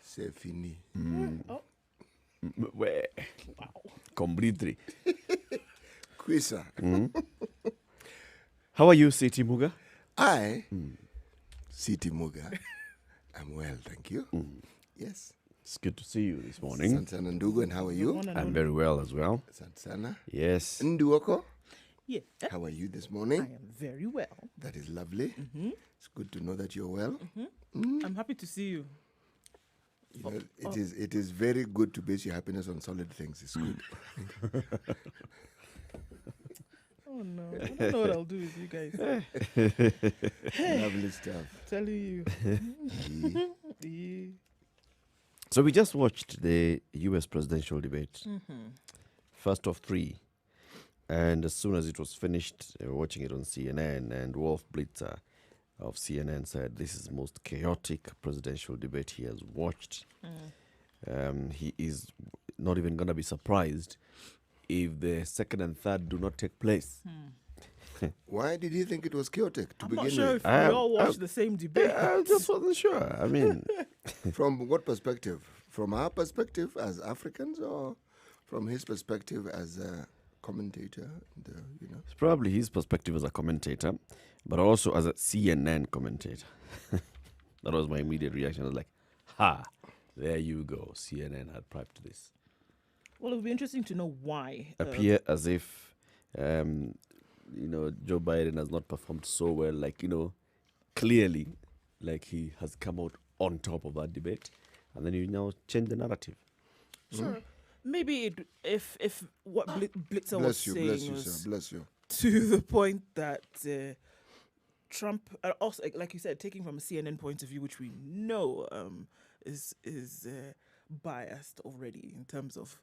C'est fini. Oh, Where? wow. Completely. Quisa. How are you, City Muga? I, Siti Muga, I'm well, thank you. Yes. It's good to see you this morning. Sansana Ndugu, and how are you? One and I'm only. very well as well. Sansana. Yes. Nduoko, Yeah, how are you this I morning? am very well. That is lovely. It's good to know that you're well. I'm happy to see you. You know, it is very good to base your happiness on solid things. It's good. Oh no, I don't know what I'll do with you guys. Lovely stuff. Telling you. Yeah. So we just watched the US presidential debate, first of three. And as soon as it was finished, they were watching it on CNN, and Wolf Blitzer of CNN said this is the most chaotic presidential debate he has watched. He is not even going to be surprised if the second and third do not take place. Why did he think it was chaotic to I'm begin not sure with? if we all watched the same debate. I just wasn't sure. I mean, From what perspective? From our perspective as Africans, or from his perspective as a commentator? it's probably his perspective as a commentator, but also as a CNN commentator. That was my immediate reaction. I was like, ha, there you go. CNN had piped this. Well, it would be interesting to know why. Appear as if, Joe Biden has not performed so well, clearly, like he has come out on top of that debate. And then you now change the narrative. Sure. Maybe if what Blitzer was Bless you, saying bless you, was sir. Bless you. to the point that Trump, also like you said, taking from a CNN point of view, which we know is biased already in terms of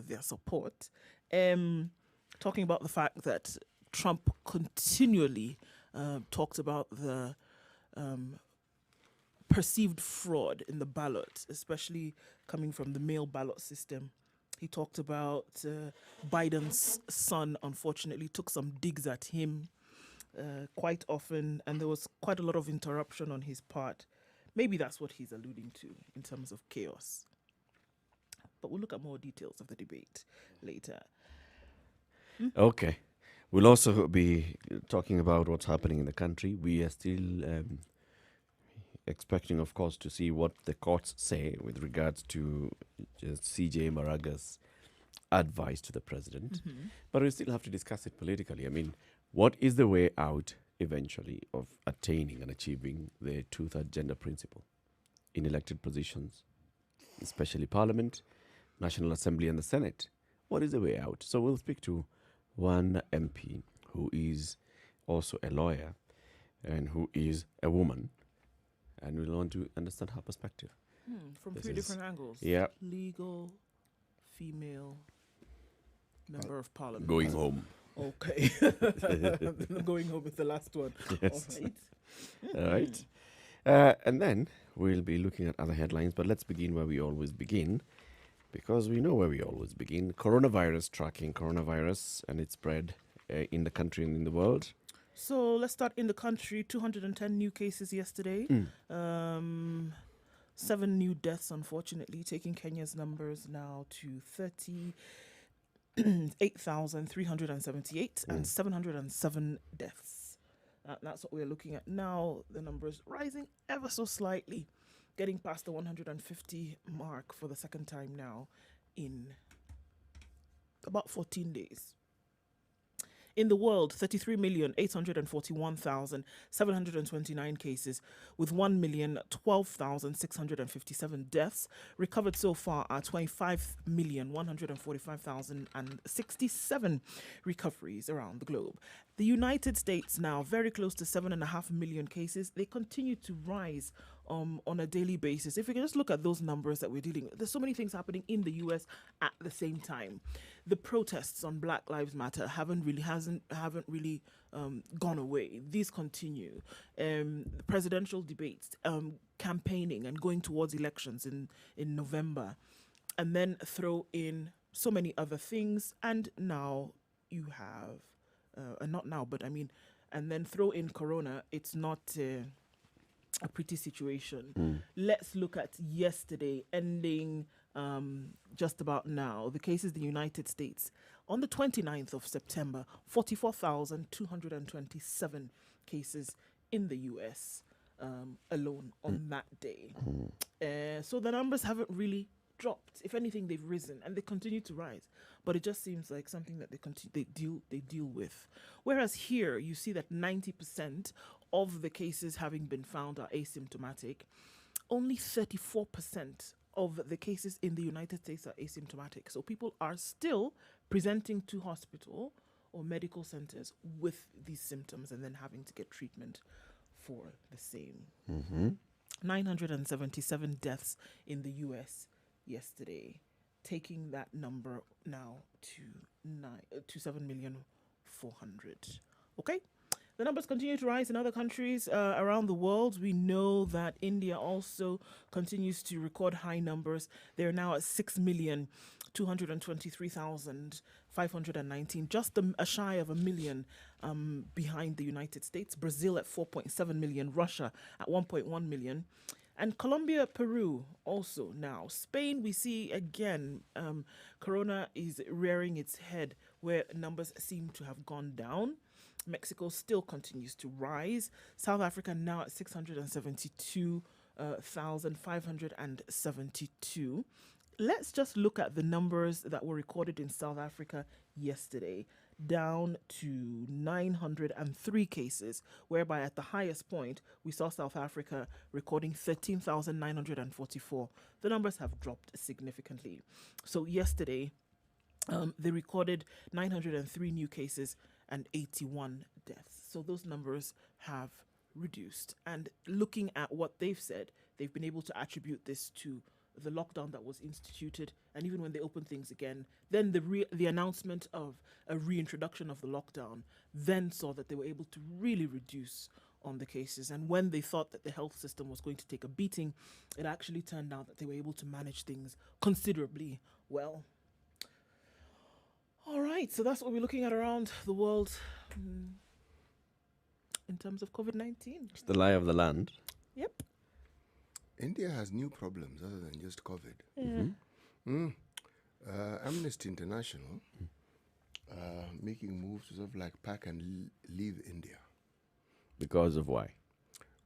their support, talking about the fact that Trump continually talked about the perceived fraud in the ballot, especially coming from the mail ballot system. He talked about Biden's son, unfortunately, took some digs at him quite often, and there was quite a lot of interruption on his part. Maybe that's what he's alluding to in terms of chaos. But we'll look at more details of the debate later. Okay. We'll also be talking about what's happening in the country. We are still expecting, of course, to see what the courts say with regards to CJ Maraga's advice to the president. But we still have to discuss it politically. I mean, what is the way out eventually of attaining and achieving the two-third gender principle in elected positions, especially Parliament, National Assembly and the Senate? What is the way out? So we'll speak to one MP who is also a lawyer and who is a woman, and we'll want to understand her perspective. From This three is- different angles. Yeah. Legal, female, member of parliament. Going home. Okay. Going home with the last one. Yes. All right. All right. And then we'll be looking at other headlines, but let's begin where we always begin, because we know where we always begin. Coronavirus, tracking coronavirus and its spread in the country and in the world. So let's start in the country. 210 new cases yesterday. 7 new deaths, unfortunately, taking Kenya's numbers now to 38,378 and 707 deaths. That's what we're looking at now. The numbers rising ever so slightly, getting past the 150 mark for the second time now in about 14 days. In the world, 33,841,729 cases with 1,012,657 deaths. Recovered so far are 25,145,067 recoveries around the globe. The United States now very close to 7.5 million cases. They continue to rise on a daily basis. If we can just look at those numbers that we're dealing with, there's so many things happening in the US at the same time. The protests on Black Lives Matter haven't really gone away. These continue. The presidential debates, campaigning and going towards elections in November, and then throw in so many other things. And now you have, and not now, but I mean, and then throw in Corona. It's not a pretty situation. Let's look at yesterday, ending just about now. The cases in the United States. On the 29th of September, 44,227 cases in the US alone on that day. So the numbers haven't really dropped. If anything, they've risen and they continue to rise. But it just seems like something that they deal with. Whereas here, you see that 90% of the cases having been found are asymptomatic. Only 34% of the cases in the United States are asymptomatic. So people are still presenting to hospital or medical centers with these symptoms and then having to get treatment for the same. 977 deaths in the US yesterday, taking that number now to 7,400,000. Okay? The numbers continue to rise in other countries around the world. We know that India also continues to record high numbers. They're now at 6,223,519, just a shy of 1 million behind the United States. Brazil at 4.7 million, Russia at 1.1 million. And Colombia, Peru also now. Spain, we see again, Corona is rearing its head where numbers seem to have gone down. Mexico still continues to rise. South Africa now at 672,572. Let's just look at the numbers that were recorded in South Africa yesterday, down to 903 cases, whereby at the highest point, we saw South Africa recording 13,944. The numbers have dropped significantly. So yesterday, they recorded 903 new cases and 81 deaths. So those numbers have reduced. And looking at what they've said, they've been able to attribute this to the lockdown that was instituted, and even when they opened things again, then the announcement of a reintroduction of the lockdown then saw that they were able to really reduce on the cases. And when they thought that the health system was going to take a beating, it actually turned out that they were able to manage things considerably well. All right, so that's what we're looking at around the world in terms of COVID-19. It's the lie of the land. Yep. India has new problems other than just COVID. Amnesty International making moves to sort of like pack and leave India. Because of why?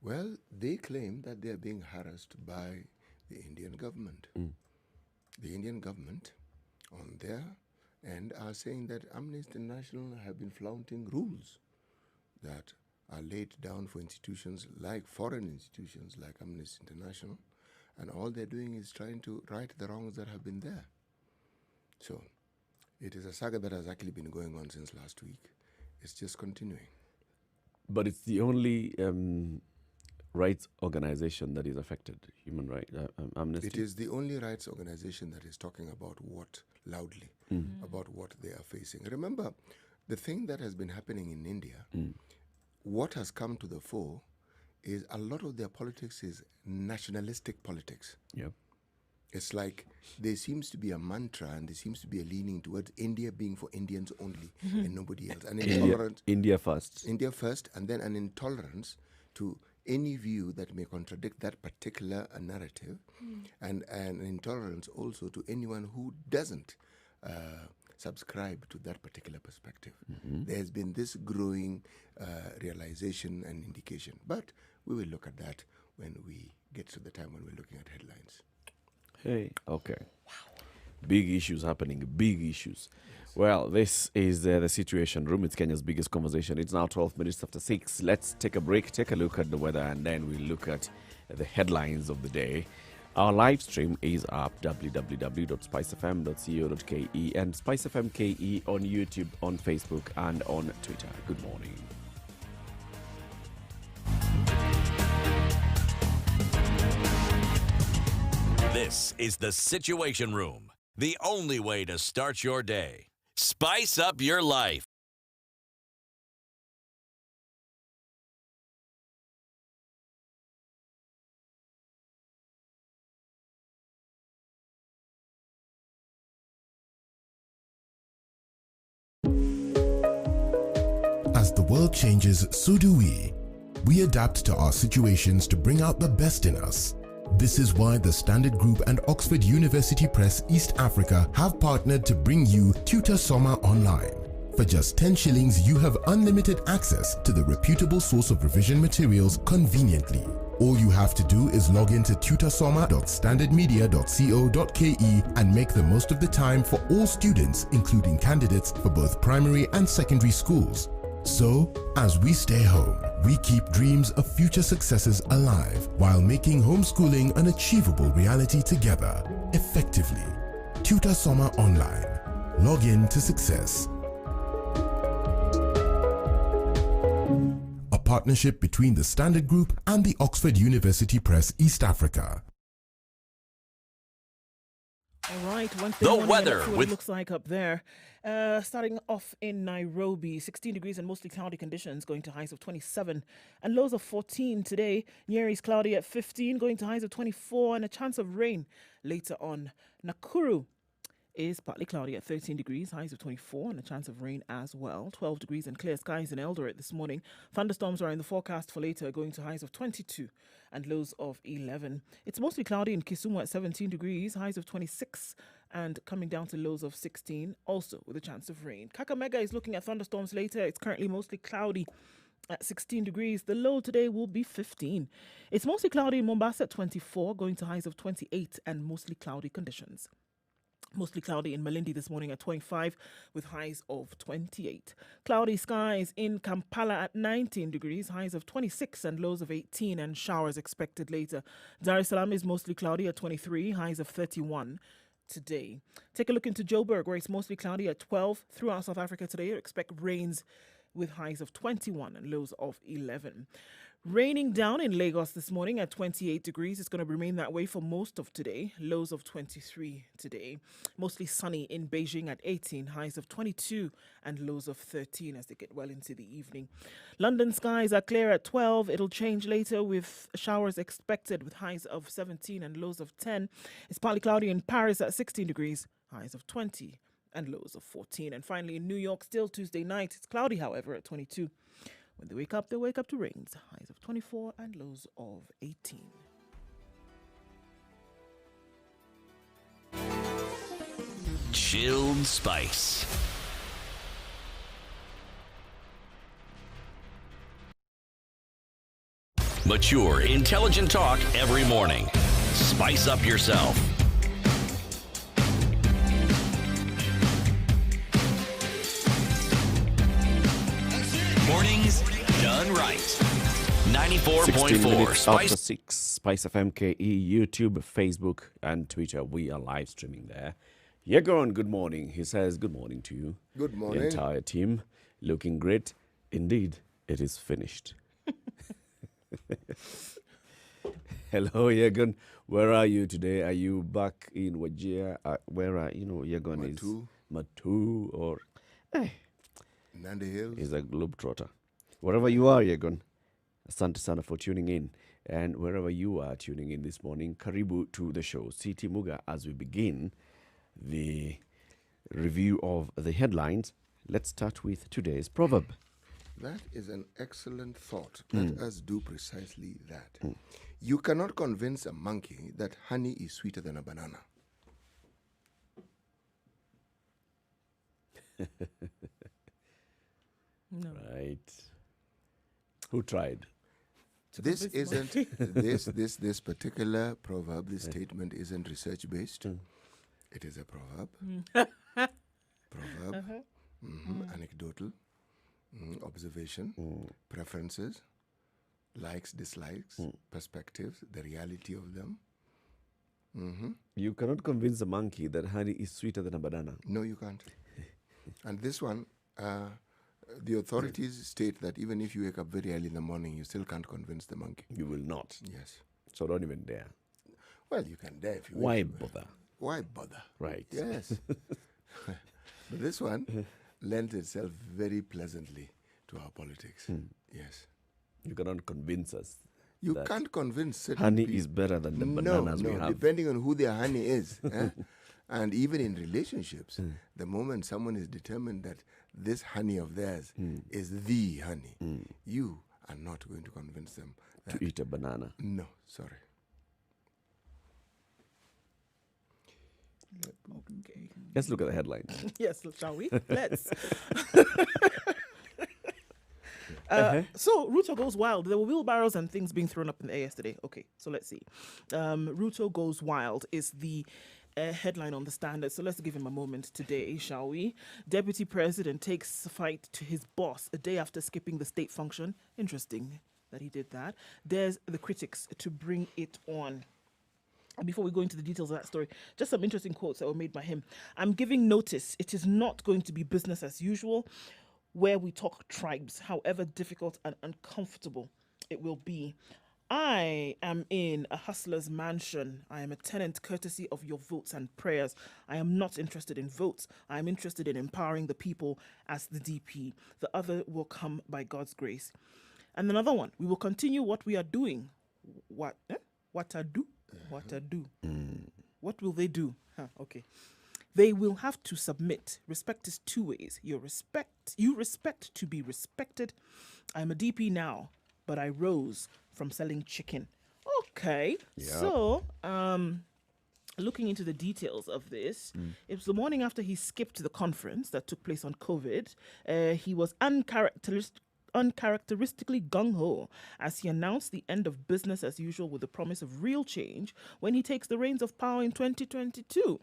Well, they claim that they are being harassed by the Indian government. The Indian government on their end are saying that Amnesty International have been flaunting rules that are laid down for institutions like foreign institutions like Amnesty International, and all they're doing is trying to right the wrongs that have been there. So it is a saga that has actually been going on since last week. It's just continuing. But it's the only rights organization that is affected, human rights, Amnesty. It is the only rights organization that is talking about what loudly, about what they are facing. Remember, the thing that has been happening in India, what has come to the fore is a lot of their politics is nationalistic politics. Yep. It's like there seems to be a mantra and there seems to be a leaning towards India being for Indians only and nobody else. And intolerance. India first. India first, and then an intolerance to any view that may contradict that particular narrative, and an intolerance also to anyone who doesn't subscribe to that particular perspective. There's been this growing realization and indication. But we will look at that when we get to the time when we're looking at headlines. Hey, okay. Wow. Big issues happening, big issues. Yes. Well, this is the Situation Room. It's Kenya's biggest conversation. It's now 12 minutes after 6. Let's take a break, take a look at the weather, and then we'll look at the headlines of the day. Our live stream is up, www.spicefm.co.ke and SpiceFM KE on YouTube, on Facebook, and on Twitter. Good morning. This is the Situation Room, the only way to start your day. Spice up your life. As the world changes, so do we. we adapt to our situations to bring out the best in us. This is why the Standard Group and Oxford University Press East Africa have partnered to bring you Tutor Summer Online. For just 10 shillings, you have unlimited access to the reputable source of revision materials conveniently. All you have to do is log into tutorsummer.standardmedia.co.ke and make the most of the time for all students, including candidates for both primary and secondary schools. So, as we stay home, we keep dreams of future successes alive while making homeschooling an achievable reality together, effectively. Tutor Summer Online. Log in to success. A partnership between the Standard Group and the Oxford University Press East Africa. All right, Wednesday The morning, weather let's see what with- it looks like up there. Starting off in Nairobi, 16 degrees and mostly cloudy conditions, going to highs of 27 and lows of 14 today. Nyeri is cloudy at 15, going to highs of 24 and a chance of rain later on. Nakuru is partly cloudy at 13 degrees, highs of 24 and a chance of rain as well. 12 degrees and clear skies in Eldoret this morning. Thunderstorms are in the forecast for later, going to highs of 22 and lows of 11. It's mostly cloudy in Kisumu at 17 degrees, highs of 26 and coming down to lows of 16, also with a chance of rain. Kakamega is looking at thunderstorms later. It's currently mostly cloudy at 16 degrees. The low today will be 15. It's mostly cloudy in Mombasa at 24, going to highs of 28 and mostly cloudy conditions. Mostly cloudy in Malindi this morning at 25 with highs of 28. Cloudy skies in Kampala at 19 degrees, highs of 26 and lows of 18 and showers expected later. Dar es Salaam is mostly cloudy at 23, highs of 31 today. Take a look into Joburg where it's mostly cloudy at 12. Throughout South Africa today, expect rains with highs of 21 and lows of 11. Raining down in Lagos this morning at 28 degrees. It's going to remain that way for most of today. Lows of 23 today. Mostly sunny in Beijing at 18. Highs of 22 and lows of 13 as they get well into the evening. London skies are clear at 12. It'll change later with showers expected with highs of 17 and lows of 10. It's partly cloudy in Paris at 16 degrees. Highs of 20 and lows of 14. And finally in New York, still Tuesday night. It's cloudy, however, at 22. When they wake up to rains. Highs of 24 and lows of 18. Chilled Spice. Mature, intelligent talk every morning. Spice up yourself. Mornings done right. 16 94.4 minutes after Spice. 6, Spice of MKE, YouTube, Facebook, and Twitter. We are live streaming there. Yegon, good morning. He says good morning to you. Good morning. The entire team. Looking great. Indeed, it is finished. Hello, Yegon. Where are you today? Are you back in Wajir? Where are, Yegon is? Matu or... Nandi Hills. He's a globetrotter. Wherever you are, Yegon, asante sana for tuning in. And wherever you are tuning in this morning, karibu to the show. Siti Muga, as we begin the review of the headlines, let's start with today's proverb. That is an excellent thought. Let us do precisely that. You cannot convince a monkey that honey is sweeter than a banana. No. Right. Who tried? This isn't this particular proverb, this statement isn't research based. It is a proverb. Proverb. Anecdotal. Observation. Preferences. Likes, dislikes, perspectives, the reality of them. You cannot convince a monkey that honey is sweeter than a banana. No, you can't. And this one, the authorities state that even if you wake up very early in the morning, you still can't convince the monkey. You will not. Yes. So don't even dare. Well, you can dare if you Why wish. bother? Why bother? Right. Yes. But this one lent itself very pleasantly to our politics. Yes. You cannot convince us. You that can't convince certain honey people. is better than the bananas we have. Depending on who their honey is. And even in relationships, the moment someone is determined that this honey of theirs is the honey, you are not going to convince them To eat a banana. no, sorry. Okay. Let's look at the headlines. Yes, shall we? Let's. So Ruto goes wild. There were wheelbarrows and things being thrown up in the air yesterday. Okay, so let's see. Ruto goes wild is the headline on the Standard. So let's give him a moment today, shall we? Deputy President takes fight to his boss a day after skipping the state function. Interesting that he did that. There's the critics to bring it on. And before we go into the details of that story, just some interesting quotes that were made by him. I'm giving notice. It is not going to be business as usual where we talk tribes, however difficult and uncomfortable it will be. I am in a hustler's mansion. I am a tenant courtesy of your votes and prayers. I am not interested in votes. I am interested in empowering the people as the DP. The other will come by God's grace. And another one, we will continue what we are doing. What I do? What I do? What will they do? Okay. They will have to submit. Respect is two ways. You respect to be respected. I'm a DP now, but I rose from selling chicken. Okay. Yep. So, looking into the details of this, it was the morning after he skipped the conference that took place on COVID. He was uncharacteristically gung-ho as he announced the end of business as usual with the promise of real change when he takes the reins of power in 2022.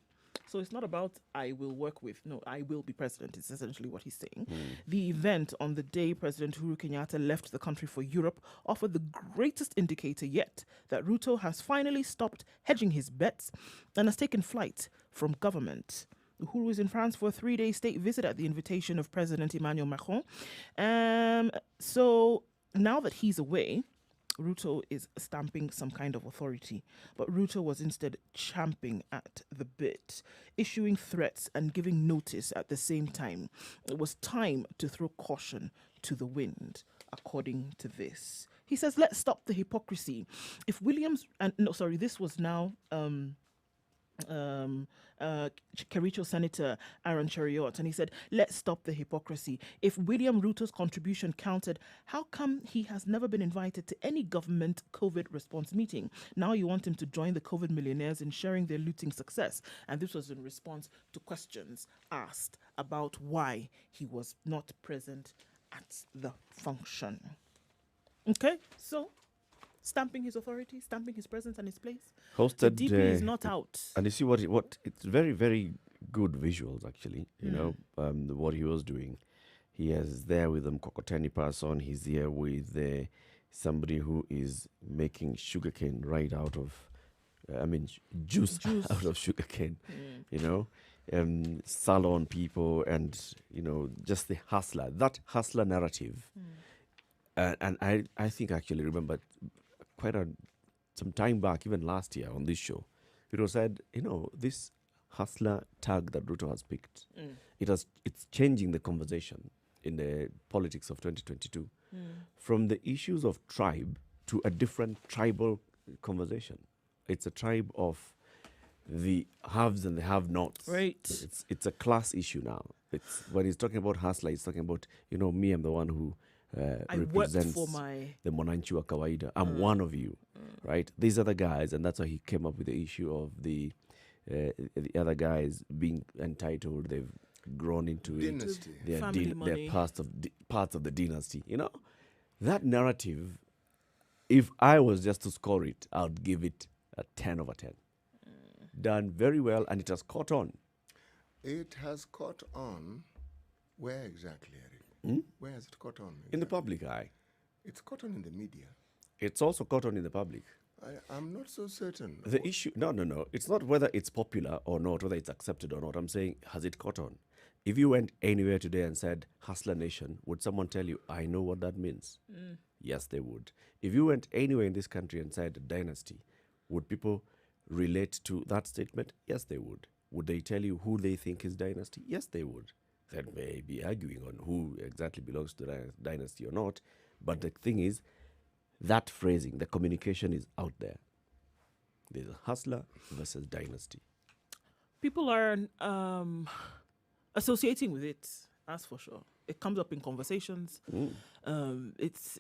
So it's not about I will work with, no, I will be president. It's essentially what he's saying. The event on the day President Uhuru Kenyatta left the country for Europe offered the greatest indicator yet that Ruto has finally stopped hedging his bets and has taken flight from government. Uhuru is in France for a 3-day state visit at the invitation of President Emmanuel Macron. So now that he's away, Ruto is stamping some kind of authority, but Ruto was instead champing at the bit, issuing threats and giving notice at the same time. It was time to throw caution to the wind, according to this. He says, let's stop the hypocrisy. If Williams, this was now Kericho Senator Aaron Cheriot, and he said, let's stop the hypocrisy. If William Ruto's contribution counted, how come he has never been invited to any government COVID response meeting? Now you want him to join the COVID millionaires in sharing their looting success. And this was in response to questions asked about why he was not present at the function. Okay, so stamping his authority, stamping his presence and his place. Hosted, the DP is not out. And you see what it's very, very good visuals, actually, you know, what he was doing. He is there with Mkokoteni person. He's here with somebody who is making sugarcane right out of, juice out of sugarcane, you know, salon people and, you know, just the hustler, that hustler narrative. And I think I actually remember some time back, even last year on this show, it was said, you know, this hustler tag that Ruto has picked, it's changing the conversation in the politics of 2022 from the issues of tribe to a different tribal conversation. It's a tribe of the haves and the have-nots. Right. It's a class issue now. It's when he's talking about hustler, he's talking about, you know, me, I'm the one who I represents worked for the Mwananchi wa kawaida. I'm one of you, right? These are the guys, and that's why he came up with the issue of the other guys being entitled. They've grown into Dynasty. it. Family money. They're parts of the dynasty. You know, that narrative. If I was just to score it, I would give it a 10 over 10. Done very well, and it has caught on. It has caught on. Where exactly, Eric? Where has it caught on? Exactly? In the public eye. It's caught on in the media. It's also caught on in the public. I'm not so certain. The issue, no. It's not whether it's popular or not, whether it's accepted or not. I'm saying, has it caught on? If you went anywhere today and said, Hustler Nation, would someone tell you, I know what that means? Yes, they would. If you went anywhere in this country and said, Dynasty, would people relate to that statement? Yes, they would. Would they tell you who they think is Dynasty? Yes, they would. They may be arguing on who exactly belongs to the dynasty or not. But the thing is, that phrasing, the communication is out there. There's a hustler versus dynasty. People are associating with it, that's for sure. it comes up in conversations. It's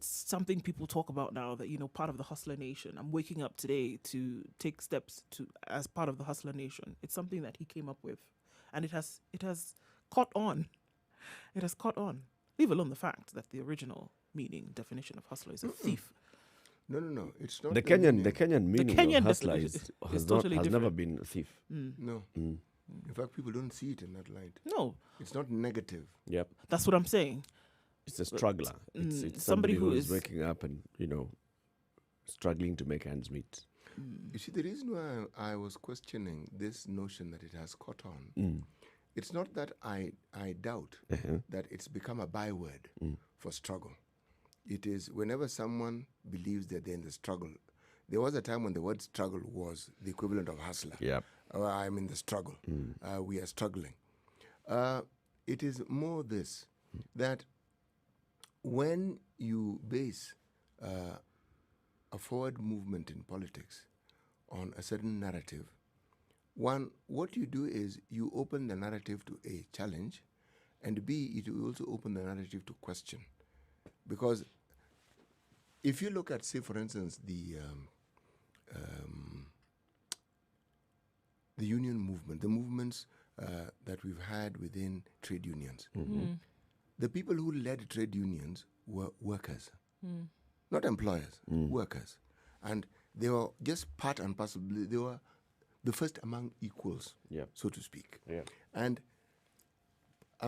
something people talk about now, that, you know, part of the hustler nation. I'm waking up today to take steps to as part of the hustler nation. It's something that he came up with, and it has caught on. It has caught on. Leave alone the fact that the original definition of hustler is a thief. No. It's not The Kenyan meaning Kenyan of hustler definition has totally never different. been a thief. No. In fact, people don't see it in that light. No, It's not negative. Yep. that's what I'm saying. It's a struggler. It's somebody somebody who who is is- waking up and, you know, struggling to make ends meet. You see, the reason why I was questioning this notion that it has caught on, it's not that I doubt that it's become a byword for struggle. It is whenever someone believes that they're in the struggle. There was a time when the word struggle was the equivalent of hustler. Yep. I'm in the struggle. We are struggling. It is more this, that when you base a forward movement in politics on a certain narrative, one, what you do is you open the narrative to A, challenge, and B, it will also open the narrative to question. Because if you look at, say, for instance, the union movement, the movements that we've had within trade unions, the people who led trade unions were workers, not employers, workers. And they were just part and parcel, they were the first among equals, so to speak. And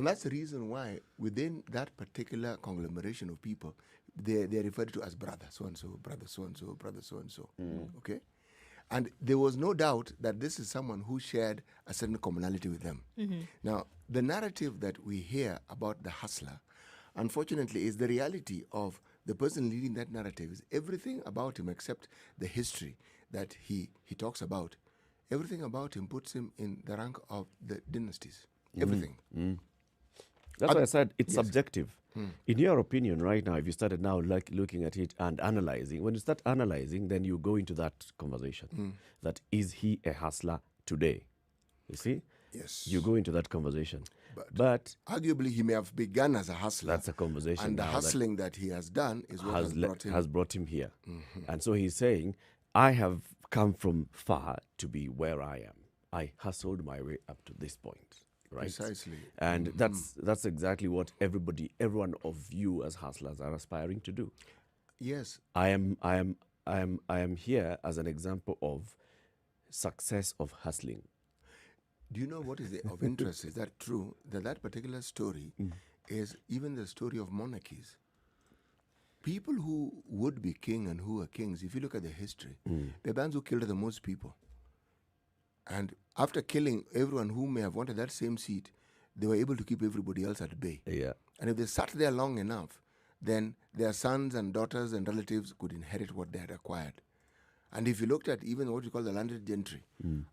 that's the reason why within that particular conglomeration of people, they're referred to as brother so-and-so, brother so-and-so, brother so-and-so, okay? And there was no doubt that this is someone who shared a certain commonality with them. Now, the narrative that we hear about the hustler, unfortunately, is the reality of the person leading that narrative. Is everything about him except the history that he talks about. Everything about him puts him in the rank of the dynasties. Everything. That's why I said it's subjective. In your opinion, right now, if you started now looking at it and analyzing, when you start analyzing, then you go into that conversation. That is he a hustler today? You see? Yes. You go into that conversation. But arguably, he may have begun as a hustler. that's a conversation. And the now hustling that he has done is what has brought him here. And so he's saying, I have come from far to be where I am. I hustled my way up to this point. Right? Precisely. And that's exactly what everyone of you as hustlers are aspiring to do. Yes. I am here as an example of success of hustling. Do you know what is of interest? Is that true? That particular story is even the story of monarchies. People who would be king and who are kings, if you look at the history, they're the ones who killed the most people. And after killing everyone who may have wanted that same seat, they were able to keep everybody else at bay. Yeah. And if they sat there long enough, then their sons and daughters and relatives could inherit what they had acquired. And if you looked at even what you call the landed gentry,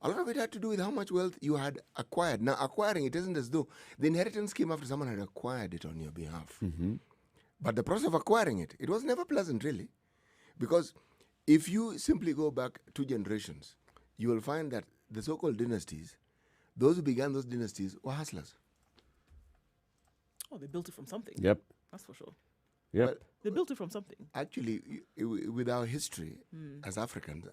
a lot of it had to do with how much wealth you had acquired. Now, acquiring it isn't as though the inheritance came after someone had acquired it on your behalf. But the process of acquiring it, it was never pleasant, really. Because if you simply go back 2 generations, you will find that the so-called dynasties, those who began those dynasties were hustlers. Oh, they built it from something. Yep. That's for sure. Yep. Well, They built it from something. actually, with our history as Africans,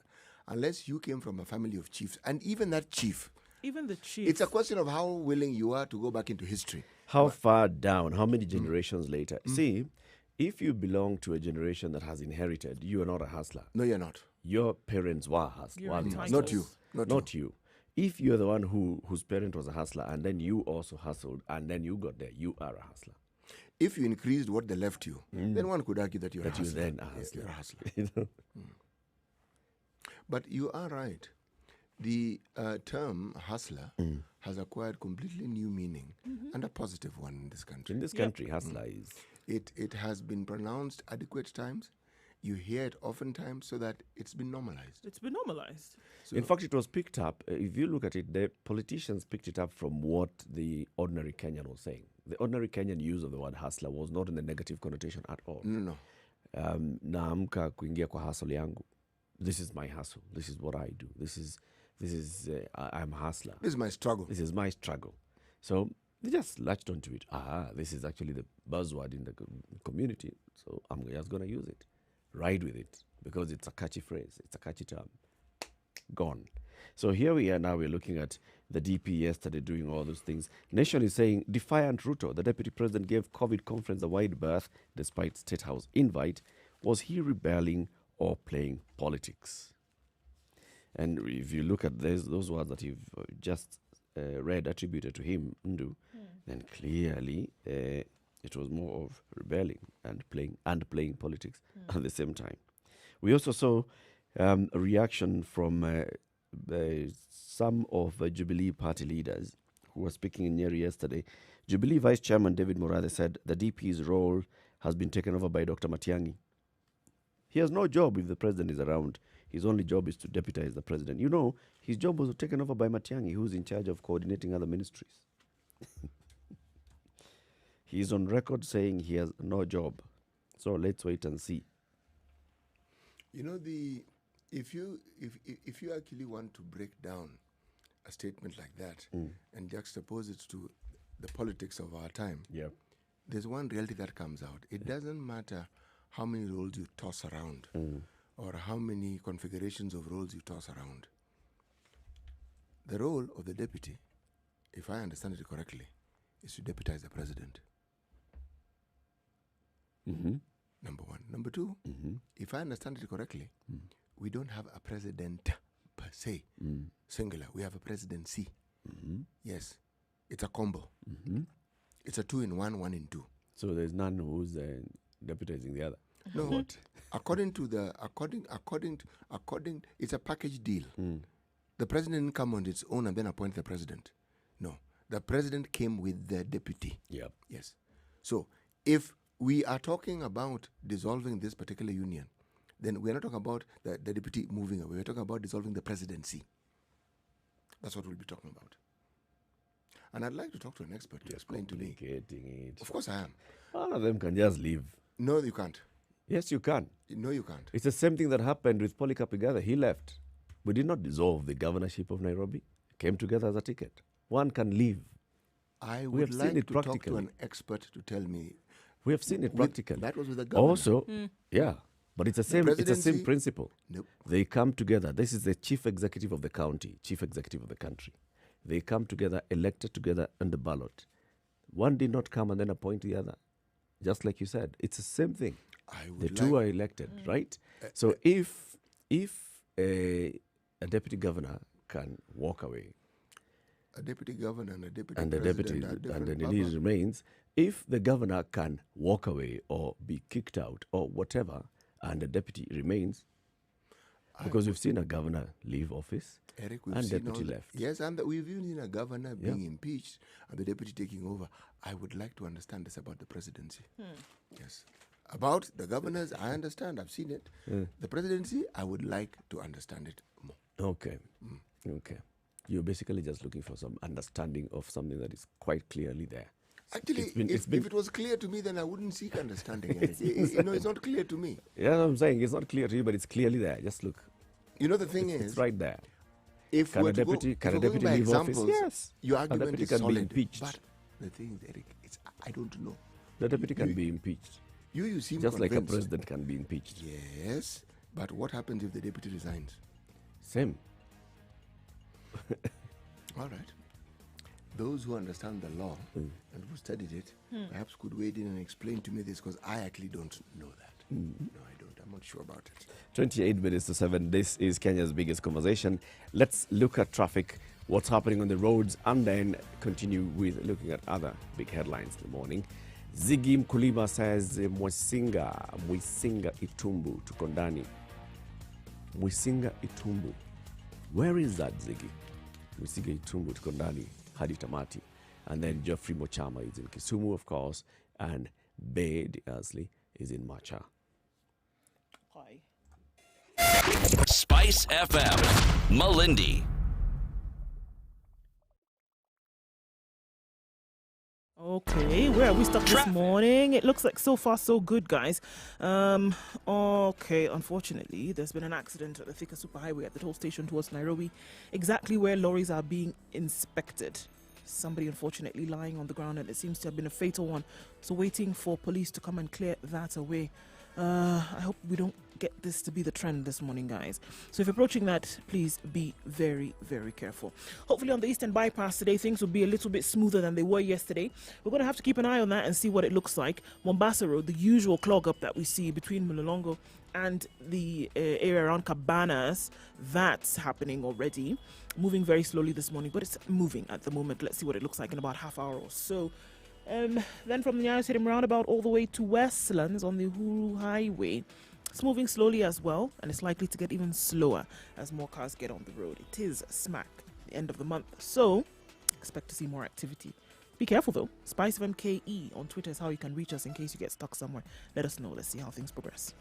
unless you came from a family of chiefs, and even that chief, Even the chief. it's a question of how willing you are to go back into history. How far down? How many generations later? See, if you belong to a generation that has inherited, you are not a hustler. No, you're not. Your parents were hustlers. You're entitled. Not you. Not you. If you're the one whose parent was a hustler and then you also hustled and then you got there, you are a hustler. If you increased what they left you, then one could argue that you're That a you hustler. then a Yeah, hustler. you're a hustler. You know? But you are right. The term hustler has acquired completely new meaning and a positive one in this country. In this country, hustler is. It has been pronounced adequate times. You hear it oftentimes so that it's been normalized. It's been normalized. So In fact, it was picked up. If you look at it, the politicians picked it up from what the ordinary Kenyan was saying. The ordinary Kenyan use of the word hustler was not in a negative connotation at all. no. Naamka kuingia kwa hustle yangu. This is my hustle. This is what I do. I'm a hustler. This is my struggle. This is my struggle. So They just latched onto it. This is actually the buzzword in the community, so I'm just going to use it. Ride with it, because it's a catchy phrase. It's a catchy term. Gone. So here we are now. We're looking at the DP yesterday doing all those things. Nation is saying, defiant Ruto, the deputy president gave COVID conference a wide berth despite State House invite. Was he rebelling or playing politics? And if you look at those words that you've just read attributed to him, Ndu, then clearly it was more of rebelling and playing politics at the same time. We also saw a reaction from some of the Jubilee party leaders who were speaking in Nyeri yesterday. Jubilee Vice Chairman David Morathe said the DP's role has been taken over by Dr. Matiang'i. He has no job if the president is around. His only job is to deputize the president. You know, his job was taken over by Matiang'i, who's in charge of coordinating other ministries. He is on record saying he has no job. So let's wait and see. You know, if you actually want to break down a statement like that and juxtapose it to the politics of our time, there's one reality that comes out. It doesn't matter how many roles you toss around or how many configurations of roles you toss around. The role of the deputy, if I understand it correctly, is to deputize the president. Number one. Number two, if I understand it correctly, we don't have a president per se, singular. We have a presidency. Yes, it's a combo. It's a 2-in-1, 1-in-2. So there's none who's deputizing the other. No, what? According, it's a package deal. The president didn't come on its own and then appoint the president. No, the president came with the deputy. Yes. So if we are talking about dissolving this particular union, then we're not talking about the deputy moving away. We're talking about dissolving the presidency. That's what we'll be talking about. And I'd like to talk to an expert to explain to me. It. Of course I am. One of them can just leave. No, you can't. Yes, you can. No, you can't. It's the same thing that happened with Polycarp Igathe. He left. We did not dissolve the governorship of Nairobi. Came together as a ticket. One can leave. I would like to talk to an expert to tell me. We have seen it practically. That was with the governor. Also, but it's the same. It's the same principle. Nope. They come together. This is the chief executive of the county, chief executive of the country. They come together, elected together on the ballot. One did not come and then appoint the other. Just like you said, it's the same thing. The two are elected, right? So if a deputy governor can walk away, a deputy governor and a deputy and the deputy and the leader remains, if the governor can walk away or be kicked out or whatever, and the deputy remains, because we've seen a governor leave office, Eric, and deputy left. Yes, and we've even seen a governor being impeached and the deputy taking over. I would like to understand this about the presidency. Yes. About the governors, I understand. I've seen it. The presidency, I would like to understand it more. Okay. Okay. You're basically just looking for some understanding of something that is quite clearly there. Actually, if it was clear to me, then I wouldn't seek understanding. It's not clear to me. Yeah, I'm saying it's not clear to you, but it's clearly there. Just look. You know, the thing is, it's right there. If can a deputy leave office? Yes. Your argument is solid. Be impeached. But the thing is, Eric, I don't know. The deputy can be impeached. You seem just convinced. Like a president can be impeached. Yes, but what happens if the deputy resigns? Same. All right. Those who understand the law and who studied it perhaps could wade in and explain to me this, because I actually don't know that. No, I don't. I'm not sure about it. 28 minutes to 7. This is Kenya's biggest conversation. Let's look at traffic, what's happening on the roads, and then continue with looking at other big headlines in the morning. Ziggy Mkulima says Mwisinga Itumbu tuko ndani. Mwisinga Itumbu. Where is that, Ziggy? Mwisinga Itumbu tuko ndani hadi tamati. And then Geoffrey Mochama is in Kisumu, of course, and Bede Asley is in Macha. Hi. Spice FM, Malindi. Okay, where are we stuck this morning? It looks like so far so good, guys. Okay, unfortunately, there's been an accident at the Thika Superhighway at the toll station towards Nairobi, exactly where lorries are being inspected. Somebody unfortunately lying on the ground, and it seems to have been a fatal one. So waiting for police to come and clear that away. I hope we don't get this to be the trend this morning, guys. So if you're approaching that, please be very, very careful. Hopefully on the Eastern Bypass today, things will be a little bit smoother than they were yesterday. We're going to have to keep an eye on that and see what it looks like. Mombasa Road, the usual clog up that we see between Mulolongo and the area around Cabanas, that's happening already. Moving very slowly this morning, but it's moving at the moment. Let's see what it looks like in about half hour or so. Then from the Nyeri Stadium roundabout all the way to Westlands on the Uhuru Highway. It's moving slowly as well, and it's likely to get even slower as more cars get on the road. It is smack the end of the month, so expect to see more activity. Be careful though. Spice of MKE on Twitter is how you can reach us in case you get stuck somewhere. Let us know. Let's see how things progress.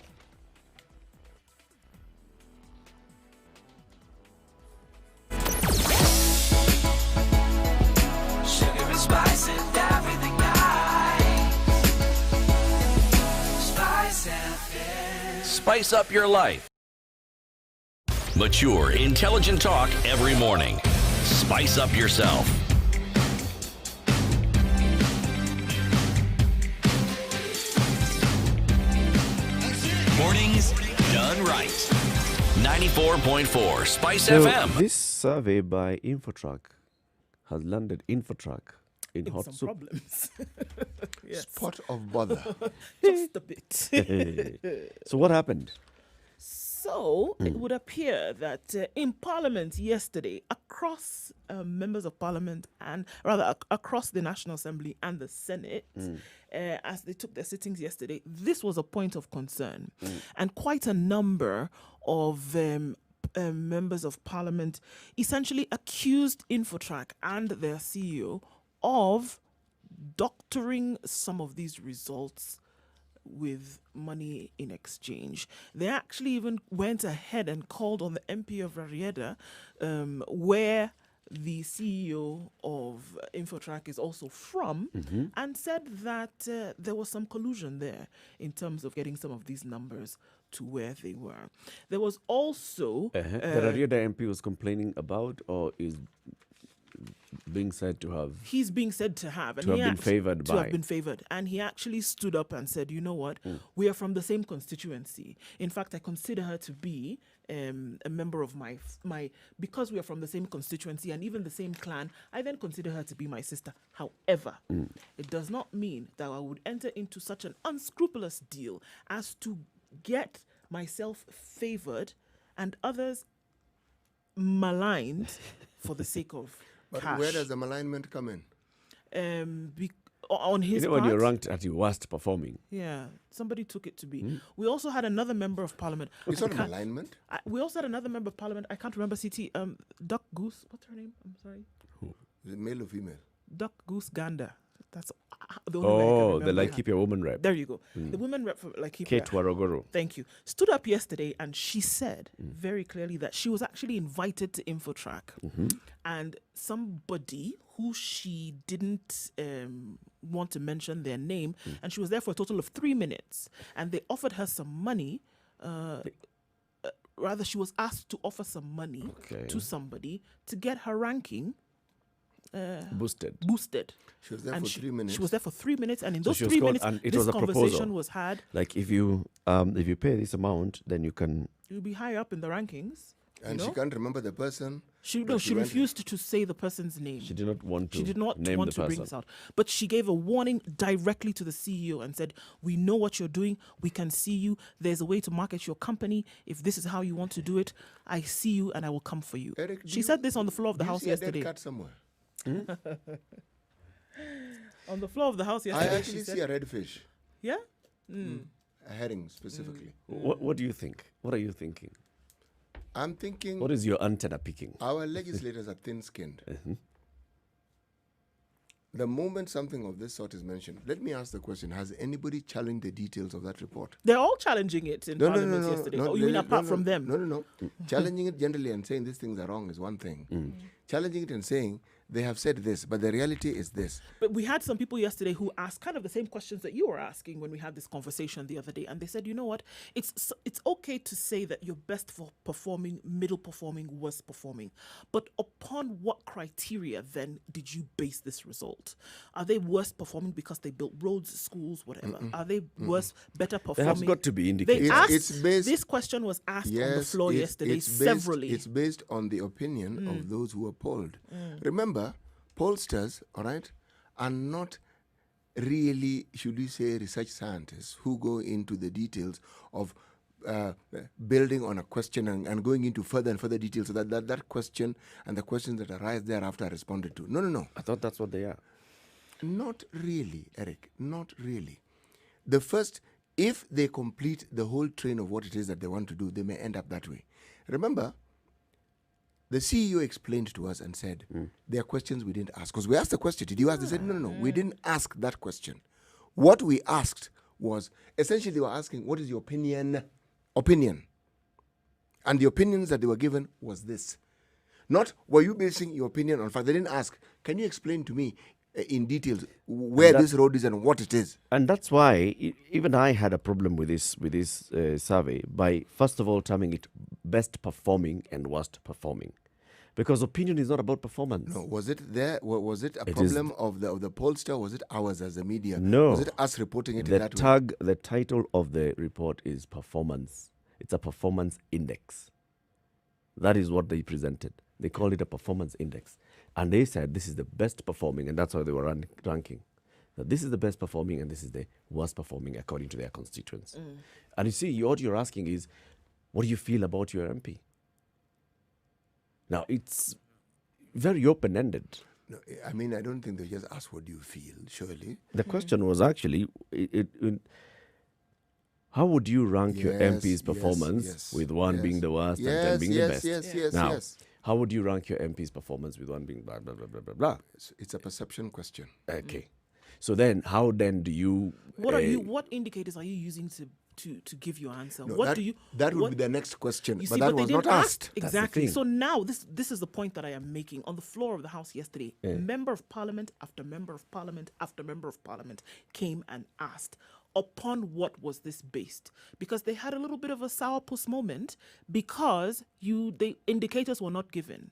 Sugar and spice and everything nice. Spice FM. Spice up your life. Mature, intelligent talk every morning. Spice up yourself. Mornings done right. 94.4 Spice FM. This survey by Infotrack has landed Infotrack in hot some soup. problems. Yes. Spot of bother. Just a bit. So what happened? So it would appear that in Parliament yesterday, across members of Parliament and rather across the National Assembly and the Senate, as they took their sittings yesterday, this was a point of concern. And quite a number of members of Parliament essentially accused Infotrack and their CEO of doctoring some of these results with money in exchange. They actually even went ahead and called on the MP of Rarieda, where the CEO of Infotrack is also from, and said that there was some collusion there in terms of getting some of these numbers to where they were. There was also... The Rarieda MP was complaining about, or is being said to have... He's being said to have. And To have been favoured To by. have been favoured. And he actually stood up and said, you know what, we are from the same constituency. In fact, I consider her to be a member of my... Because we are from the same constituency and even the same clan, I then consider her to be my sister. However, it does not mean that I would enter into such an unscrupulous deal as to get myself favoured and others maligned for the sake of But cash. where does the malignment come in? On his You know, part, when you're ranked at your worst performing. yeah, somebody took it to be. We also had another member of Parliament. It's I not can't- malignment. we also had another member of Parliament. I can't remember CT. Duck Goose. What's her name? I'm sorry. Is it male or female? Duck Goose Gander. That's the only way I can Oh, remember the Like her. Keep Your Woman rep. There you go. The women rep for Like Keep Kate Warogoro. Thank you. Stood up yesterday and she said very clearly that she was actually invited to Infotrack. And somebody who she didn't want to mention their name, and she was there for a total of 3 minutes, and they offered her some money. Rather, she was asked to offer some money to somebody to get her ranking Boosted. She was there And for 3 minutes. She was there for 3 minutes, and in So those she was 3 called, minutes, and it this was a conversation proposal. was had. Like if you pay this amount, then you can... You'll be higher up in the rankings. And you she know? can't remember the person. She but she went- refused to say the person's name. She did not want to She did not name want the to person. bring this out. But she gave a warning directly to the CEO and said, we know what you're doing. We can see you. There's a way to market your company. If this is how you want to do it, I see you and I will come for you. Eric, do She you- said this on the floor of the do you house see a dead yesterday. cat somewhere? On the floor of the house I yesterday. actually she see said, a red fish, yeah? a herring specifically. What do you think? What are you thinking? I'm thinking What is your antenna picking? our legislators are thin-skinned. The moment something of this sort is mentioned, let me ask the question, has anybody challenged the details of that report? They're all challenging it in Parliament yesterday. no, Oh, you mean no, apart no, from them? No. Challenging it generally and saying these things are wrong is one thing. Challenging it and saying they have said this, but the reality is this. But we had some people yesterday who asked kind of the same questions that you were asking when we had this conversation the other day, and they said, you know what, it's okay to say that you're best for performing, middle performing, worst performing, but upon what criteria then did you base this result? Are they worst performing because they built roads, schools, whatever? Are they worse, better performing? They have got to be indicated. They asked, based- this question was asked on the Yes, floor yesterday severally. It's based on the opinion of those who are polled. Remember, pollsters, all right, are not really, should we say, research scientists who go into the details of building on a question and going into further and further details so that question and the questions that arise thereafter are responded to. No. I thought that's what they are. Not really, Eric. Not really. The first, if they complete the whole train of what it is that they want to do, they may end up that way. Remember, the CEO explained to us and said, there are questions we didn't ask. Because we asked the question, did you ask? They said, no, we didn't ask that question. What we asked was, essentially they were asking, what is your opinion? Opinion. And the opinions that they were given was this. Not, were you basing your opinion on fact? They didn't ask, can you explain to me in details where this road is and what it is? And that's why even I had a problem with this survey by first of all terming it best performing and worst performing, because opinion is not about performance. No, was it there? Was it a problem of the pollster? Was it ours as the media? No. Was it us reporting it in that way? The title of the report is performance. It's a performance index. That is what they presented. They called it a performance index. And they said this is the best performing, and that's how they were ranking. That this is the best performing and this is the worst performing according to their constituents. And you see, what you're asking is, what do you feel about your MP? Now, it's very open-ended. No, I mean, I don't think they just ask what do you feel, surely. The question was actually, how would you rank your MP's performance with one being the worst and 10 being the best? Yes. How would you rank your MP's performance with one being blah, blah, blah, blah, blah, blah? It's a perception question. Okay. So then, how then do you... What indicators are you using to give your answer? No, What that would be the next question, You but see, that they was not didn't ask. asked. Exactly. thing. So now this is the point that I am making. On the floor of the House yesterday, member of parliament after member of parliament after member of parliament came and asked, upon what was this based? Because they had a little bit of a sourpuss moment because the indicators were not given.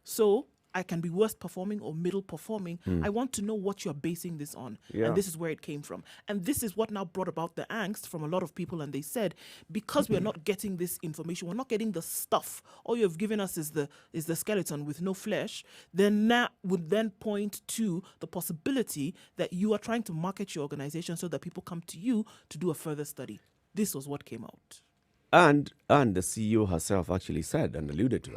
So I can be worst performing or middle performing. I want to know what you're basing this on. Yeah. And this is where it came from. And this is what now brought about the angst from a lot of people. And they said, because we're not getting this information, we're not getting the stuff, all you've given us is the skeleton with no flesh, then that would then point to the possibility that you are trying to market your organization so that people come to you to do a further study. This was what came out. And the CEO herself actually said and alluded to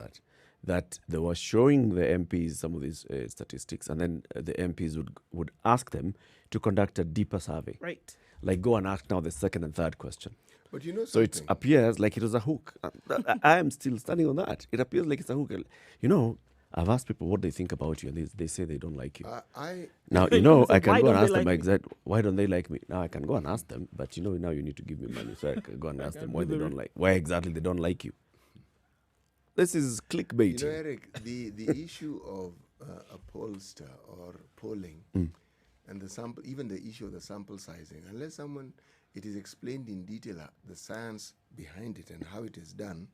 that they were showing the MPs some of these statistics, and then the MPs would ask them to conduct a deeper survey. Right. Like go and ask now the second and third question. But you know So something? it appears like it was a hook. I am still standing on that. It appears like it's a hook. You know, I've asked people what they think about you, and they say they don't like you. Now, you know, So I can why go and don't ask they them like me? why don't they like me? Now I can go and ask them, but you know, now you need to give me money. So I can go and ask them why exactly they don't like you. This is clickbait. You know, Eric, the issue of a pollster or polling and the sample, even the issue of the sample sizing, unless it is explained in detail, the science behind it and how it is done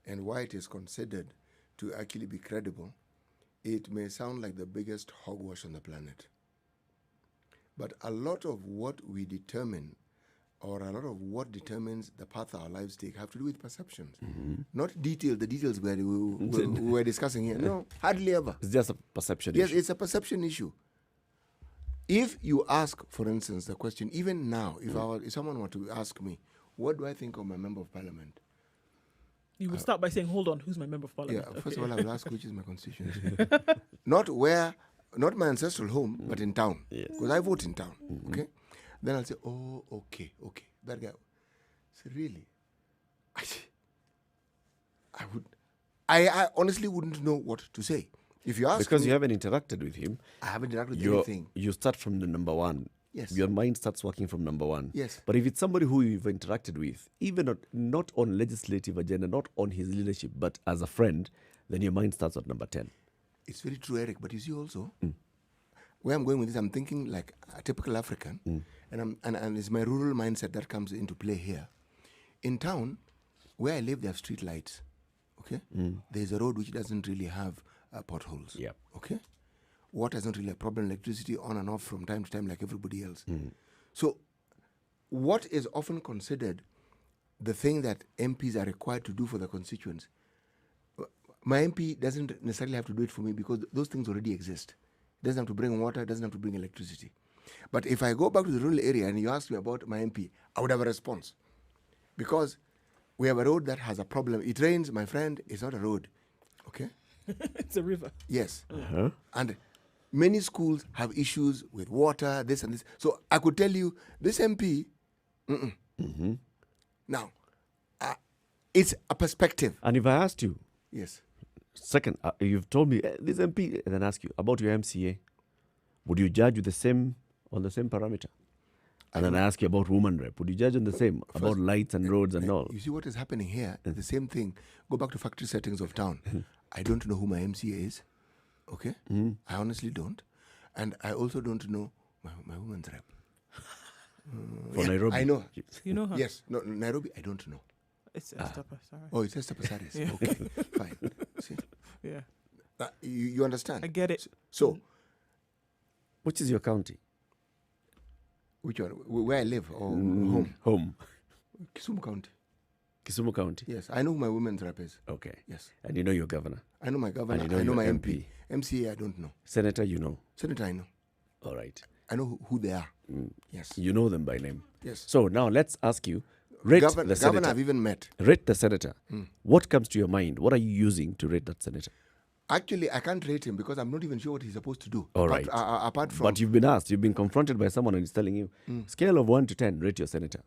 and why it is considered to actually be credible, it may sound like the biggest hogwash on the planet. But a lot of what we determine or a lot of what determines the path our lives take have to do with perceptions. Not the details we were discussing here. No, hardly ever. It's just a perception Yes, issue. it's a perception issue. If you ask, for instance, the question, even now, if someone were to ask me, what do I think of my member of parliament? You would start by saying, hold on, who's my member of parliament? Yeah, first of all, I will ask which is my constituency. Not my ancestral home, but in town. Because I vote in town, okay? Then I'll say, oh, okay. That guy. So really, I honestly wouldn't know what to say. If you ask Because me, you haven't interacted with him. I haven't interacted with anything. You start from the number one. Yes. Your mind starts working from number one. Yes. But if it's somebody who you've interacted with, even not on legislative agenda, not on his leadership, but as a friend, then your mind starts at number 10. It's very true, Eric. But you see also, where I'm going with this, I'm thinking like a typical African, and it's my rural mindset that comes into play here. In town, where I live, they have street lights. Okay, there's a road which doesn't really have potholes. Yeah. Okay, water is not really a problem. Electricity on and off from time to time, like everybody else. So, what is often considered the thing that MPs are required to do for the constituents, my MP doesn't necessarily have to do it for me because those things already exist. It doesn't have to bring water, it doesn't have to bring electricity. But if I go back to the rural area and you ask me about my MP, I would have a response. Because we have a road that has a problem. It rains, my friend, it's not a road. Okay? It's a river. Yes. And many schools have issues with water, this and this. So I could tell you, this MP, now, it's a perspective. And if I asked you, Yes. second, you've told me this MP, and then ask you about your MCA, would you judge with the same on the same parameter? And then I ask you about woman rep, would you judge on the same about lights and roads and all? You see what is happening here? The same thing. Go back to factory settings of town. I don't know who my MCA is. Okay? I honestly don't. And I also don't know my woman's rep. For Nairobi, I know. You know her? Yes. No, Nairobi, I don't know. It's Esther Passaris. Oh, it's Esther Passaris. Yeah. Okay, fine. See? Yeah. You understand? I get it. So, which is your county? which one? Where I live or home? Home. Kisumu County. Kisumu County. Yes, I know who my women's rep is. Okay. Yes. And you know your governor. I know my governor. And you know I know your my MP. MCA, I don't know. Senator, you know. Senator, I know. All right. I know who they are. Yes. You know them by name. Yes. So now let's ask you, rate the Governor senator. I've even met. Rate the senator. What comes to your mind? What are you using to rate that senator? Actually, I can't rate him because I'm not even sure what he's supposed to do. All apart, right. Apart from But you've been asked, you've been confronted by someone and he's telling you, scale of 1 to 10, rate your senator.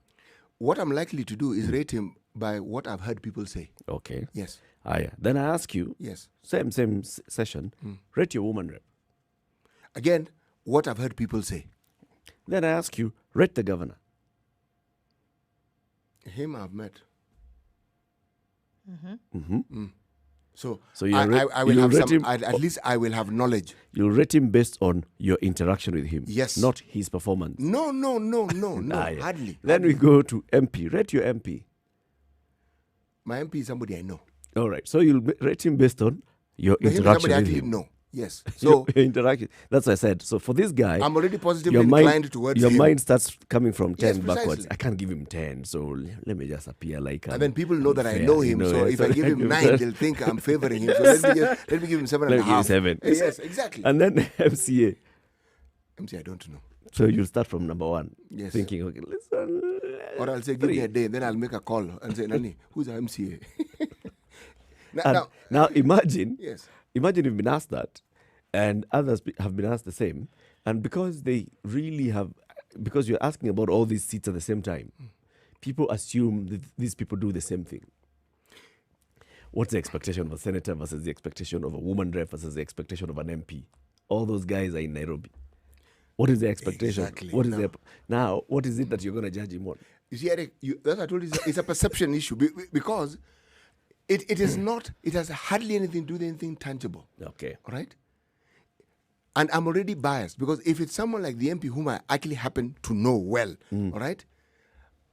what I'm likely to do is rate him by what I've heard people say. Okay. Yes. Yeah. Then I ask you, Yes. same session, rate your woman rep. Again, what I've heard people say. Then I ask you, rate the governor. Him I've met. So you I will you have rate some. him- At least I will have knowledge. You'll rate him based on your interaction with him. Yes. Not his performance. No, Yeah. hardly. Then we go to MP. Rate your MP. My MP is somebody I know. All right. So you'll rate him based on your No, him is interaction somebody I with actually him. know. Yes. So So your interaction. That's what I said. So for this guy, I'm already positively your mind, inclined towards your him. mind starts coming from 10 Yes, backwards. precisely. I can't give him 10. So let me just appear like And then people know that I fair, know you him. know, So yeah. if I give him 9, they'll think I'm favoring him. So let me give him 7 Let and a me give half. you 7. Yes, exactly. And then MCA. MC, I don't know. So you'll start from number 1. Yes. Thinking, okay, listen. Or I'll say, give me 3. a day. Then I'll make a call and say, Nani, who's our MCA? And now imagine, yes. imagine you've been asked that, and others have been asked the same, and because they really have, because you're asking about all these seats at the same time, people assume that these people do the same thing. What's the expectation of a senator versus the expectation of a woman rep versus the expectation of an MP? All those guys are in Nairobi. What is the expectation? Exactly. What is now? What is it that you're going to judge him on? You see, Eric, that's what I told you. It's a perception issue because it is not, it has hardly anything to do with anything tangible. Okay. All right? And I'm already biased because if it's someone like the MP whom I actually happen to know well, all right,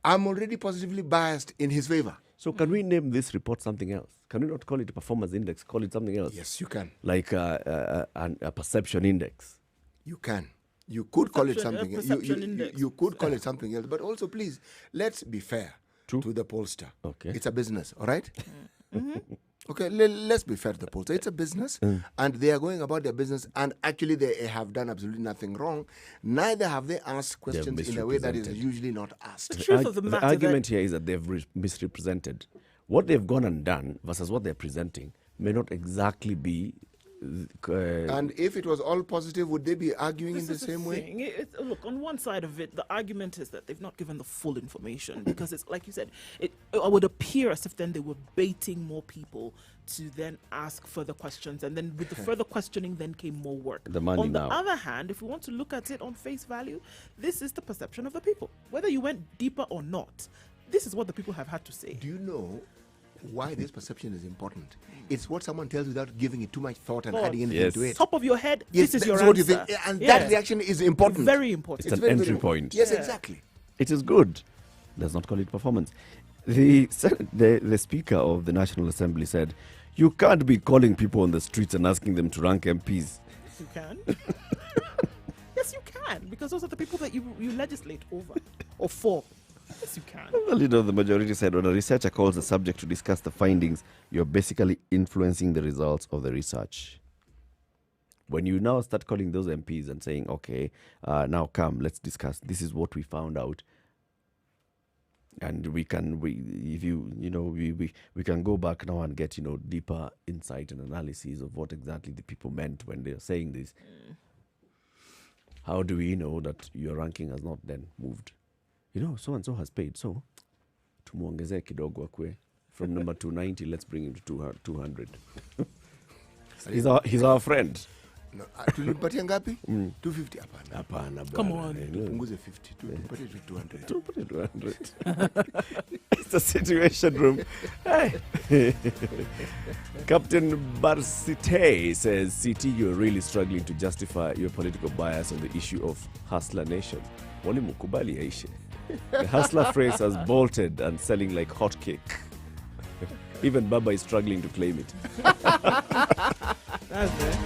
I'm already positively biased in his favor. So can we name this report something else? Can we not call it a performance index? Call it something else? Yes, you can. Like a perception index. You can. You could call it Perception- something. perception index. You could call it something else. But also, please, let's be fair True. to the pollster. Okay. It's a business, all right? Okay, let's be fair to the pollster. It's a business, and they are going about their business, and actually they have done absolutely nothing wrong. Neither have they asked questions in a way that is misrepresented. usually not asked. The truth of the The matter argument here is that they've misrepresented. What they've gone and done versus what they're presenting may not exactly be. And if it was all positive, would they be arguing in the same way? Look, on one side of it, the argument is that they've not given the full information because it's like you said, it would appear as if then they were baiting more people to then ask further questions, and then with the further questioning then came more work. The money on the now. other hand, if we want to look at it on face value, this is the perception of the people. Whether you went deeper or not, this is what the people have had to say. Do you know why this perception is important. It's what someone tells you without giving it too much thought and Thought. adding anything Yes. to it. Top of your head, Yes, this is that's your what answer. you think, and Yeah. that reaction is important. Very important. It's an very, entry very point. Yes, Yeah. exactly. It is good. Let's not call it performance. The Speaker of the National Assembly said, you can't be calling people on the streets and asking them to rank MPs. Yes, you can. Yes, you can, because those are the people that you legislate over or for. Yes, you can. Well, the majority said when a researcher calls a subject to discuss the findings, you're basically influencing the results of the research. When you now start calling those MPs and saying, okay, now come, let's discuss. This is what we found out. And we can go back now and get, deeper insight and analysis of what exactly the people meant when they are saying this. How do we know that your ranking has not then moved? So-and-so has paid, so tumuongezee kidogo akwe. From number 290, let's bring him to 200. He's our friend. No, tulimpatia ngapi? 250 hapana. Hapana, Come bwana. on. Punguze 50 tupatie tu 200. Put it 200. It's the situation room. Hey. Captain Barsite says, CT, you're really struggling to justify your political bias on the issue of Hustler Nation. Wali mukubali yaishe. The Hustler phrase has bolted and selling like hotcake. Even Baba is struggling to claim it. That's it.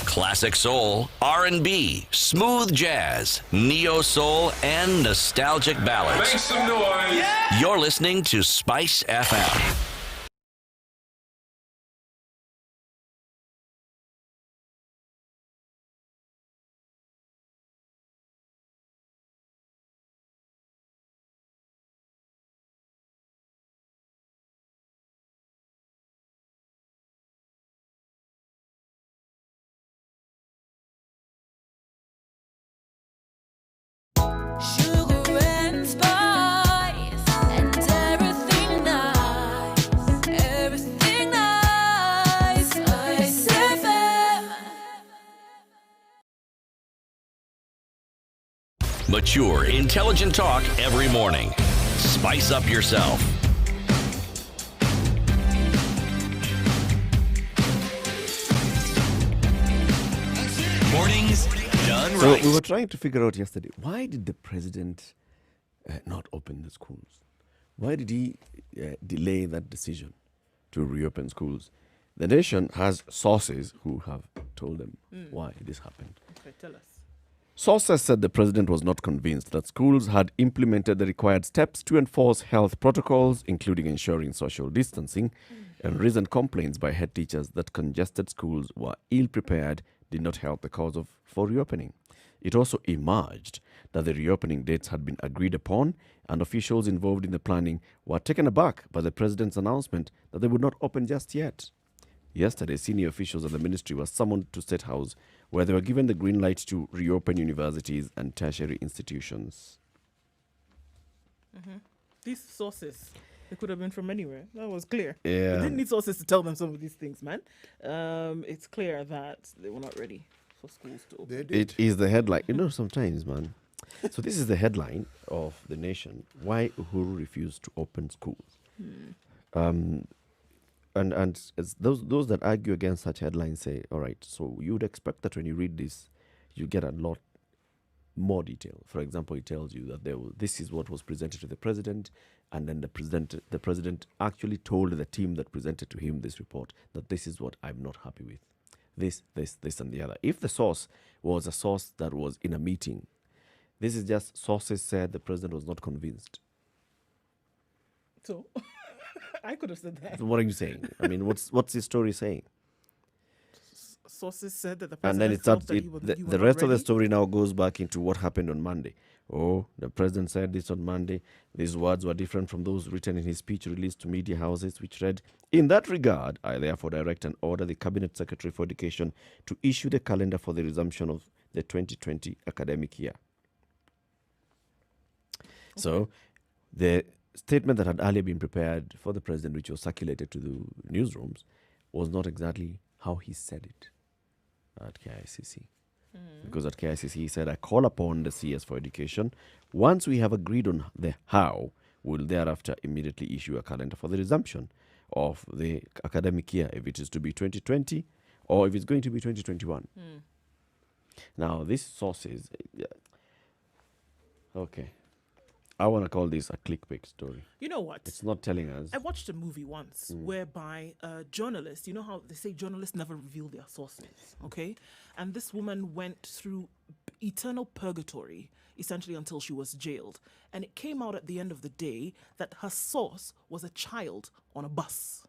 Classic soul, R&B, smooth jazz, neo soul, and nostalgic ballads. Make some noise. You're listening to Spice FM. Sugar and spice and everything nice, everything nice. Spice FM. Mature, intelligent talk every morning. Spice up yourself. Mornings done So right. we were trying to figure out yesterday, why did the president not open the schools? Why did he delay that decision to reopen schools? The nation has sources who have told them why this happened. Okay, tell us. Sources said the president was not convinced that schools had implemented the required steps to enforce health protocols, including ensuring social distancing, and recent complaints by head teachers that congested schools were ill-prepared did not help the cause for reopening. It also emerged that the reopening dates had been agreed upon, and officials involved in the planning were taken aback by the president's announcement that they would not open just yet. Yesterday, senior officials of the ministry were summoned to State House, where they were given the green light to reopen universities and tertiary institutions. These sources, they could have been from anywhere. That was clear. Yeah. They didn't need sources to tell them some of these things, man. It's clear that they were not ready for schools to open. They did. It is the headline. Sometimes, man. So this is the headline of The Nation. Why Uhuru refused to open schools. And as those that argue against such headlines say, all right, so you would expect that when you read this, you get a lot more detail. For example, it tells you that this is what was presented to the president, and then the president actually told the team that presented to him this report that this is what I'm not happy with. This, and the other. If the source was a source that was in a meeting, this is just sources said the president was not convinced. So, I could have said that. So what are you saying? I mean, what's the story saying? sources said that the And president then it felt starts. that he was The not rest of the ready. story now goes back into what happened on Monday. Oh, the president said this on Monday. These words were different from those written in his speech released to media houses, which read, "In that regard, I therefore direct and order the Cabinet Secretary for Education to issue the calendar for the resumption of the 2020 academic year." So, the statement that had earlier been prepared for the president, which was circulated to the newsrooms, was not exactly how he said it at KICC. Because at KICC, he said, "I call upon the CS for Education. Once we have agreed on the how, we'll thereafter immediately issue a calendar for the resumption of the academic year, if it is to be 2020 or if it's going to be 2021. Now, these sources, okay, I want to call this a clickbait story. You know what? It's not telling us. I watched a movie once whereby a journalist, you know how they say journalists never reveal their sources, okay? And this woman went through eternal purgatory, essentially until she was jailed. And it came out at the end of the day that her source was a child on a bus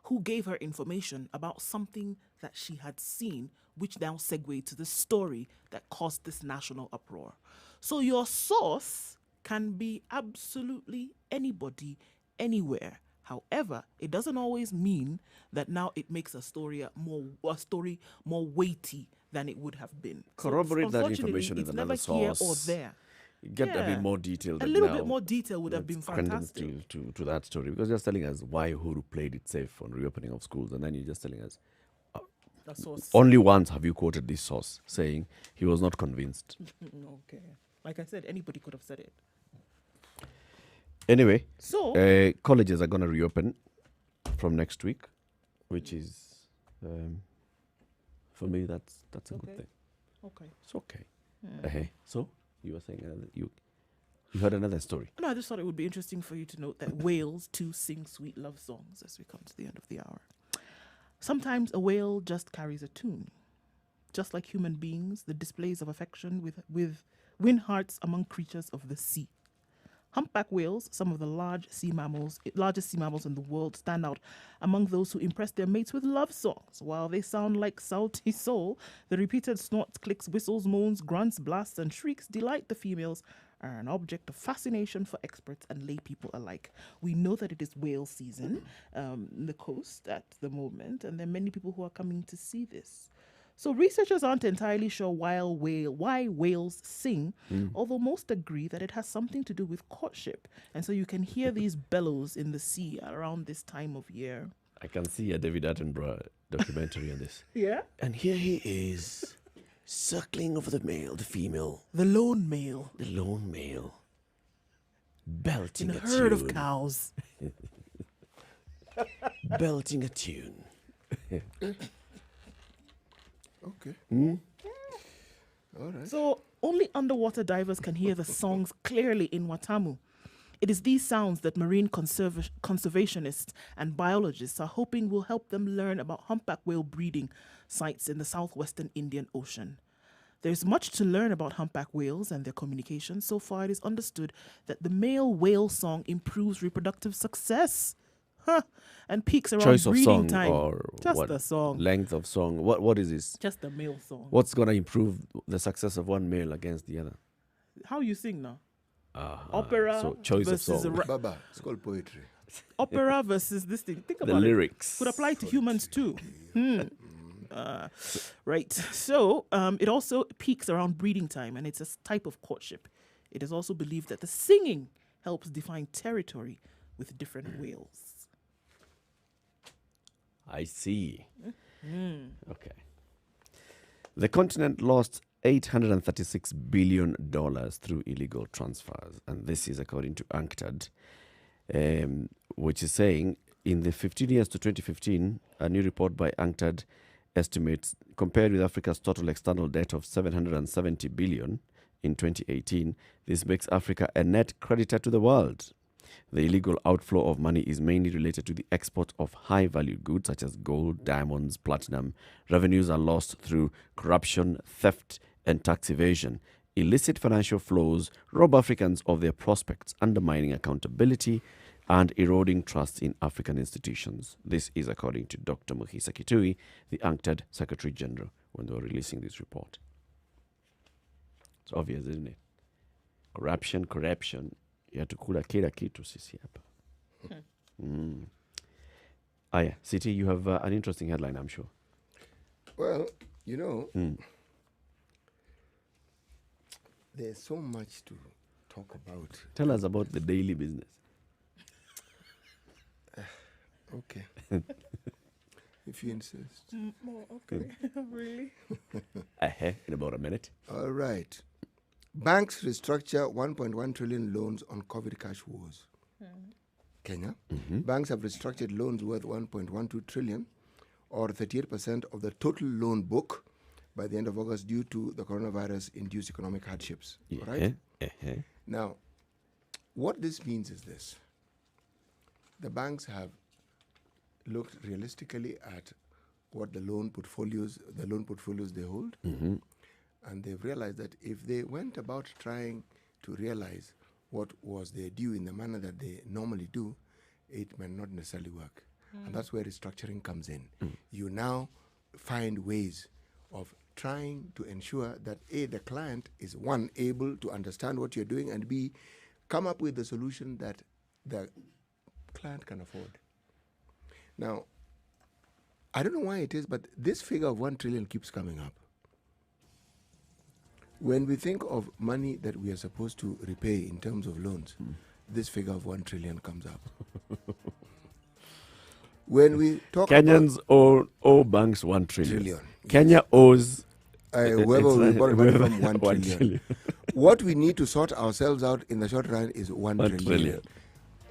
who gave her information about something that she had seen, which now segued to the story that caused this national uproar. So your source can be absolutely anybody, anywhere. However, it doesn't always mean that now it makes a story more weighty than it would have been. So, Corroborate that unfortunately, information with it's another never here or source. there. Get a Yeah. bit more detail. A little bit more detail would have been fantastic. To that story, because you're telling us why Uhuru played it safe on reopening of schools, and then you're just telling us The source. only once have you quoted this source saying he was not convinced. Okay. Like I said, anybody could have said it. Anyway, So, colleges are going to reopen from next week, which is, for me, that's a good Okay. thing. okay. It's okay. So you were saying you heard another story. No, I just thought it would be interesting for you to note that whales too sing sweet love songs as we come to the end of the hour. Sometimes a whale just carries a tune. Just like human beings, the displays of affection with win hearts among creatures of the sea. Humpback whales, some of the largest sea mammals in the world, stand out among those who impress their mates with love songs. While they sound like salty soul, the repeated snorts, clicks, whistles, moans, grunts, blasts, and shrieks delight the females, are an object of fascination for experts and lay people alike. We know that it is whale season in the coast at the moment, and there are many people who are coming to see this. So researchers aren't entirely sure why whales sing, although most agree that it has something to do with courtship. And so you can hear these bellows in the sea around this time of year. I can see a David Attenborough documentary on this. Yeah? And here he is, circling over the female, The lone male the lone male, belting in a a herd tune, of cows. belting a tune. Okay. All right. So only underwater divers can hear the songs clearly in Watamu. It is these sounds that marine conservationists and biologists are hoping will help them learn about humpback whale breeding sites in the southwestern Indian Ocean. There's much to learn about humpback whales and their communication. So far, it is understood that the male whale song improves reproductive success. And peaks around Choice of breeding song time. or Just what? the song. Length of song. What is this? Just the male song. What's gonna improve the success of one male against the other? How you sing now? Ah, Opera So choice of versus song. Baba, it's called poetry. Opera versus this thing. Think The about it. lyrics. Could apply to humans too. Right. So it also peaks around breeding time, and it's a type of courtship. It is also believed that the singing helps define territory with different whales. I see. Okay. The continent lost $836 billion through illegal transfers. And this is according to UNCTAD, which is saying in the 15 years to 2015, a new report by UNCTAD estimates, compared with Africa's total external debt of $770 billion in 2018, this makes Africa a net creditor to the world. The illegal outflow of money is mainly related to the export of high-value goods such as gold, diamonds, platinum. Revenues are lost through corruption, theft, and tax evasion. Illicit financial flows rob Africans of their prospects, undermining accountability and eroding trust in African institutions. This is according to Dr. Muhisa Kitui, the UNCTAD Secretary General, when they were releasing this report. It's obvious, isn't it? Corruption. You have to kula kila kitu sisi hapa. Yeah. City, you have an interesting headline, I'm sure. Well, there's so much to talk about. Tell us about the daily business. Okay. If you insist. Okay, really? In about a minute. All right. Banks restructure 1.1 trillion loans on COVID cash woes. Kenya. Banks have restructured loans worth 1.12 trillion, or 38% of the total loan book by the end of August due to the coronavirus-induced economic hardships. All right? Now, what this means is this. The banks have looked realistically at what the loan portfolios they hold, and they've realized that if they went about trying to realize what was their due in the manner that they normally do, it may not necessarily work. And that's where restructuring comes in. You now find ways of trying to ensure that A, the client is, one, able to understand what you're doing, and B, come up with the solution that the client can afford. Now, I don't know why it is, but this figure of 1 trillion keeps coming up. When we think of money that we are supposed to repay in terms of loans, this figure of 1 trillion comes up. When we talk Kenyans owe banks 1 trillion. Trillion, Kenya owes whoever we borrow money from 1 1 trillion. trillion. What we need to sort ourselves out in the short run is 1 1 trillion. trillion.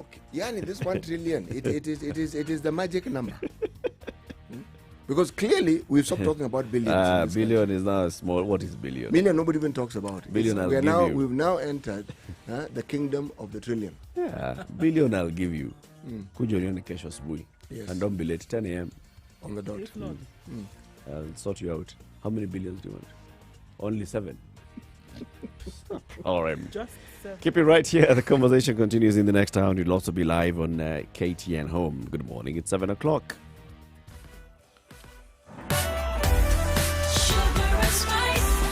Okay. Yani, this 1 trillion, it is the magic number. Because clearly we've stopped talking about billions. Billion is now small. What is billion? Million nobody even talks about. Billion I'll give you. We've now entered the kingdom of the trillion. Yeah, billion I'll give you. Kuja unione kesho asubuhi. Yes. And don't be late, 10 a.m. On the dot. If not, I'll sort you out. How many billions do you want? Only 7. All right. just Keep it right here. The conversation continues in the next hour. You'll also be live on KTN Home. Good morning. It's 7 o'clock. Sugar and spice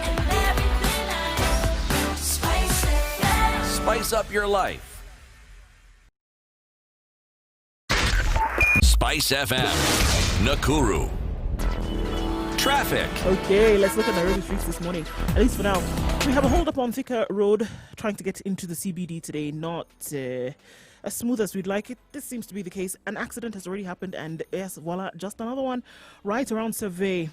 and everything nice. Spice FM. Spice up your life. Spice FM, Nakuru. Traffic. Okay, let's look at Nairobi streets this morning. At least for now, we have a hold up on Thika Road trying to get into the CBD today. Not as smooth as we'd like it. This seems to be the case. An accident has already happened, and yes, voila, just another one right around Survey.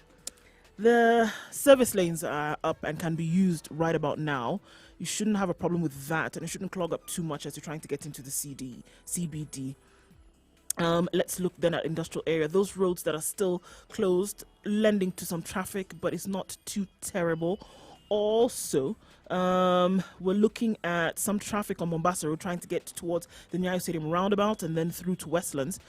The service lanes are up and can be used right about now. You shouldn't have a problem with that, and it shouldn't clog up too much as you're trying to get into the CBD. Let's look then at industrial area. Those roads that are still closed, lending to some traffic, but it's not too terrible. Also, we're looking at some traffic on Mombasa Road trying to get towards the Nyeri Stadium roundabout and then through to Westlands.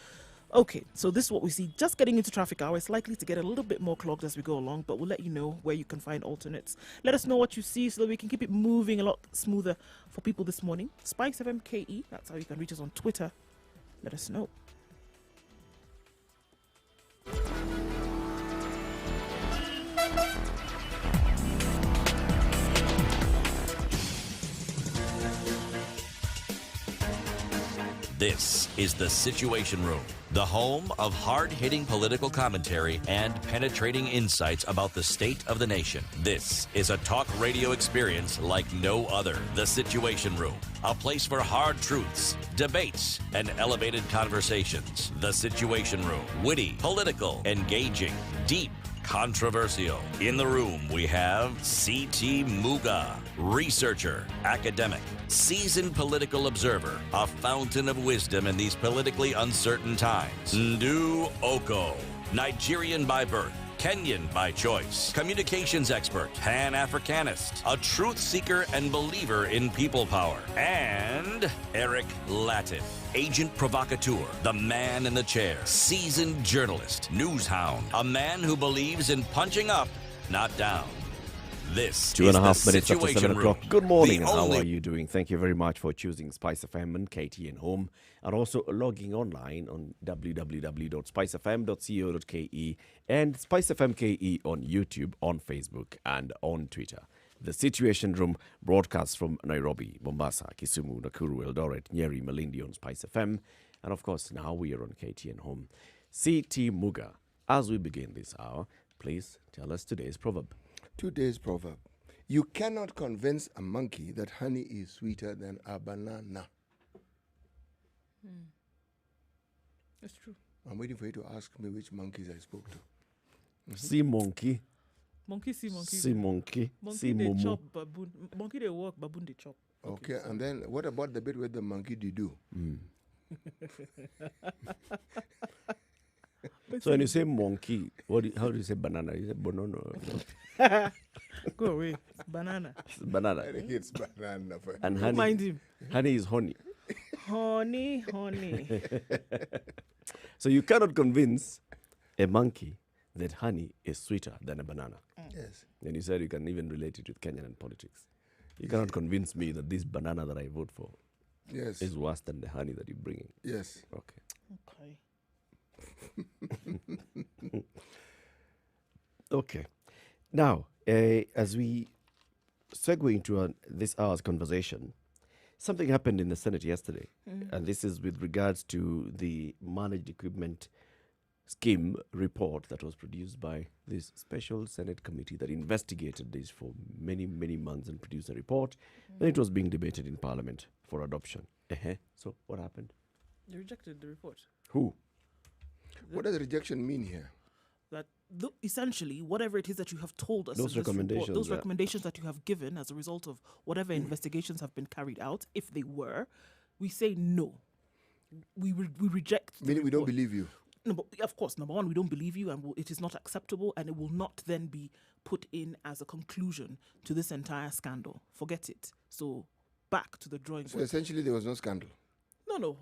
Okay, so this is what we see. Just getting into traffic hour is likely to get a little bit more clogged as we go along, but we'll let you know where you can find alternates. Let us know what you see so that we can keep it moving a lot smoother for people this morning. Spice FM KE, that's how you can reach us on Twitter. Let us know. This is The Situation Room, the home of hard-hitting political commentary and penetrating insights about the state of the nation. This is a talk radio experience like no other. The Situation Room, a place for hard truths, debates, and elevated conversations. The Situation Room, witty, political, engaging, deep, controversial. In the room, we have C.T. Muga, researcher, academic, seasoned political observer, a fountain of wisdom in these politically uncertain times. Ndu Oko, Nigerian by birth, Kenyan by choice, communications expert, Pan-Africanist, a truth seeker and believer in people power, and Eric Latin, agent provocateur, the man in the chair, seasoned journalist, news hound, a man who believes in punching up, not down. This Two and is a half the minutes after 7 Situation o'clock. Room. Good morning, The and how only- are you doing? Thank you very much for choosing Spice FM and KTN Home, and also logging online on www.spicefm.co.ke and Spice FM KE on YouTube, on Facebook, and on Twitter. The Situation Room broadcasts from Nairobi, Mombasa, Kisumu, Nakuru, Eldoret, Nyeri, Malindi on Spice FM, and of course now we are on KTN Home. CT Muga, as we begin this hour, please tell us today's proverb. Today's proverb. You cannot convince a monkey that honey is sweeter than a banana. That's true. I'm waiting for you to ask me which monkeys I spoke to. See monkey, Monkey see monkey. see monkey, Monkey see they mumu. chop baboon. Monkey they walk, baboon they chop. Okay, and then what about the bit where the monkey did do? So when you say monkey, how do you say banana? You say banana. Go away. It's banana. Banana. I think it's banana. And Don't honey. mind him. Honey is honey. Honey, honey. So you cannot convince a monkey that honey is sweeter than a banana. Yes. And you said you can even relate it with Kenyan politics. You cannot convince me that this banana that I vote for Yes. is worse than the honey that you're bringing. Yes. Okay. Okay. Okay. Now, as we segue into this hour's conversation, something happened in the Senate yesterday, and this is with regards to the managed equipment scheme report that was produced by this special Senate committee that investigated this for many, many months and produced a report. Then it was being debated in Parliament for adoption. So what happened? They rejected the report. Who? What does rejection mean here? That essentially, whatever it is that you have told us, Those in this report, recommendations, those yeah. recommendations that you have given as a result of whatever investigations have been carried out, if they were, we say no. We reject. The Meaning we don't report. believe you. No, but of course, number one, we don't believe you, and it is not acceptable, and it will not then be put in as a conclusion to this entire scandal. Forget it. So back to the drawing So board. essentially there was no scandal. No.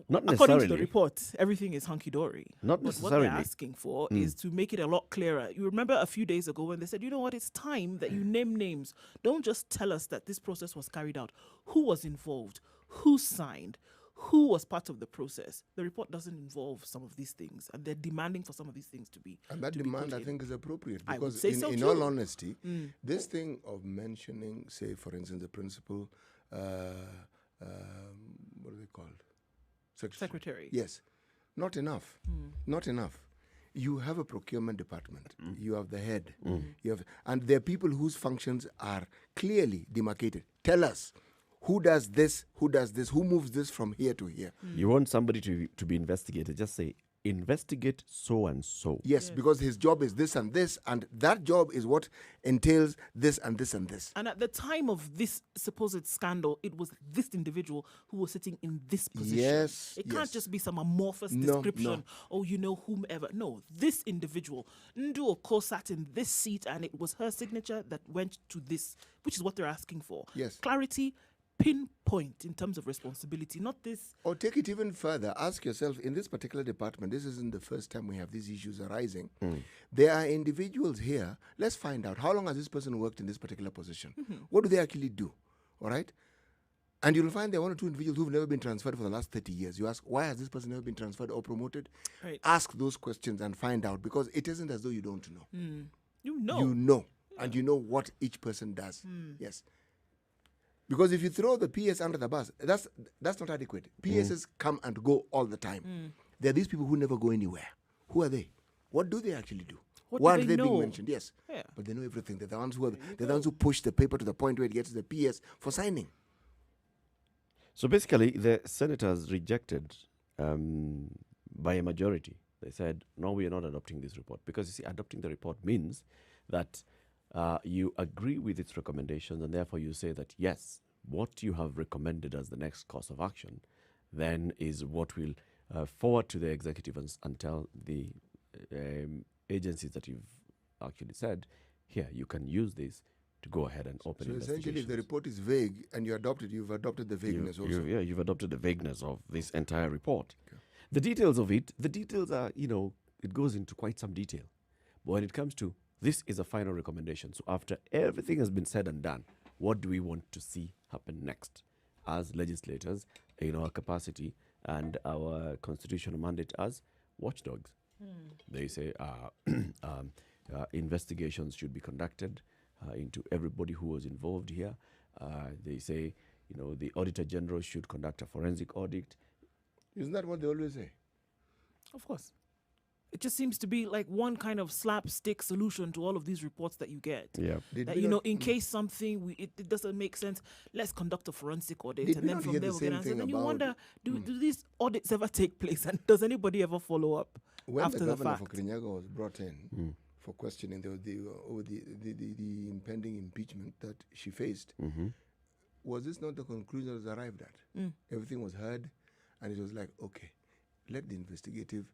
Not According to the necessarily. report, everything is hunky dory. Not But what necessarily. they're asking for is to make it a lot clearer. You remember a few days ago when they said, you know what, it's time that you name names. Don't just tell us that this process was carried out. Who was involved? Who signed? Who was part of the process? The report doesn't involve some of these things, and they're demanding for some of these things to be. And that to be demand, put I in. think, is appropriate. I would Because say so in too. all honesty, this thing of mentioning, say, for instance, the principal, what are they called? Secretary. Yes. Not enough. Not enough. You have a procurement department. You have the head. You have, and there are people whose functions are clearly demarcated. Tell us, who does this, who moves this from here to here? You want somebody to be investigated, just say, investigate so and so. Yes, because his job is this, and that job is what entails this and this and this. And at the time of this supposed scandal, it was this individual who was sitting in this position. Yes, It can't yes. just be some amorphous No, description. Oh, you know, whomever. No, this individual, Ndu Oko sat in this seat, and it was her signature that went to this, which is what they're asking for. Yes. Clarity, pinpoint in terms of responsibility, not this. Or take it even further. Ask yourself, in this particular department, this isn't the first time we have these issues arising. There are individuals here. Let's find out, how long has this person worked in this particular position? What do they actually do? All right? And you'll find there are one or two individuals who've never been transferred for the last 30 years. You ask, why has this person never been transferred or promoted? Right. Ask those questions and find out, because it isn't as though you don't know. You know. You know. And you know what each person does. Yes. Because if you throw the PS under the bus, that's not adequate. PSs come and go all the time. There are these people who never go anywhere. Who are they? What do they actually do? What Why do are they they being know? mentioned? Yes. Yeah. But they know everything. They're the ones who push the paper to the point where it gets to the PS for signing. So basically, the senators rejected by a majority. They said, no, we are not adopting this report. Because, you see, adopting the report means that you agree with its recommendations, and therefore you say that, yes, what you have recommended as the next course of action then is what will forward to the executive and tell the agencies that you've actually said, here, you can use this to go ahead and open So essentially, if investigations. the report is vague and you adopt it, you've adopted the vagueness also. You've adopted the vagueness of this entire report. The details of it, the details are, it goes into quite some detail. But when it comes to This is a final recommendation. So after everything has been said and done, what do we want to see happen next as legislators in our capacity and our constitutional mandate as watchdogs? They say investigations should be conducted into everybody who was involved here. They say, the Auditor General should conduct a forensic audit. Isn't that what they always say? Of course. It just seems to be like one kind of slapstick solution to all of these reports that you get. Yeah. Did That, we not- in case something, it doesn't make sense, let's conduct a forensic audit. Did And we then not from hear there the we can same answer. thing Then you about- wonder, do these audits ever take place? And does anybody ever follow up When after the the governor fact? for Kirinyaga was brought in for questioning the impending impeachment that she faced, was this not the conclusion that was arrived at? Everything was heard, and it was like, okay, let the investigative.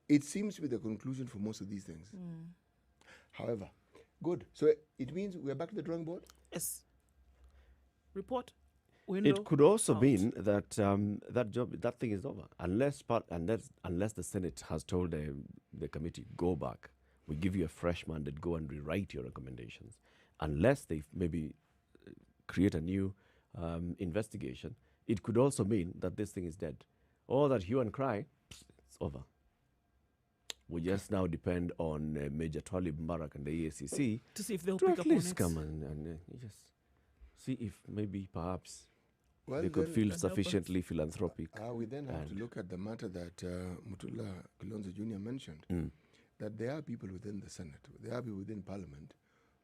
It seems to be the conclusion for most of these things. However, good. So it means we're back to the drawing board? Yes. Report. Window. It could also out. mean that that thing is over, unless the Senate has told the committee, go back, we give you a fresh mandate, go and rewrite your recommendations. Unless they maybe create a new investigation, it could also mean that this thing is dead, or that hue and cry, it's over. We just now depend on Major Twalib Mbarak and the EACC to see if they'll to pick at up on least it. come and just see if maybe perhaps Well, they could then- feel help us. sufficiently philanthropic. We then have to And- look at the matter that Mutula Kilonzo Jr. mentioned, that there are people within the Senate, there are people within Parliament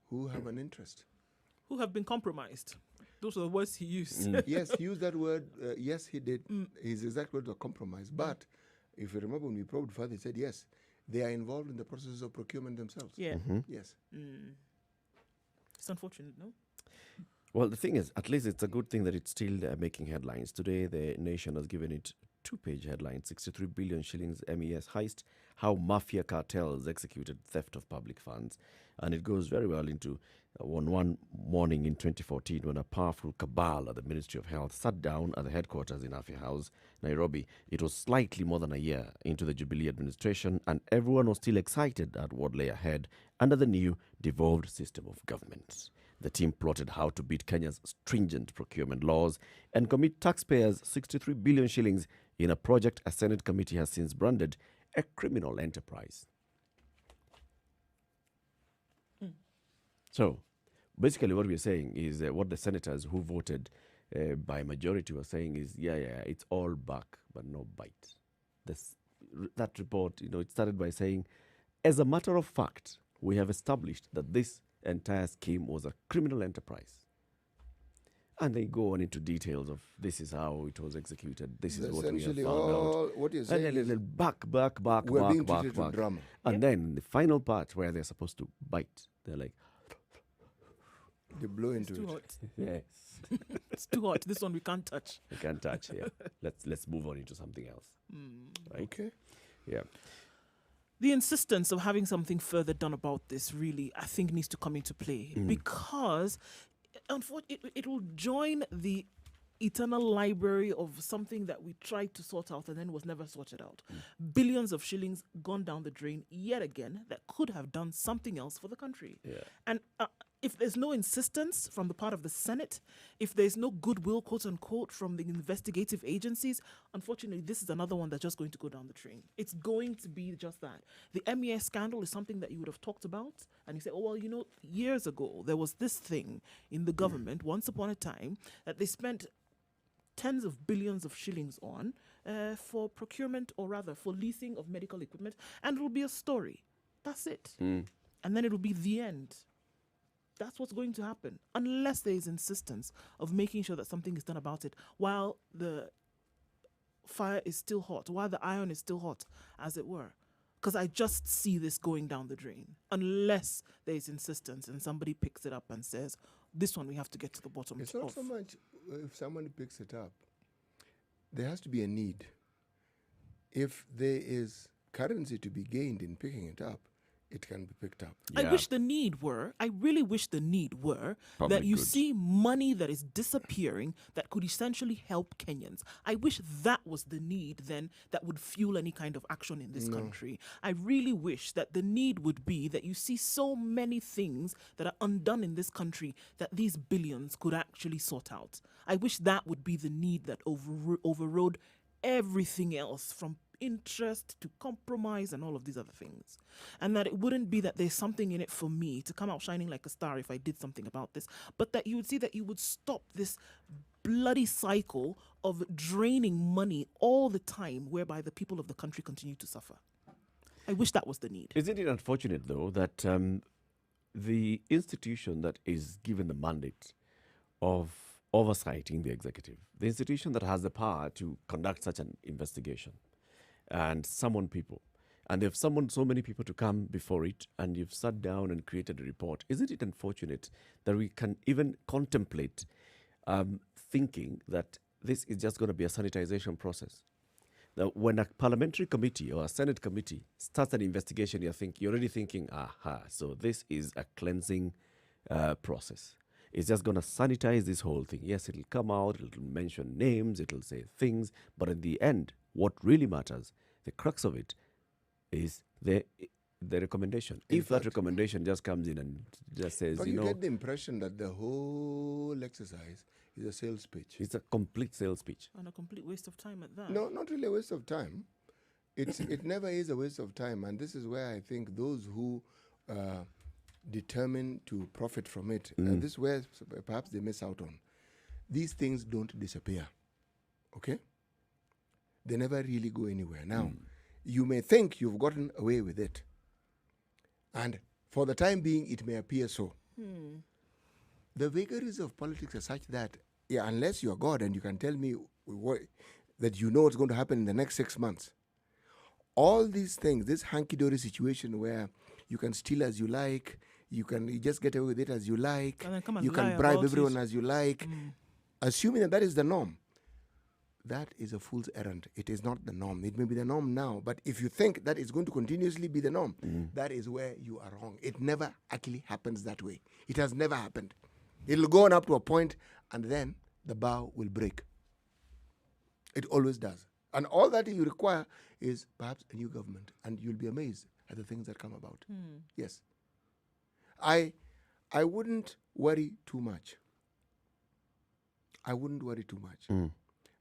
who have an interest. Who have been compromised. Those are the words he used. Yes, he used that word. Yes, he did. His exact words were compromise. But if you remember when we probed further, he said, yes, they are involved in the process of procurement themselves. Yeah. Yes. It's unfortunate, no? Well, the thing is, at least it's a good thing that it's still making headlines. Today, the Nation has given it 2-page headline, 63 billion shillings MES heist, how mafia cartels executed theft of public funds. And it goes very well into one morning in 2014 when a powerful cabal at the Ministry of Health sat down at the headquarters in Afya House, Nairobi. It was slightly more than a year into the Jubilee administration, and everyone was still excited at what lay ahead under the new devolved system of government. The team plotted how to beat Kenya's stringent procurement laws and commit taxpayers 63 billion shillings in a project a Senate committee has since branded a criminal enterprise. So, basically what we're saying is what the senators who voted by majority were saying is, yeah, it's all back, but no bite. That report, it started by saying, as a matter of fact, we have established that this entire scheme was a criminal enterprise. And they go on into details of this is how it was executed, this is what we have Essentially, found out. all what you're saying And is then back, we're being treated to back. drama. And then the final part where they're supposed to bite, they're like, They blow It's into too it. hot. yes, It's too hot. This one we can't touch. we can't touch here. Let's move on into something else. Right? Okay. Yeah. The insistence of having something further done about this really, I think, needs to come into play because it will join the eternal library of something that we tried to sort out and then was never sorted out. Billions of shillings gone down the drain yet again that could have done something else for the country. Yeah. And if there's no insistence from the part of the Senate, if there's no goodwill, quote unquote, from the investigative agencies, unfortunately, this is another one that's just going to go down the drain. It's going to be just that. The MES scandal is something that you would have talked about, and you say, oh, well, years ago, there was this thing in the government, once upon a time, that they spent tens of billions of shillings on for procurement, or rather for leasing of medical equipment, and it'll be a story. That's it. And then it'll be the end. That's what's going to happen, unless there is insistence of making sure that something is done about it while the fire is still hot, while the iron is still hot, as it were. Because I just see this going down the drain, unless there is insistence and somebody picks it up and says, this one we have to get to the bottom It's of. not so much if somebody picks it up. There has to be a need. If there is currency to be gained in picking it up, it can be picked up. I Yeah. wish the need were, I really wish the need were Probably that you good. see money that is disappearing that could essentially help Kenyans. I wish that was the need then that would fuel any kind of action in this country. I really wish that the need would be that you see so many things that are undone in this country that these billions could actually sort out. I wish that would be the need that overrode everything else from interest to compromise and all of these other things. And that it wouldn't be that there's something in it for me to come out shining like a star if I did something about this, but that you would see that you would stop this bloody cycle of draining money all the time whereby the people of the country continue to suffer. I wish that was the need. Isn't it unfortunate, though, that the institution that is given the mandate of oversighting the executive, the institution that has the power to conduct such an investigation and summon people, and they've summoned so many people to come before it, and you've sat down and created a report, isn't it unfortunate that we can even contemplate thinking that this is just going to be a sanitization process? Now, when a parliamentary committee or a Senate committee starts an investigation, you're already thinking, aha, so this is a cleansing process. It's just going to sanitize this whole thing. Yes, it'll come out, it'll mention names, it'll say things, but in the end, what really matters, the crux of it, is the recommendation. If that recommendation just comes in and just says, But you get the impression that the whole exercise is a sales pitch. it's a complete sales pitch. And a complete waste of time at that. No, not really a waste of time. It never is a waste of time, and this is where I think those who determine to profit from it, this is where perhaps they miss out on. These things don't disappear, okay? They never really go anywhere. Now, you may think you've gotten away with it, and for the time being, it may appear so. The vagaries of politics are such that, unless you're God and you can tell me that you know what's going to happen in the next 6 months, all these things, this hanky-dory situation where you can steal as you like, you just get away with it as you like, And then come and you lie can bribe about everyone it. as you like, assuming that is the norm. That is a fool's errand. It is not the norm. It may be the norm now, but if you think that it's going to continuously be the norm, that is where you are wrong. It never actually happens that way. It has never happened. It'll go on up to a point, and then the bow will break. It always does. And all that you require is perhaps a new government, and you'll be amazed at the things that come about. Yes. I wouldn't worry too much. I wouldn't worry too much.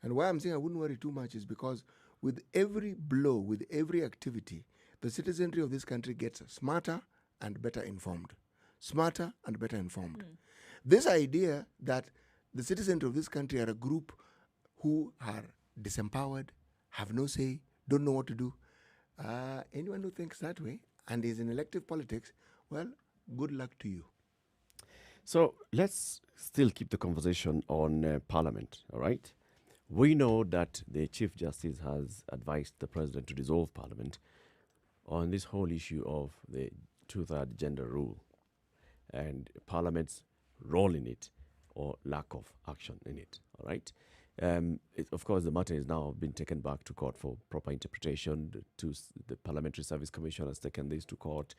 And why I'm saying I wouldn't worry too much is because with every blow, with every activity, the citizenry of this country gets smarter and better informed. Smarter and better informed. This idea that the citizens of this country are a group who are disempowered, have no say, don't know what to do. Anyone who thinks that way and is in elective politics, well, good luck to you. So let's still keep the conversation on Parliament, all right? We know that the Chief Justice has advised the President to dissolve Parliament on this whole issue of the two-third gender rule and Parliament's role in it or lack of action in it, all right? Of course, the matter is now been taken back to court for proper interpretation. The Parliamentary Service Commission has taken this to court,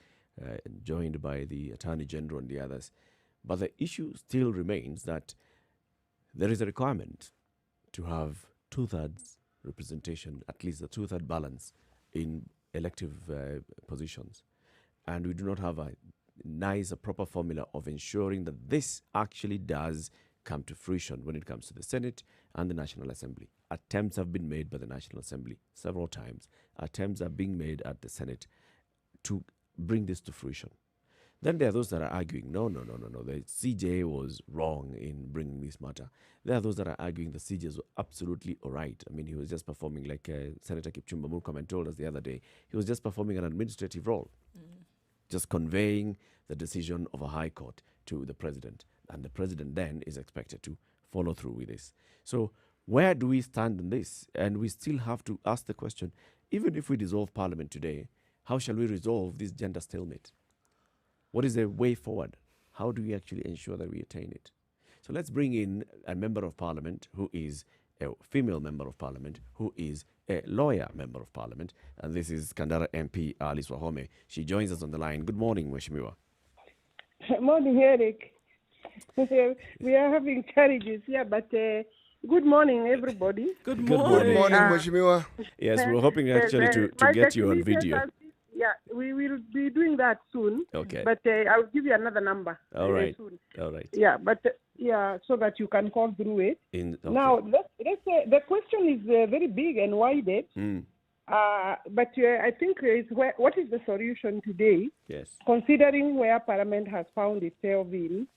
joined by the Attorney General and the others. But the issue still remains that there is a requirement to have two-thirds representation, at least a two-third balance in elective positions. And we do not have a proper formula of ensuring that this actually does come to fruition when it comes to the Senate and the National Assembly. Attempts have been made by the National Assembly several times. Attempts are being made at the Senate to bring this to fruition. Then there are those that are arguing, no, the CJ was wrong in bringing this matter. There are those that are arguing the CJ was absolutely all right. I mean, he was just performing, like Senator Kipchumba Murkomen told us the other day, he was just performing an administrative role, just conveying the decision of a high court to the president. And the president then is expected to follow through with this. So where do we stand in this? And we still have to ask the question, even if we dissolve Parliament today, how shall we resolve this gender stalemate? What is the way forward? How do we actually ensure that we attain it? So let's bring in a member of Parliament who is a female member of parliament who is a lawyer member of parliament. And this is Kandara MP Alice Wahome. She joins us on the line. Good morning, Mheshimiwa. Morning, Eric. We are having challenges here, but good morning, everybody. Good Good morning. Good morning, Mheshimiwa. Yes, we're hoping actually to My get you on technician video. says- Yeah, we will be doing that soon. Okay. But I'll give you another number. All right. Soon. All right. Yeah, but so that you can call through it. Okay. Now, let's say the question is very big and wide. Mm, But I think it's what is the solution today, yes. considering where Parliament has found itself in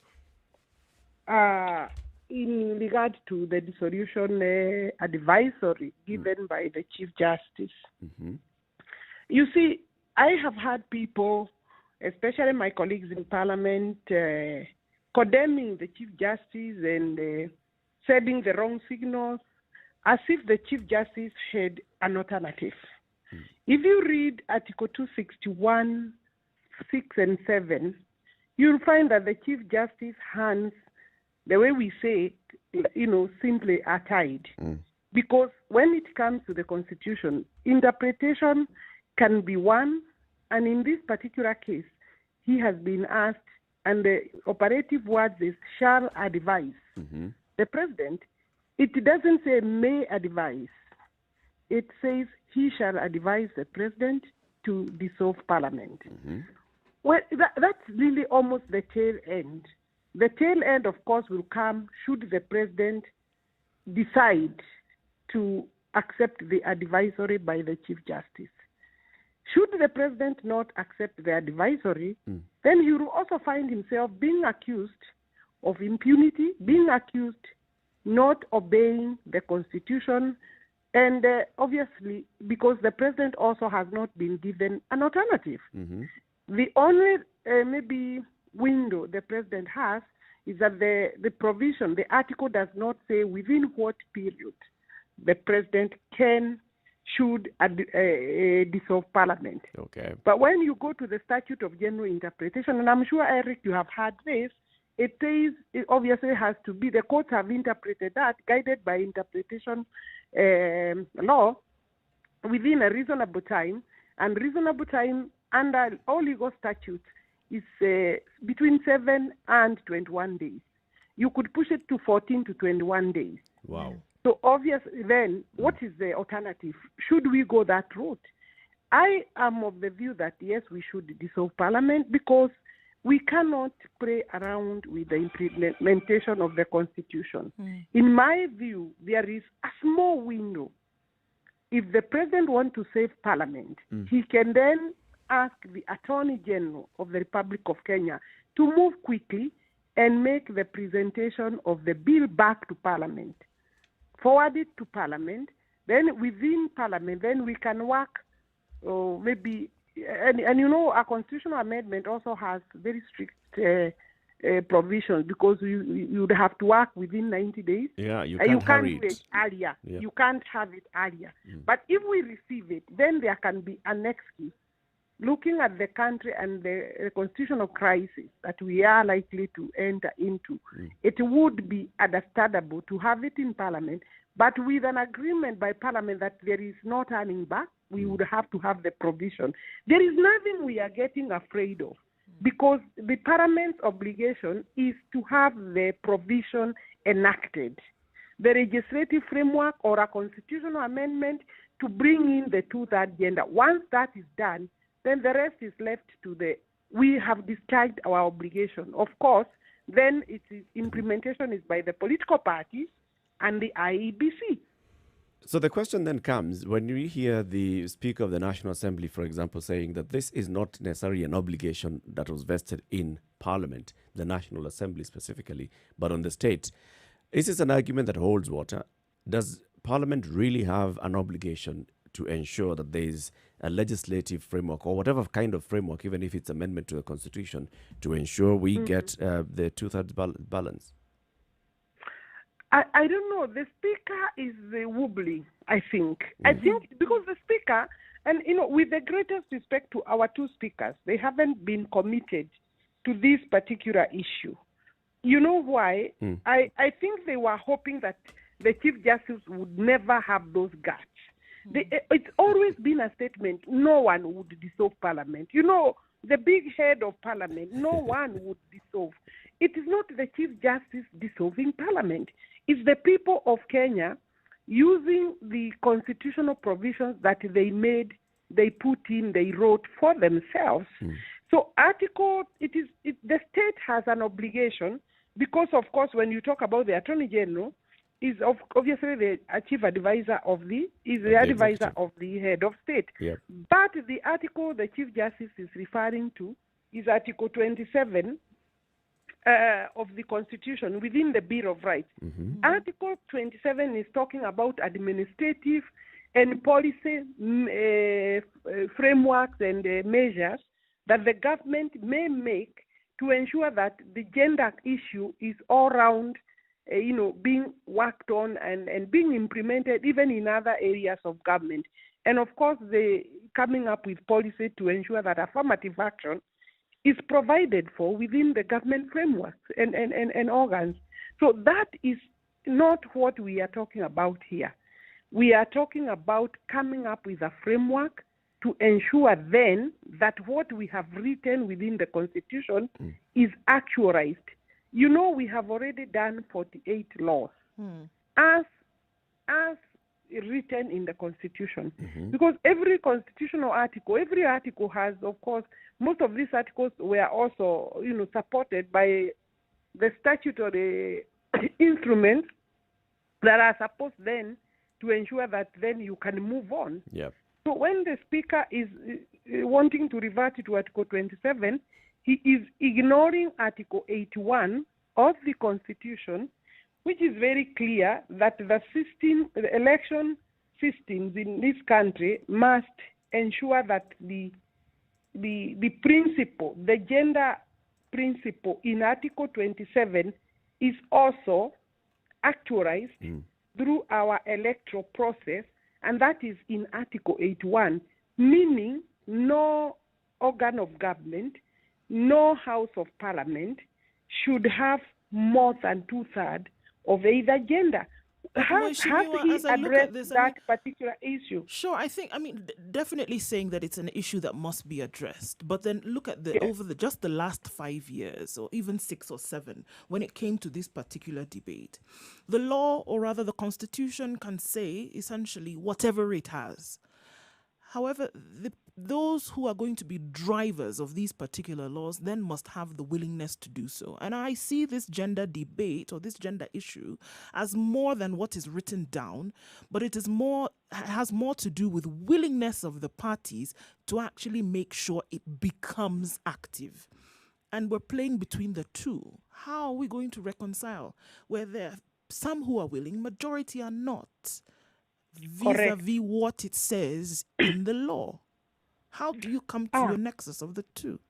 regard to the dissolution advisory given by the Chief Justice. Mm-hmm. You see, I have had people, especially my colleagues in Parliament, condemning the Chief Justice and sending the wrong signals, as if the Chief Justice had an alternative. If you read Article 261, 6 and 7, you'll find that the Chief Justice hands, the way we say it, simply are tied. Because when it comes to the Constitution, interpretation can be one, and in this particular case, he has been asked, and the operative words is shall advise. Mm-hmm. The President, it doesn't say may advise. It says he shall advise the President to dissolve Parliament. Mm-hmm. Well, that's really almost the tail end. The tail end, of course, will come should the President decide to accept the advisory by the Chief Justice. Should the President not accept the advisory, then he will also find himself being accused of impunity, being accused not obeying the Constitution, and obviously because the President also has not been given an alternative. Mm-hmm. The only maybe window the President has is that the provision, the article does not say within what period the President should dissolve Parliament. Okay. But when you go to the Statute of General Interpretation, and I'm sure, Eric, you have heard this, it says it obviously has to be, the courts have interpreted that, guided by interpretation law, within a reasonable time, and reasonable time under all legal statutes is between 7 and 21 days. You could push it to 14 to 21 days. Wow. So obviously then, what is the alternative? Should we go that route? I am of the view that yes, we should dissolve Parliament because we cannot play around with the implementation of the Constitution. In my view, there is a small window. If the President wants to save Parliament, he can then ask the Attorney General of the Republic of Kenya to move quickly and make the presentation of the bill back to Parliament. Forward it to Parliament, then within Parliament, then we can work maybe, and our constitutional amendment also has very strict provisions because you would have to work within 90 days. Yeah, you You can't can't hurry do it. it earlier. Yeah. You can't have it earlier. But if we receive it, then there can be an excuse. Looking at the country and the constitutional crisis that we are likely to enter into, it would be understandable to have it in Parliament, but with an agreement by Parliament that there is no turning back. We would have to have the provision. There is nothing we are getting afraid of because the Parliament's obligation is to have the provision enacted, the legislative framework or a constitutional amendment to bring in the two-thirds gender. Once that is done, then the rest is left to we have discharged our obligation. Of course, then implementation is by the political parties and the IEBC. So the question then comes, when we hear the Speaker of the National Assembly, for example, saying that this is not necessarily an obligation that was vested in Parliament, the National Assembly specifically, but on the state, is this an argument that holds water? Does Parliament really have an obligation to ensure that there is a legislative framework or whatever kind of framework, even if it's amendment to the Constitution, to ensure we get the two-thirds balance? I don't know. The Speaker is wobbly, I think. I think because the Speaker, and with the greatest respect to our two speakers, they haven't been committed to this particular issue. You know why? I think they were hoping that the Chief Justice would never have those guts. It's always been a statement, no one would dissolve Parliament. You know, the big head of Parliament, no one would dissolve. It is not the Chief Justice dissolving Parliament. It's the people of Kenya using the constitutional provisions that they made, they put in, they wrote for themselves. So the state has an obligation because, of course, when you talk about the Attorney General, is obviously the chief advisor of the advisor of the head of state. Yep. But the article the Chief Justice is referring to is Article 27 of the Constitution within the Bill of Rights. Article 27 is talking about administrative and policy frameworks and measures that the government may make to ensure that the gender issue is all round being worked on and being implemented even in other areas of government. And of course, they coming up with policy to ensure that affirmative action is provided for within the government frameworks and organs. So that is not what we are talking about here. We are talking about coming up with a framework to ensure then that what we have written within the Constitution is actualized. You know, we have already done 48 laws as written in the Constitution. Because every constitutional article, every article has, of course, most of these articles were also, supported by the statutory instruments that are supposed then to ensure that then you can move on. Yep. So when the Speaker is wanting to revert to Article 27, he is ignoring Article 81 of the Constitution, which is very clear that the election systems in this country must ensure that the principle, the gender principle in Article 27 is also actualized through our electoral process, and that is in Article 81, meaning no organ of government, no House of Parliament should have more than 2/3 of either gender. Has he addressed that particular issue? Sure, definitely saying that it's an issue that must be addressed. But then look at just the last 5 years, or even 6 or 7, when it came to this particular debate. The law, or rather the Constitution, can say essentially whatever it has. However, those who are going to be drivers of these particular laws then must have the willingness to do so. And I see this gender debate or this gender issue as more than what is written down, but it has more to do with willingness of the parties to actually make sure it becomes active. And we're playing between the two. How are we going to reconcile where there are some who are willing, majority are not, vis-a-vis what it says in the law? How do you come to a nexus of the two?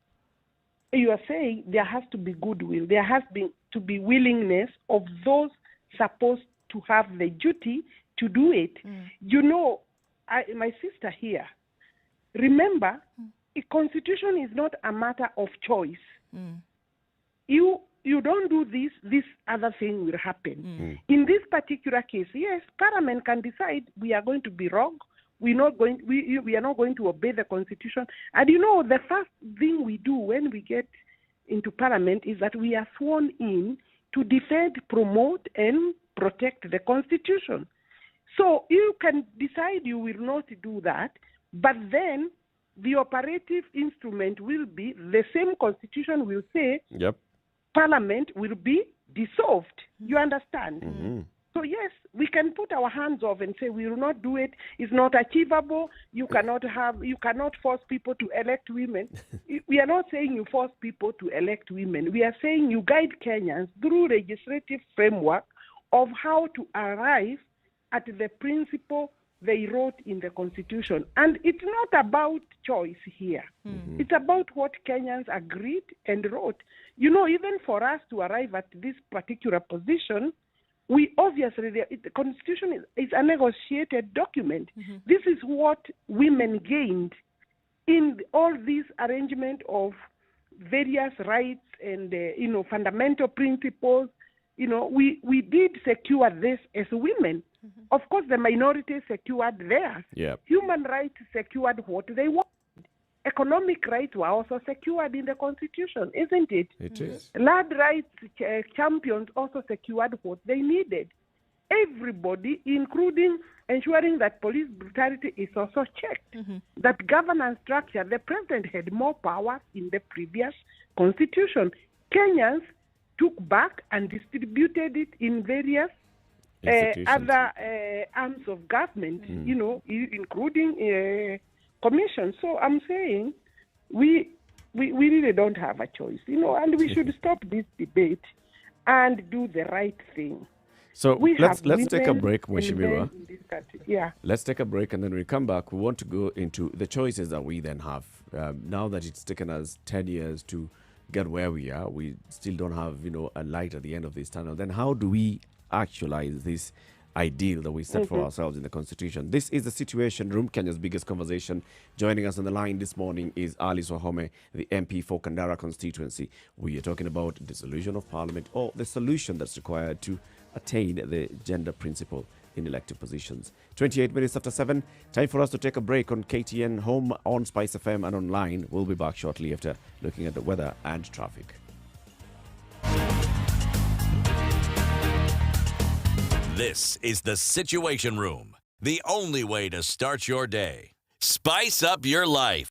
You are saying there has to be goodwill. There has to be willingness of those supposed to have the duty to do it. You know, my sister here, remember, a constitution is not a matter of choice. You don't do this other thing will happen. In this particular case, yes, Parliament can decide we are going to be wrong. We are not going to obey the Constitution. And you know, the first thing we do when we get into Parliament is that we are sworn in to defend, promote, and protect the Constitution. So you can decide you will not do that, but then the operative instrument will be the same Constitution will say Parliament will be dissolved. You understand? So yes, we can put our hands off and say we will not do it. It's not achievable. You cannot force people to elect women. We are not saying you force people to elect women. We are saying you guide Kenyans through legislative framework of how to arrive at the principle they wrote in the Constitution. And it's not about choice here. It's about what Kenyans agreed and wrote. You know, even for us to arrive at this particular position, we obviously, the Constitution is a negotiated document. This is what women gained in all these arrangement of various rights and fundamental principles we did secure this as women. Of course, the minorities secured theirs. Yeah. Human rights secured what they want. Economic rights were also secured in the Constitution, isn't it? It is. Land rights champions also secured what they needed. Everybody, including ensuring that police brutality is also checked. That governance structure, the president had more power in the previous constitution. Kenyans took back and distributed it in various other arms of government, including commissions. So I'm saying we really don't have a choice, and we should stop this debate and do the right thing. So let's take a break, women Mheshimiwa. in this country. Yeah. Let's take a break, and then we come back. We want to go into the choices that we then have. Now that it's taken us 10 years to get where we are, we still don't have, a light at the end of this tunnel. Then how do we actualize this ideal that we set for ourselves in the Constitution? This is the Situation Room, Kenya's biggest conversation. Joining us on the line this morning is Alice Wahome, the MP for Kandara constituency. We are talking about dissolution of Parliament, or the solution that's required to attain the gender principle in elective positions. 28 minutes after 7. Time for us to take a break on KTN, home on Spice FM and online. We'll be back shortly after looking at the weather and traffic. This is the Situation Room, the only way to start your day. Spice up your life.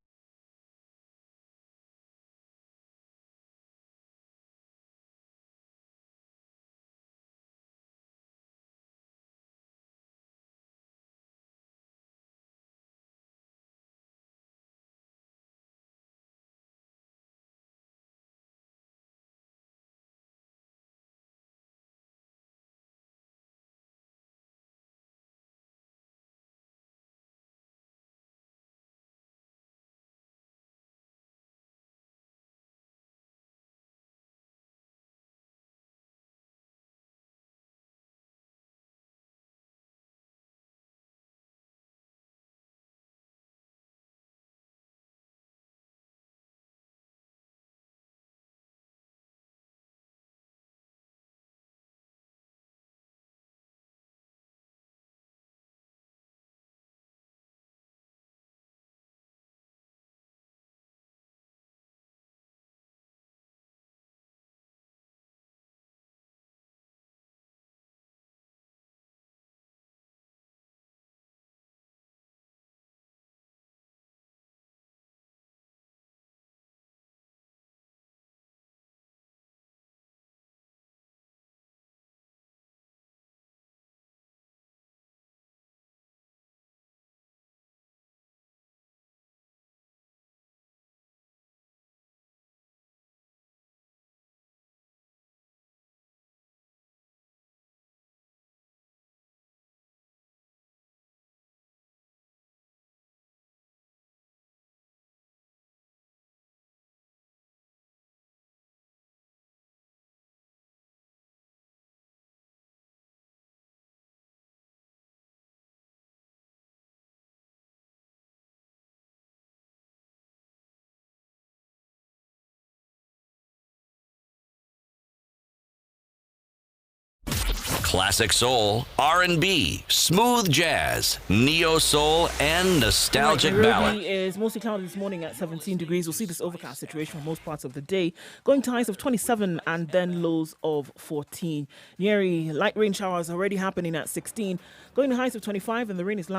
Classic soul, R&B, smooth jazz, neo soul, and nostalgic Nairobi ballad. is mostly cloudy this morning at 17 degrees. We'll see this overcast situation for most parts of the day, going to highs of 27 and then lows of 14. Nyeri, light rain showers already happening at 16, going to highs of 25, and the rain is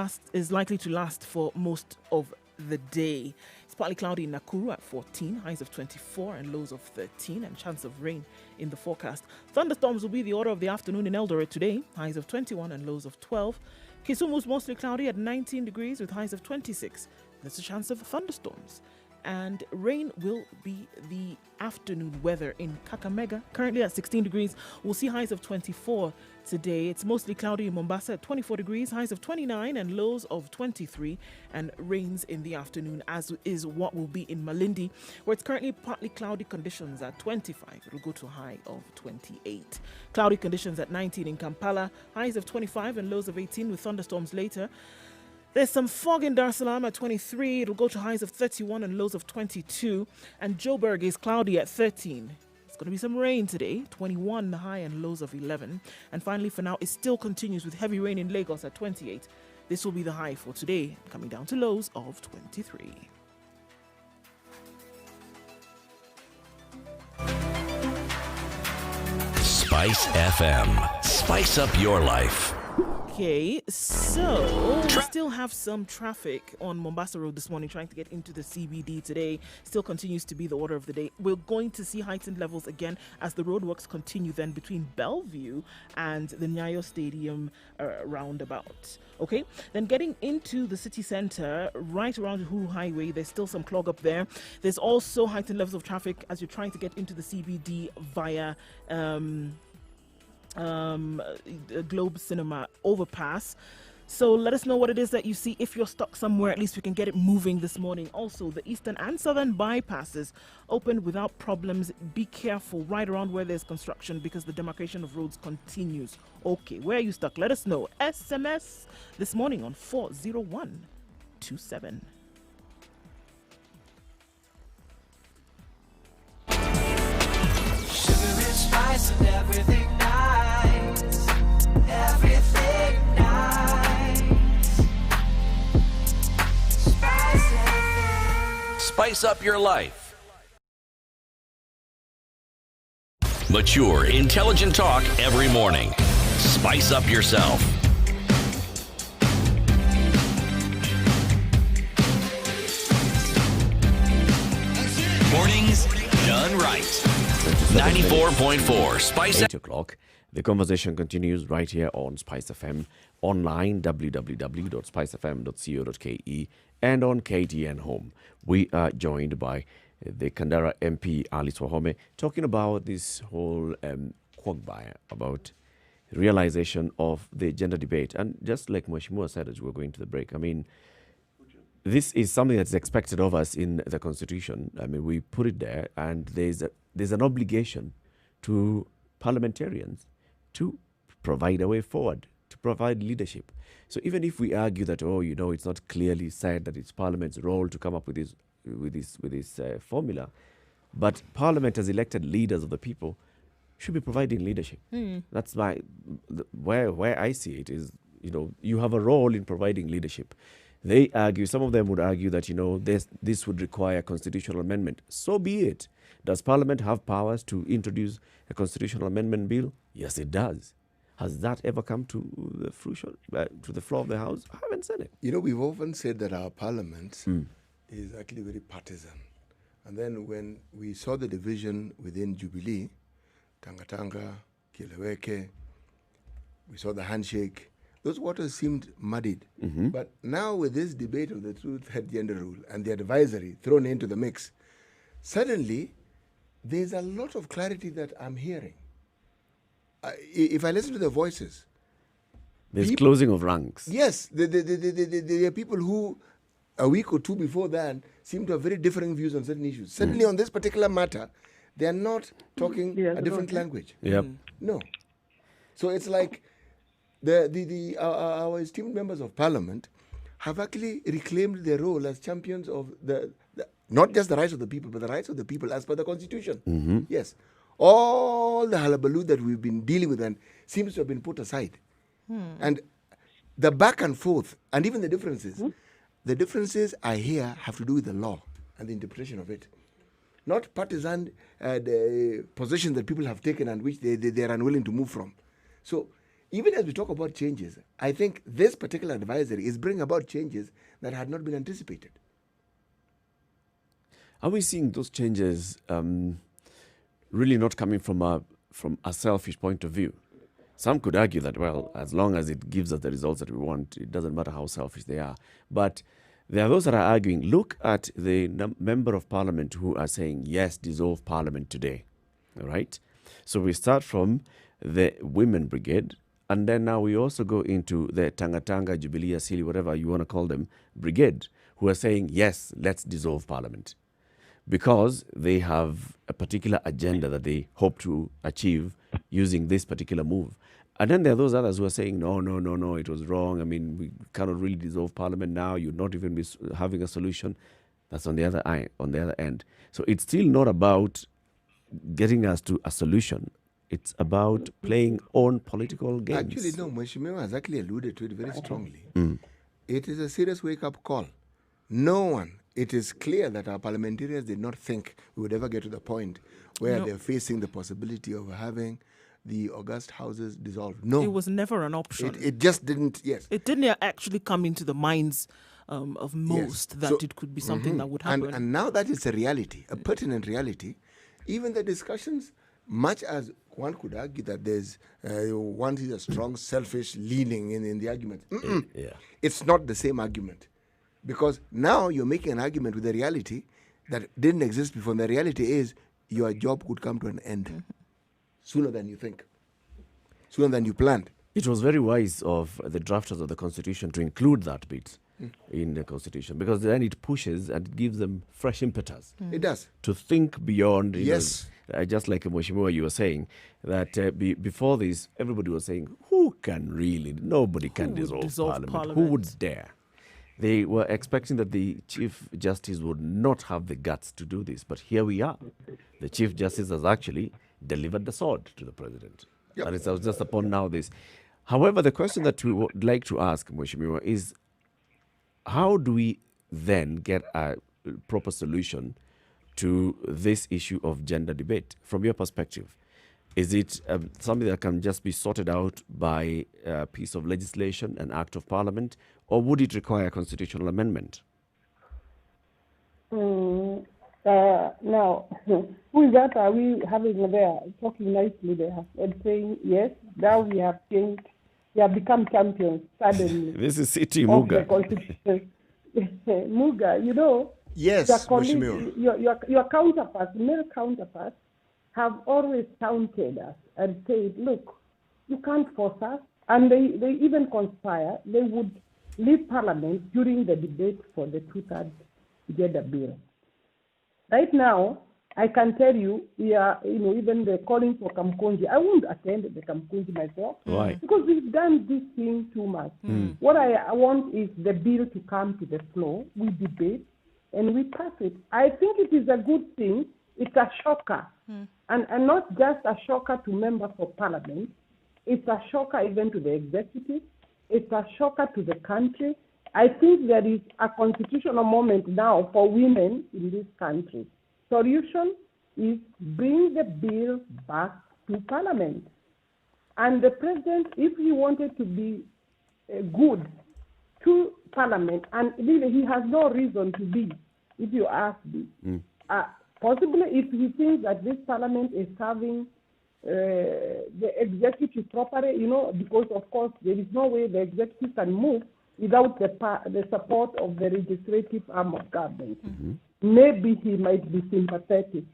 likely to last for most of the day. It's partly cloudy in Nakuru at 14, highs of 24 and lows of 13, and chance of rain in the forecast. Thunderstorms will be the order of the afternoon in Eldoret today, highs of 21 and lows of 12. Kisumu is mostly cloudy at 19 degrees with highs of 26. There's a chance of thunderstorms. And rain will be the afternoon weather in Kakamega, currently at 16 degrees. We'll see highs of 24 today. It's mostly cloudy in Mombasa at 24 degrees, highs of 29 and lows of 23, and rains in the afternoon, as is what will be in Malindi, where it's currently partly cloudy conditions at 25. It'll go to a high of 28. Cloudy conditions at 19 in Kampala, highs of 25 and lows of 18 with thunderstorms later. There's some fog in Dar es Salaam at 23. It'll go to highs of 31 and lows of 22. And Joburg is cloudy at 13. It's going to be some rain today, 21 high and lows of 11. And finally, for now, it still continues with heavy rain in Lagos at 28. This will be the high for today, coming down to lows of 23. Spice FM. Spice up your life. Okay, so we still have some traffic on Mombasa Road this morning trying to get into the CBD today. Still continues to be the order of the day. We're going to see heightened levels again as the roadworks continue then between Bellevue and the Nyayo Stadium roundabout. Okay, then getting into the city centre, right around Uhuru Highway, there's still some clog up there. There's also heightened levels of traffic as you're trying to get into the CBD via Globe Cinema overpass. So let us know what it is that you see. If you're stuck somewhere, at least we can get it moving this morning. Also, the eastern and southern bypasses open without problems. Be careful right around where there's construction because the demarcation of roads continues. Okay, where are you stuck? Let us know. SMS this morning on 40127. Sugar and spice and everything nice. Everything nice. Spice FM. Spice up your life. Mature, intelligent talk every morning. Spice up yourself. Mornings done right. 94.4 Spice 8 o'clock. The conversation continues right here on Spice FM, online www.spicefm.co.ke, and on KTN Home. We are joined by the Kandara MP Alice Wahome talking about this whole quagmire about realization of the gender debate. And just like Mheshimiwa said as we were going to the break, I mean, this is something that's expected of us in the Constitution. I mean, we put it there, and there's an obligation to parliamentarians to provide a way forward, to provide leadership. So even if we argue that, it's not clearly said that it's Parliament's role to come up with this formula, but Parliament as elected leaders of the people should be providing leadership. That's where I see it is, you have a role in providing leadership. They argue, some of them would argue that, this would require a constitutional amendment. So be it. Does Parliament have powers to introduce a constitutional amendment bill? Yes, it does. Has that ever come to the fruition, to the floor of the House? I haven't seen it. We've often said that our Parliament is actually very partisan. And then when we saw the division within Jubilee, Tanga, Kileweke, we saw the handshake, those waters seemed muddied. But now with this debate of the two-third gender rule and the advisory thrown into the mix, suddenly there's a lot of clarity that I'm hearing. If I listen to the voices, there's closing of ranks. Yes, there are people who a week or two before that seem to have very differing views on certain issues. Suddenly on this particular matter, they are not talking a different language. Yep. No. So it's like our esteemed members of Parliament have actually reclaimed their role as champions of the not just the rights of the people, but the rights of the people as per the Constitution. Yes. All the hullabaloo that we've been dealing with and seems to have been put aside. And the back and forth, and even the differences I hear have to do with the law and the interpretation of it. Not partisan the positions that people have taken and which they are unwilling to move from. So even as we talk about changes, I think this particular advisory is bringing about changes that had not been anticipated. Are we seeing those changes really not coming from a selfish point of view? Some could argue that, well, as long as it gives us the results that we want, it doesn't matter how selfish they are. But there are those that are arguing, look at the member of Parliament who are saying, yes, dissolve Parliament today. All right? So we start from the Women Brigade, and then now we also go into the Tanga, Jubilee, Asili, whatever you want to call them, Brigade, who are saying, yes, let's dissolve Parliament. Because they have a particular agenda that they hope to achieve using this particular move. And then there are those others who are saying, no, it was wrong. I mean, we cannot really dissolve Parliament now. You'd not even be having a solution. That's on the other end. So it's still not about getting us to a solution. It's about playing own political games. Actually, no, Mheshimiwa has actually alluded to it very strongly. It is a serious wake-up call. No one, it is clear that our parliamentarians did not think we would ever get to the point where they're facing the possibility of having the august houses dissolved. No. It was never an option. It just didn't, yes. It didn't actually come into the minds of most that So- it could be something that would happen. And now that it's a reality, a pertinent reality, even the discussions, much as one could argue that there's one is a strong selfish leaning in the argument. Yeah. It's not the same argument. Because now you're making an argument with a reality that didn't exist before. And the reality is your job could come to an end sooner than you think, sooner than you planned. It was very wise of the drafters of the Constitution to include that bit in the Constitution, because then it pushes and it gives them fresh impetus It does. to think beyond. You Yes. know, just like Mheshimiwa, you were saying that before this, everybody was saying, who can really, nobody can would dissolve dissolve Parliament. Who would Parliament? dare? They were expecting that the Chief Justice would not have the guts to do this. But here we are. The Chief Justice has actually delivered the sword to the President. Yep. And it's just upon now this. However, the question that we would like to ask, Mheshimiwa, is how do we then get a proper solution to this issue of gender debate from your perspective? Is it something that can just be sorted out by a piece of legislation, an act of parliament, or would it require a constitutional amendment? Now, who is that are we having there talking nicely there and saying, yes, now we have changed, we have become champions suddenly. This is City of the Muga. Constitution. Muga, you know, Yes, your, Mheshimiwa. your counterparts, male counterparts, have always counted us and said, look, you can't force us. And they even conspire. They would leave Parliament during the debate for the two-thirds gender bill. Right now, I can tell you, we are, even the calling for Kamkonji. I won't attend the Kamkonji myself. Why? Because we've done this thing too much. What I want is the bill to come to the floor, we debate, and we pass it. I think it is a good thing. It's a shocker. And not just a shocker to members of Parliament. It's a shocker even to the executive. It's a shocker to the country. I think there is a constitutional moment now for women in this country. Solution is bring the bill back to Parliament. And the President, if he wanted to be good to Parliament, and really he has no reason to be, if you ask me, possibly if he thinks that this Parliament is serving the executive properly, because of course there is no way the executive can move without the support of the legislative arm of government. Maybe he might be sympathetic.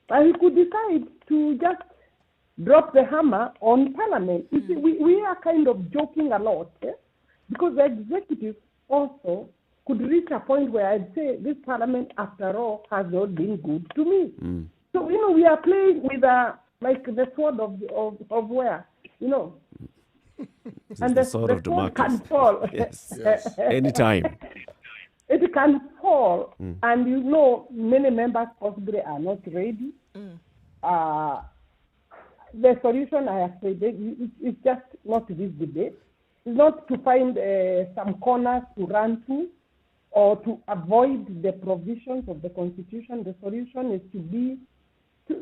But he could decide to just drop the hammer on Parliament. You see, we are kind of joking a lot, because the executive also could reach a point where I'd say this Parliament, after all, has not been good to me. So, we are playing with like the sword of where, This and is the sword of sword Damascus. can fall. Yes. Anytime. It can fall, and many members possibly are not ready. The solution, I have said, is just not this debate. It's not to find some corners to run to or to avoid the provisions of the Constitution. The solution is to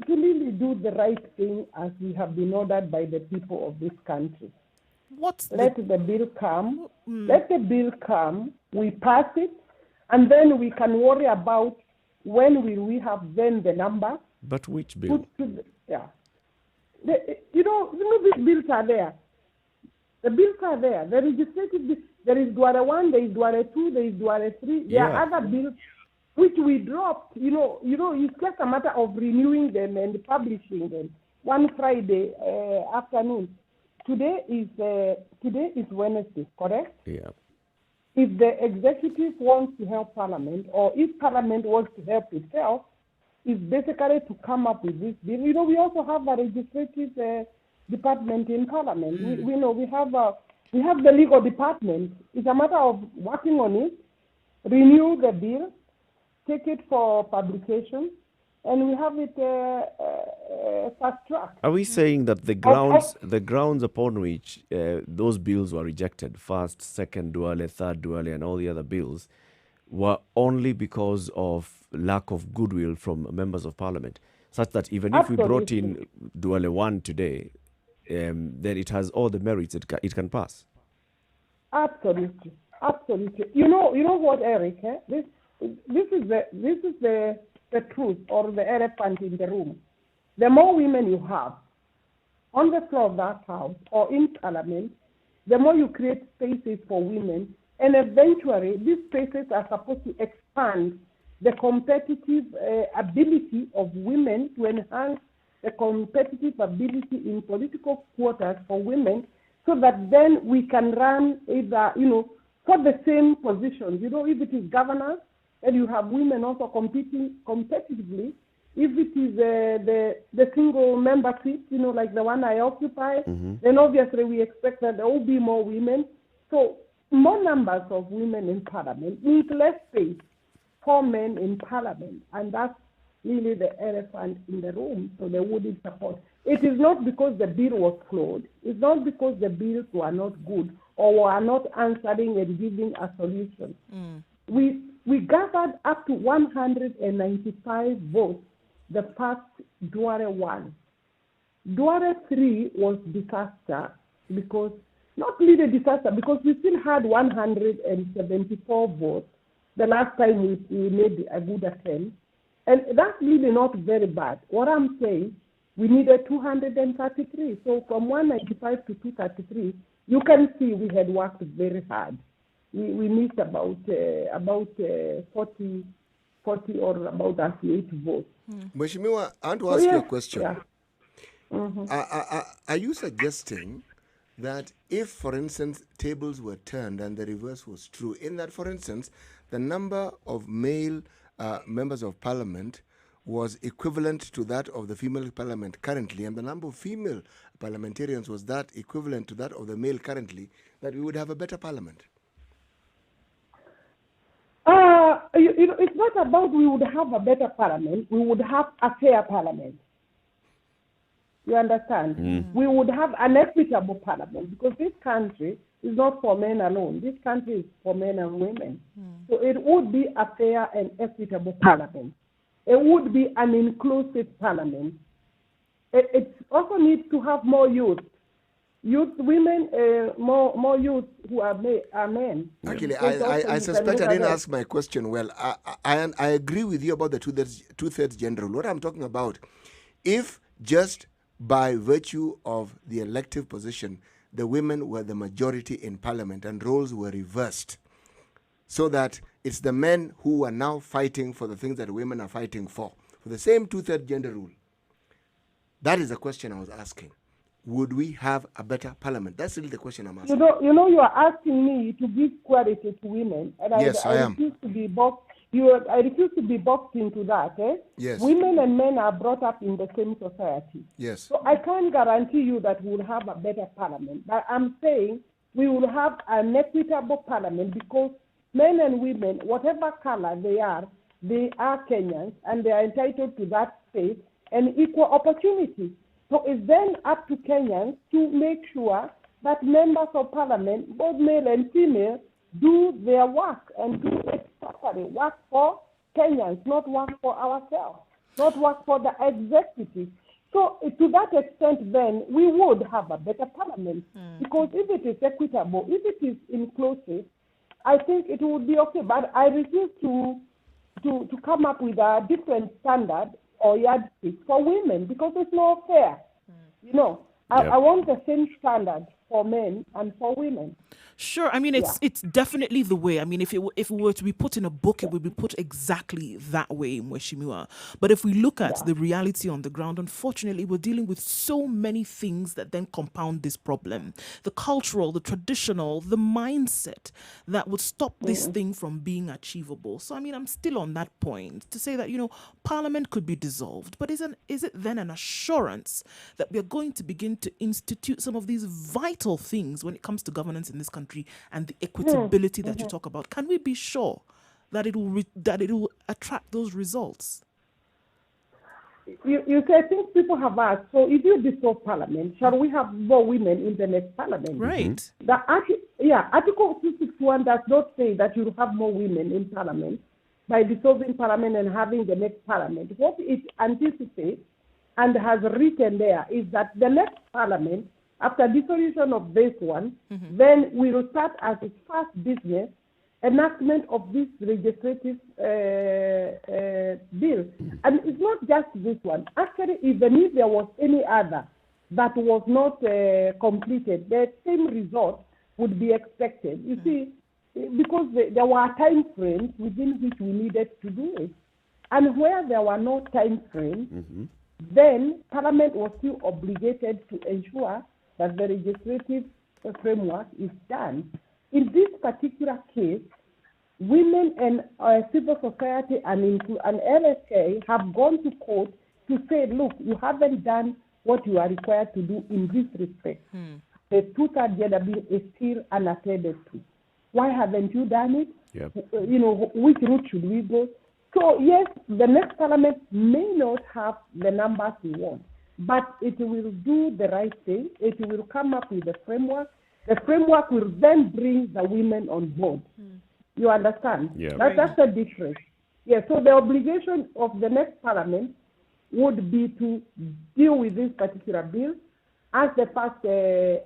really do the right thing as we have been ordered by the people of this country. Let the bill come. Let the bill come. We pass it, and then we can worry about when will we have then the number. But which bill? These bills are there. The bills are there. The legislative bill, there is Dwara 1, there is Dwara 2, there is Dwara 3. There are other bills which we dropped. It's just a matter of renewing them and publishing them. One Friday afternoon. Today is Wednesday, correct? Yeah. If the executive wants to help Parliament, or if Parliament wants to help itself, is basically to come up with this bill. We also have a legislative department in Parliament. We have the legal department. It's a matter of working on it, renew the bill, take it for publication, and we have it fast track. Are we saying that the grounds upon which those bills were rejected, first, second duale, third duale, and all the other bills, were only because of lack of goodwill from members of parliament, such that even if we brought in duale 1 today, then it has all the merits, it can pass? Absolutely. You know what, Eric? This is the truth, or the elephant in the room. The more women you have on the floor of that house or in parliament, the more you create spaces for women, and eventually these spaces are supposed to expand the competitive ability of women, to enhance the competitive ability in political quotas for women, so that then we can run either, for the same positions. If it is governors, and you have women also competing competitively. If it is the single member seat, like the one I occupy, then obviously we expect that there will be more women. So more numbers of women in parliament means less space for men in parliament, and that's really the elephant in the room. So they wouldn't support. It is not because the bill was flawed. It's not because the bills were not good or were not answering and giving a solution. We gathered up to 195 votes the first Duare 1. Duare 3 was disaster, because, not really disaster, because we still had 174 votes the last time we made a good attempt. And that's really not very bad. What I'm saying, we needed 233. So from 195 to 233, you can see we had worked very hard. We missed about 40 or about 38 votes. Mheshimiwa, I want to ask you a question. Yeah. Are you suggesting that if, for instance, tables were turned and the reverse was true, in that, for instance, the number of male members of parliament was equivalent to that of the female parliament currently, and the number of female parliamentarians was that equivalent to that of the male currently, that we would have a better parliament? It's not about we would have a better parliament. We would have a fair parliament. You understand? We would have an equitable parliament, because this country is not for men alone. This country is for men and women. So it would be a fair and equitable parliament. It would be an inclusive parliament. It also needs to have more youth. Women, more youth who are men. Actually, I suspect I didn't ask my question well. I agree with you about the two-thirds gender rule. What I'm talking about, if just by virtue of the elective position, the women were the majority in parliament and roles were reversed, so that it's the men who are now fighting for the things that women are fighting for the same two-thirds gender rule. That is the question I was asking. Would we have a better parliament? That's really the question I'm asking. You are asking me to give quality to women, and yes, I am. refuse to be boxed. I refuse to be boxed into that. Yes. Women and men are brought up in the same society. Yes. So I can't guarantee you that we'll have a better parliament, but I'm saying we will have an equitable parliament, because men and women, whatever color they are Kenyans, and they are entitled to that space and equal opportunity. So it's then up to Kenyans to make sure that members of parliament, both male and female, do their work and do it properly. Work for Kenyans, not work for ourselves, not work for the executive. So to that extent, then, we would have a better parliament. Because if it is equitable, if it is inclusive, I think it would be okay. But I refuse to come up with a different standard or yardstick for women, because it's not fair. I want the same standard for men and for women. Sure. I mean, it's definitely the way. I mean, if it were to be put in a book, it would be put exactly that way, Mheshimiwa. But if we look at the reality on the ground, unfortunately, we're dealing with so many things that then compound this problem. The cultural, the traditional, the mindset that would stop this thing from being achievable. So, I mean, I'm still on that point to say that, Parliament could be dissolved. But is it then an assurance that we're going to begin to institute some of these vital things when it comes to governance in this country and the equitability that you talk about? Can we be sure that it will attract those results? you say things people have asked. So if you dissolve parliament, shall we have more women in the next parliament? Right. Article 261 does not say that you have more women in parliament by dissolving parliament and having the next parliament. What it anticipates and has written there is that the next parliament, after dissolution of this one, then we will start as its first business enactment of this legislative bill. And it's not just this one. Actually, even if there was any other that was not completed, the same result would be expected. You see, because there were time frames within which we needed to do it. And where there were no time frames, then Parliament was still obligated to ensure that the legislative framework is done. In this particular case, women and civil society and LSK have gone to court to say, look, you haven't done what you are required to do in this respect. The two-third gender bill is still unattended to. Why haven't you done it? Yep. Which route should we go? So, yes, the next parliament may not have the numbers we want, but it will do the right thing. It will come up with a framework. The framework will then bring the women on board. You understand? Yeah. That's the difference. Yeah, so the obligation of the next parliament would be to deal with this particular bill as the first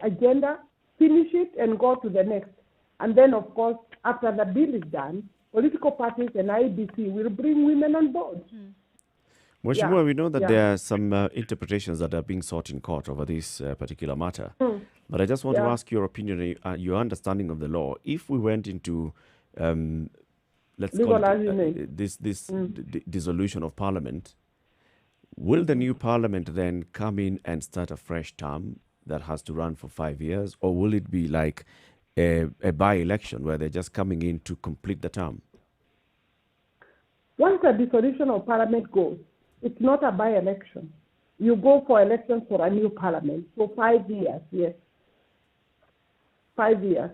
agenda, finish it, and go to the next. And then, of course, after the bill is done, political parties and IBC will bring women on board. Mheshimiwa, we know that there are some interpretations that are being sought in court over this particular matter. But I just want to ask your opinion, your understanding of the law. If we went into, let's call it this dissolution of parliament, will the new parliament then come in and start a fresh term that has to run for 5 years? Or will it be like a by-election where they're just coming in to complete the term? Once a dissolution of parliament goes, it's not a by-election. You go for elections for a new parliament. So 5 years, yes. 5 years.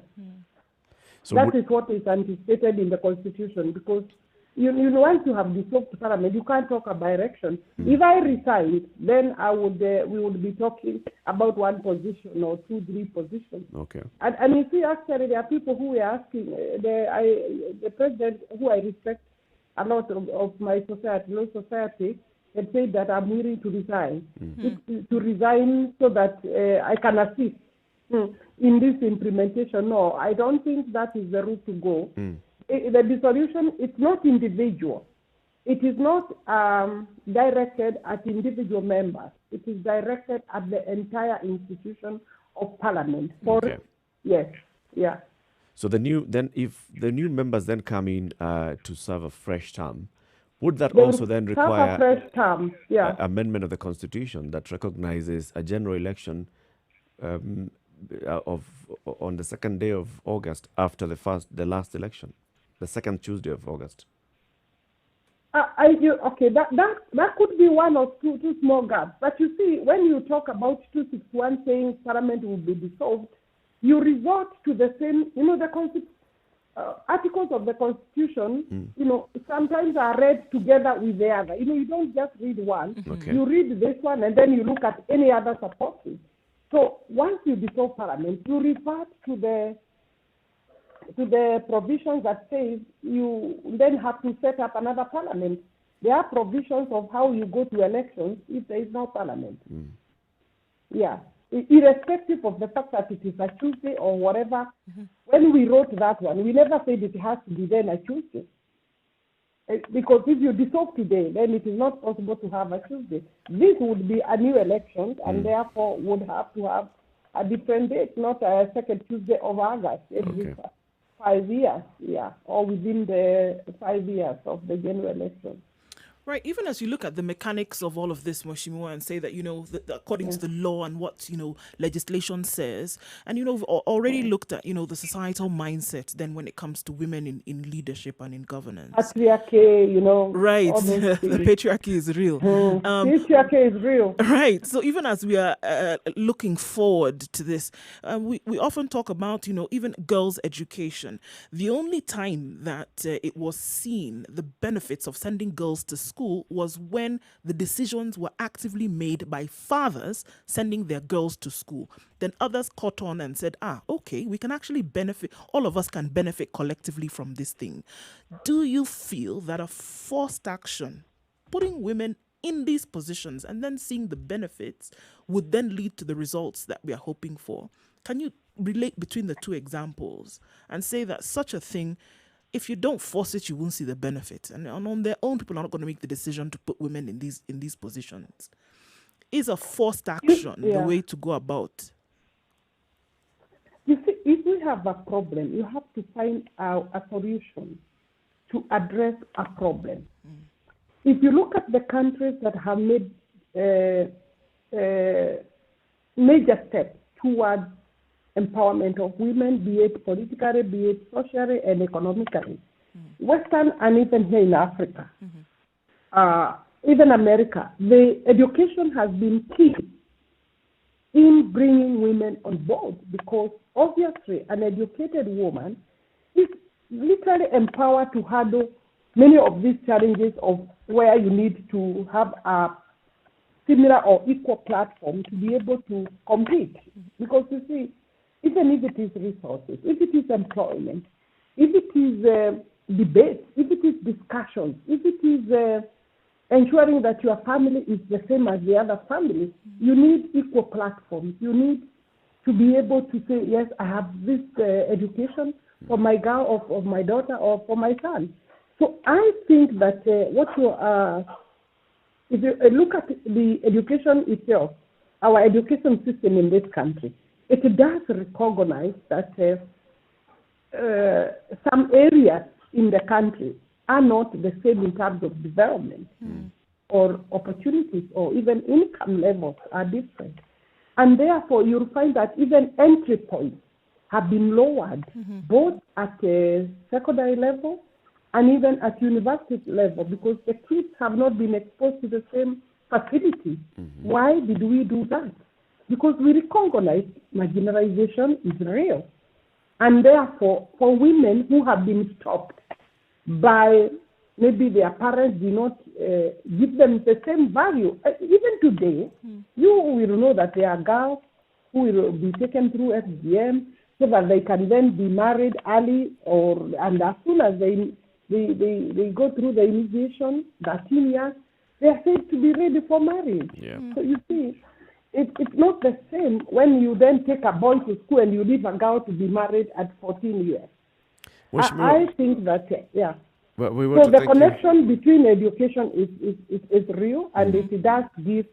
So that is what is anticipated in the Constitution, because once you have dissolved parliament, you can't talk about election. If I resign, then we would be talking about one position or 2-3 positions. Okay. And you see, actually, there are people who are asking, the president, who I respect a lot of my society, law society, had said that I'm willing to resign. To resign so that I can assist in this implementation. No, I don't think that is the route to go. The dissolution, it's not individual. It is not directed at individual members. It is directed at the entire institution of parliament. Yes, yeah. So if the new members then come in to serve a fresh term, would that also then require a fresh term? Yeah. Amendment of the Constitution that recognizes a general election on the second day of August after the last election, the second Tuesday of August? That could be one or two small gaps. But you see, when you talk about 261 saying parliament will be dissolved, you resort to the same, the articles of the Constitution, sometimes are read together with the other. You don't just read one. Okay. You read this one and then you look at any other supporting. So once you dissolve parliament, you revert to the provisions that says you then have to set up another parliament. There are provisions of how you go to elections if there is no parliament. Yeah. Irrespective of the fact that it is a Tuesday or whatever, when we wrote that one, we never said it has to be then a Tuesday. Because if you dissolve today, then it is not possible to have a Tuesday. This would be a new election and therefore would have to have a different date, not a second Tuesday of August every 5 years, or within the 5 years of the general election. Right, even as you look at the mechanics of all of this, Mheshimiwa, and say that, according to the law and what, legislation says, and, we've already looked at, the societal mindset then when it comes to women in leadership and in governance. Patriarchy, Right, the patriarchy is real. Patriarchy is real. Right, so even as we are looking forward to this, we often talk about, even girls' education. The only time that it was seen, the benefits of sending girls to school was when the decisions were actively made by fathers sending their girls to school. Then others caught on and said, okay, we can actually benefit, all of us can benefit collectively from this thing. Do you feel that a forced action, putting women in these positions and then seeing the benefits, would then lead to the results that we are hoping for? Can you relate between the two examples and say that such a thing, if you don't force it, you won't see the benefits, and on their own, people are not going to make the decision to put women in these positions? Is a forced action the way to go about? You see, if we have a problem, you have to find a solution to address a problem. If you look at the countries that have made major steps towards empowerment of women, be it politically, be it socially and economically, Western and even here in Africa, even America, the education has been key in bringing women on board, because obviously an educated woman is literally empowered to handle many of these challenges of where you need to have a similar or equal platform to be able to compete. Because you see, even if it is resources, if it is employment, if it is debate, if it is discussions, if it is ensuring that your family is the same as the other family, you need equal platforms. You need to be able to say, yes, I have this education for my girl or for my daughter or for my son. So I think that if you look at the education itself, our education system in this country, it does recognize that some areas in the country are not the same in terms of development or opportunities, or even income levels are different. And therefore, you'll find that even entry points have been lowered, both at the secondary level and even at university level, because the kids have not been exposed to the same facilities. Why did we do that? Because we recognize marginalization is real. And therefore, for women who have been stopped by maybe their parents do not give them the same value, even today, you will know that there are girls who will be taken through FGM so that they can then be married early, and as soon as they go through the initiation, 13 years, they are said to be ready for marriage. So you see, it's not the same when you then take a boy to school and you leave a girl to be married at 14 years. I think that, Well, so the connection between education is real, and it does give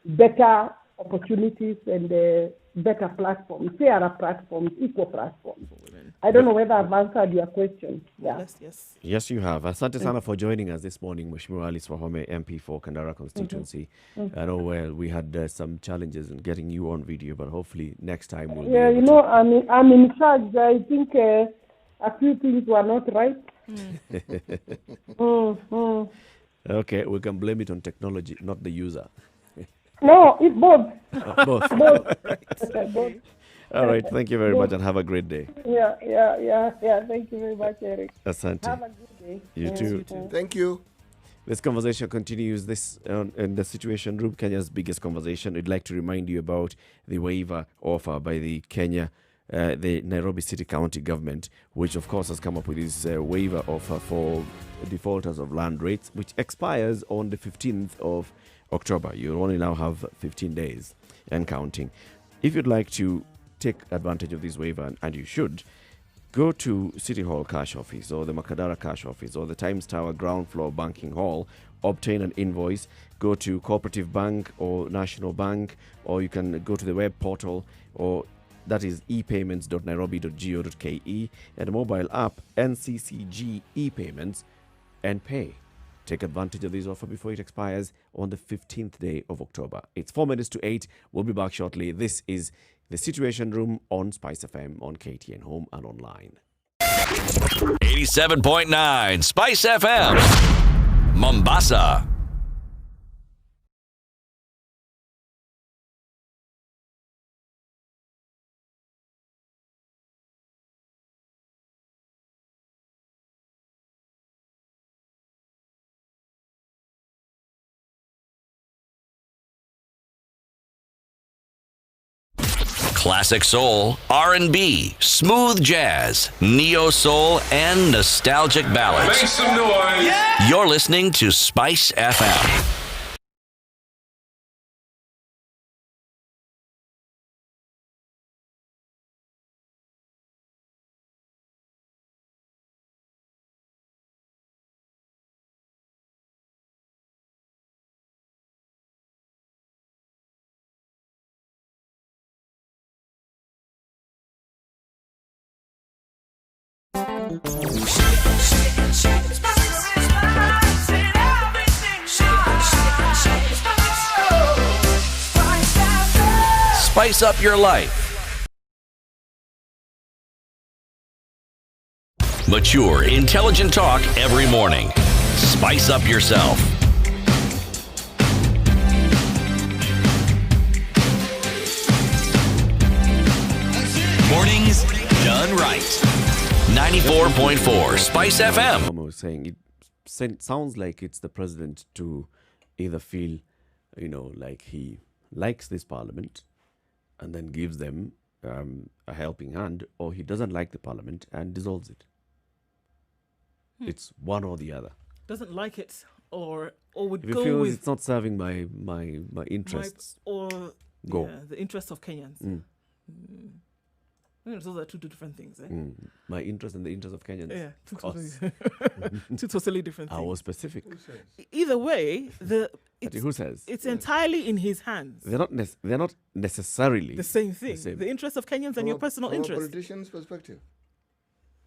better opportunities and better platforms, fairer platforms, equal platforms. I don't know whether I've answered your question. Yes, you have. Asante sana for joining us this morning, Mheshimiwa Alice Wahome, MP for Kandara constituency. I know we had some challenges in getting you on video, but hopefully next time we'll be able to. I'm in charge. I think a few things were not right. Okay, we can blame it on technology, not the user. No, it's both. Both. Both. All right, thank you very much and have a great day. Yeah. Thank you very much, Eric. Asante. Have a good day. You too. Thank you. This conversation continues in the Situation Room, Kenya's biggest conversation. I'd like to remind you about the waiver offer by the Nairobi City County government, which of course has come up with this waiver offer for defaulters of land rates, which expires on the 15th of October. You only now have 15 days and counting. If you'd like to take advantage of this waiver, and you should, go to City Hall Cash Office or the Makadara Cash Office or the Times Tower ground floor banking hall, obtain an invoice, go to Cooperative Bank or National Bank, or you can go to the web portal, or that is epayments.nairobi.go.ke, and a mobile app, NCCG ePayments, and pay. Take advantage of this offer before it expires on the 15th day of October. It's 4 minutes to 8. We'll be back shortly. This is The Situation Room on Spice FM, on KTN Home and online. 87.9 Spice FM, Mombasa. Classic soul, R&B, smooth jazz, neo soul, and nostalgic ballads. Make some noise. You're listening to Spice FM. Spice up your life. Mature, intelligent talk every morning. Spice up yourself. Mornings done right. 94.4 Spice FM. Mama was saying it sounds like it's the president to either feel, like he likes this parliament and then gives them a helping hand, or he doesn't like the parliament and dissolves it. It's one or the other. Doesn't like it, or would If he go feels with it's not serving my interests, or go. the interests of Kenyans. Those are two different things. My interest and the interest of Kenyans. Yeah, two Of course. two totally different I things. was specific. Either way, Who says? it's entirely in his hands. They're not necessarily The same thing. same. The interest of Kenyans and your personal From a interest. politician's perspective,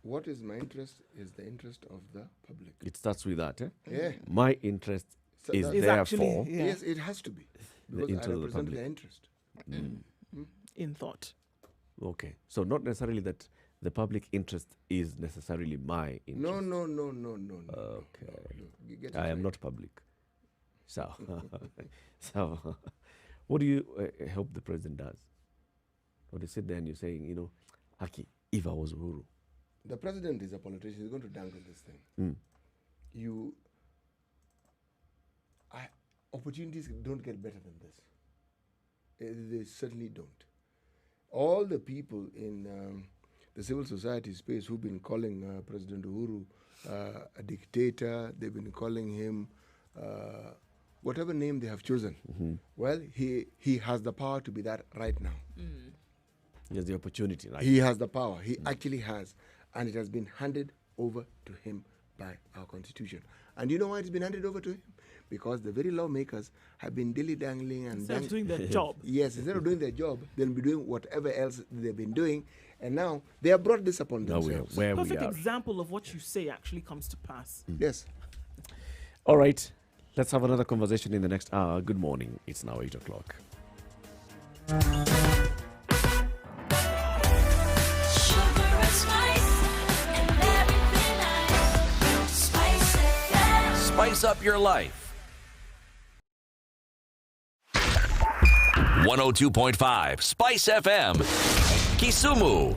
what is my interest is the interest of the public. It starts with that. Yeah. My interest So is that- Is therefore actually Yes, it has to be. Because interest I of the represent public. their interest. in thought. okay. So not necessarily that the public interest is necessarily my interest. No. Okay. No. You get it I am right. not public. So, what do you hope the president does? Or you sit there and you're saying, Haki, if I was Uhuru. The president is a politician. He's going to dangle this thing. Opportunities don't get better than this. They certainly don't. All the people in the civil society space who've been calling President Uhuru a dictator, they've been calling him whatever name they have chosen. Well, he has the power to be that right now. He has the opportunity, right? He has the power. He actually has. And it has been handed over to him by our constitution. And you know why it's been handed over to him? Because the very lawmakers have been dilly-dangling and Instead of doing their job. Yes, instead of doing their job, they'll be doing whatever else they've been doing. And now they have brought this upon Now themselves. where we Perfect are. example of what you say actually comes to pass. Yes. All right. Let's have another conversation in the next hour. Good morning. It's now 8 o'clock. Sugar and spice and everything I spice it. Spice up your life. 102.5 Spice FM. Kisumu.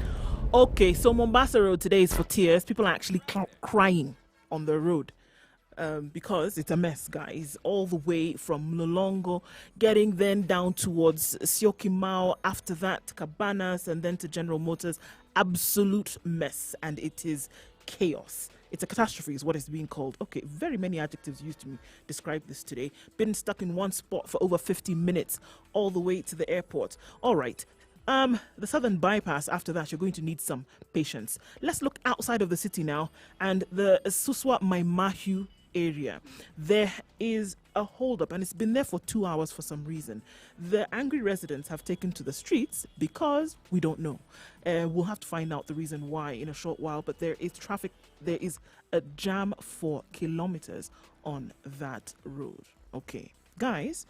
Okay, so Mombasa Road today is for tears. People are actually crying on the road because it's a mess, guys. All the way from Lolongo, getting then down towards Syokimau, after that Cabanas, and then to General Motors. Absolute mess, and it is chaos. It's a catastrophe is what it's being called. Okay, very many adjectives used to describe this today. Been stuck in one spot for over 50 minutes all the way to the airport. All right. The southern bypass, after that, you're going to need some patience. Let's look outside of the city now, and the Suswa Maimahu area. There is a holdup, and it's been there for 2 hours for some reason. The angry residents have taken to the streets because we don't know. We'll have to find out the reason why in a short while, but there is traffic. There is a jam for kilometers on that road. Okay, guys,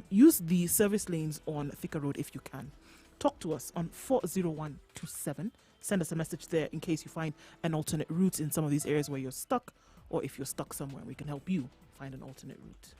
use the service lanes on Thika Road if you can. Talk to us on 40127. Send us a message there in case you find an alternate route in some of these areas where you're stuck, or if you're stuck somewhere, we can help you find an alternate route.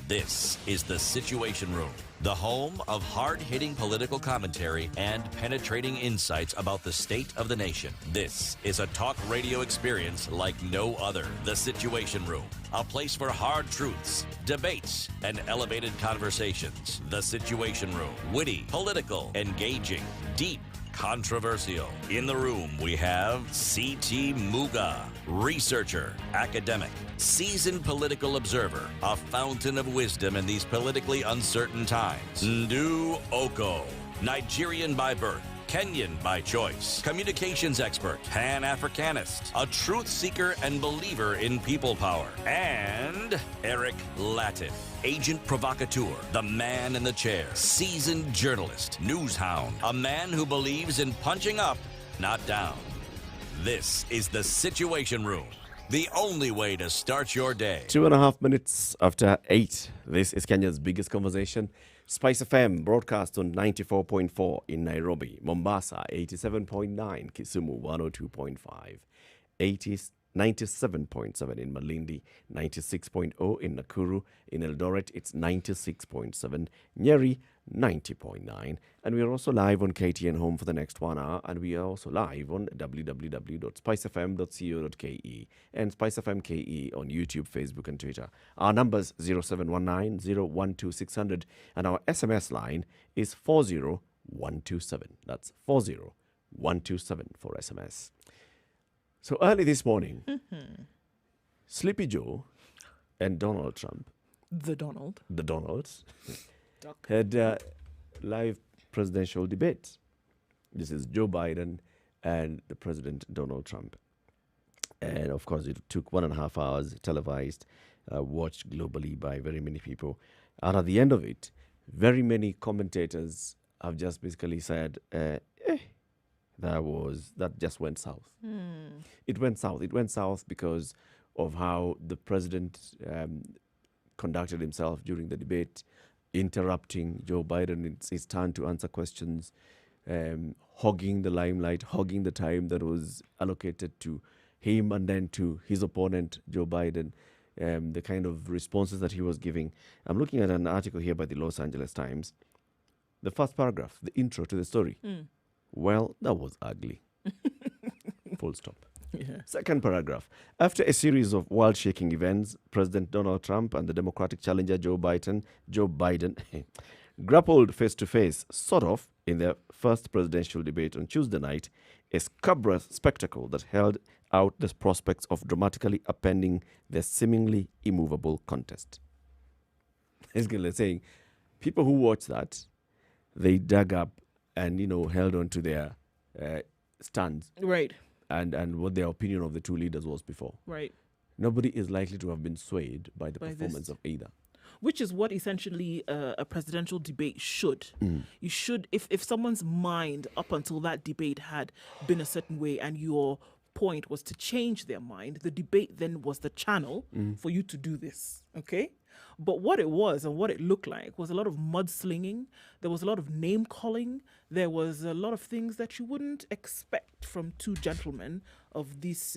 This is the Situation Room the home of hard-hitting political commentary and penetrating insights about the state of the nation. This is a talk radio experience like no other. The Situation Room, a place for hard truths, debates, and elevated conversations. The Situation Room, witty, political, engaging, deep, controversial. In the room, we have C.T. Muga, researcher, academic, seasoned political observer, a fountain of wisdom in these politically uncertain times. Ndu Oko, Nigerian by birth, Kenyan by choice, communications expert, Pan-Africanist, a truth seeker and believer in people power, and Eric Latin, agent provocateur, the man in the chair, seasoned journalist, news hound, a man who believes in punching up, not down. This is the Situation Room, the only way to start your day. 2.5 minutes after 8. This is Kenya's biggest conversation. Spice FM broadcast on 94.4 in Nairobi, Mombasa 87.9, Kisumu 102.5, 97.7 in Malindi, 96.0 in Nakuru, in Eldoret it's 96.7, Nyeri 90.9, and we are also live on KTN Home for the next 1 hour, and we are also live on www.spicefm.co.ke and Spice FM KE on YouTube, Facebook and Twitter. Our numbers 0719 012 600 and our SMS line is 40127. That's 40127 for SMS. So early this morning, Sleepy Joe and Donald Trump, the Donalds, had live presidential debates. This is Joe Biden and the President Donald Trump. And of course, it took 1.5 hours, televised, watched globally by very many people. And at the end of it, very many commentators have just basically said, that just went south. It went south. It went south because of how the president conducted himself during the debate, interrupting Joe Biden. It's his turn to answer questions, hogging the limelight, hogging the time that was allocated to him and then to his opponent, Joe Biden, the kind of responses that he was giving. I'm looking at an article here by the Los Angeles Times. The first paragraph, the intro to the story. Well, that was ugly. Full stop. Yeah. Second paragraph. After a series of world-shaking events, President Donald Trump and the Democratic challenger Joe Biden grappled face-to-face, sort of, in their first presidential debate on Tuesday night, a scabrous spectacle that held out the prospects of dramatically upending their seemingly immovable contest. Basically saying, people who watched that, they dug up and, held on to their stands. Right. And what their opinion of the two leaders was before. Right. Nobody is likely to have been swayed by the performance of either. Which is what essentially a presidential debate should. You should, if someone's mind up until that debate had been a certain way and your point was to change their mind, the debate then was the channel for you to do this, okay? But what it was and what it looked like was a lot of mudslinging. There was a lot of name calling. There was a lot of things that you wouldn't expect from two gentlemen of this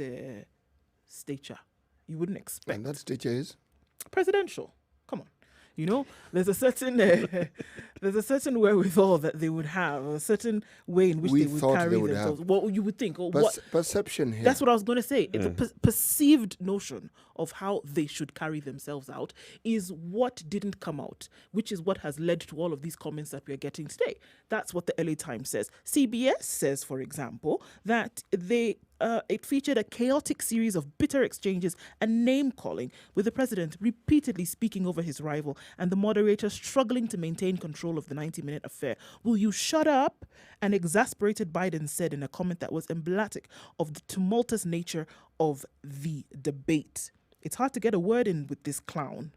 stature. You wouldn't expect. And that stature is? Presidential. Come on. There's a certain wherewithal that they would have, a certain way in which they would carry themselves. What you would think, or what perception here. That's what I was going to say. It's a perceived notion of how they should carry themselves out is what didn't come out, which is what has led to all of these comments that we are getting today. That's what the LA Times says. CBS says, for example, that it featured a chaotic series of bitter exchanges and name-calling, with the president repeatedly speaking over his rival and the moderator struggling to maintain control of the 90-minute affair. Will you shut up? An exasperated Biden said in a comment that was emblematic of the tumultuous nature of the debate. It's hard to get a word in with this clown,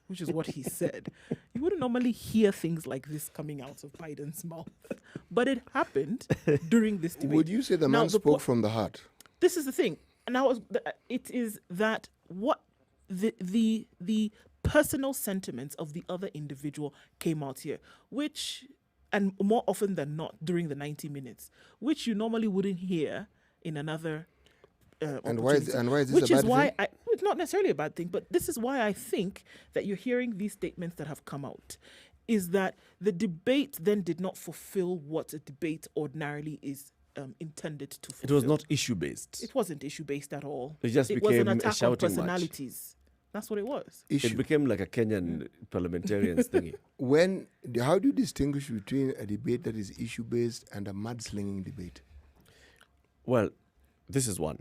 which is what he said. You wouldn't normally hear things like this coming out of Biden's mouth, but it happened during this debate. Would you say the man spoke from the heart? This is the thing. Now, it is that what the personal sentiments of the other individual came out here, which, and more often than not during the 90 minutes, which you normally wouldn't hear in another and why is this which a is bad why thing? it's not necessarily a bad thing, but this is why I think that you're hearing these statements that have come out. is that the debate then did not fulfill what a debate ordinarily is intended to It fulfill. was not issue-based. It wasn't issue-based at all. It just was became an a attack on shouting match. personalities. That's what it was. It became like a Kenyan parliamentarians thingy. How do you distinguish between a debate that is issue-based and a mudslinging debate? Well, this is one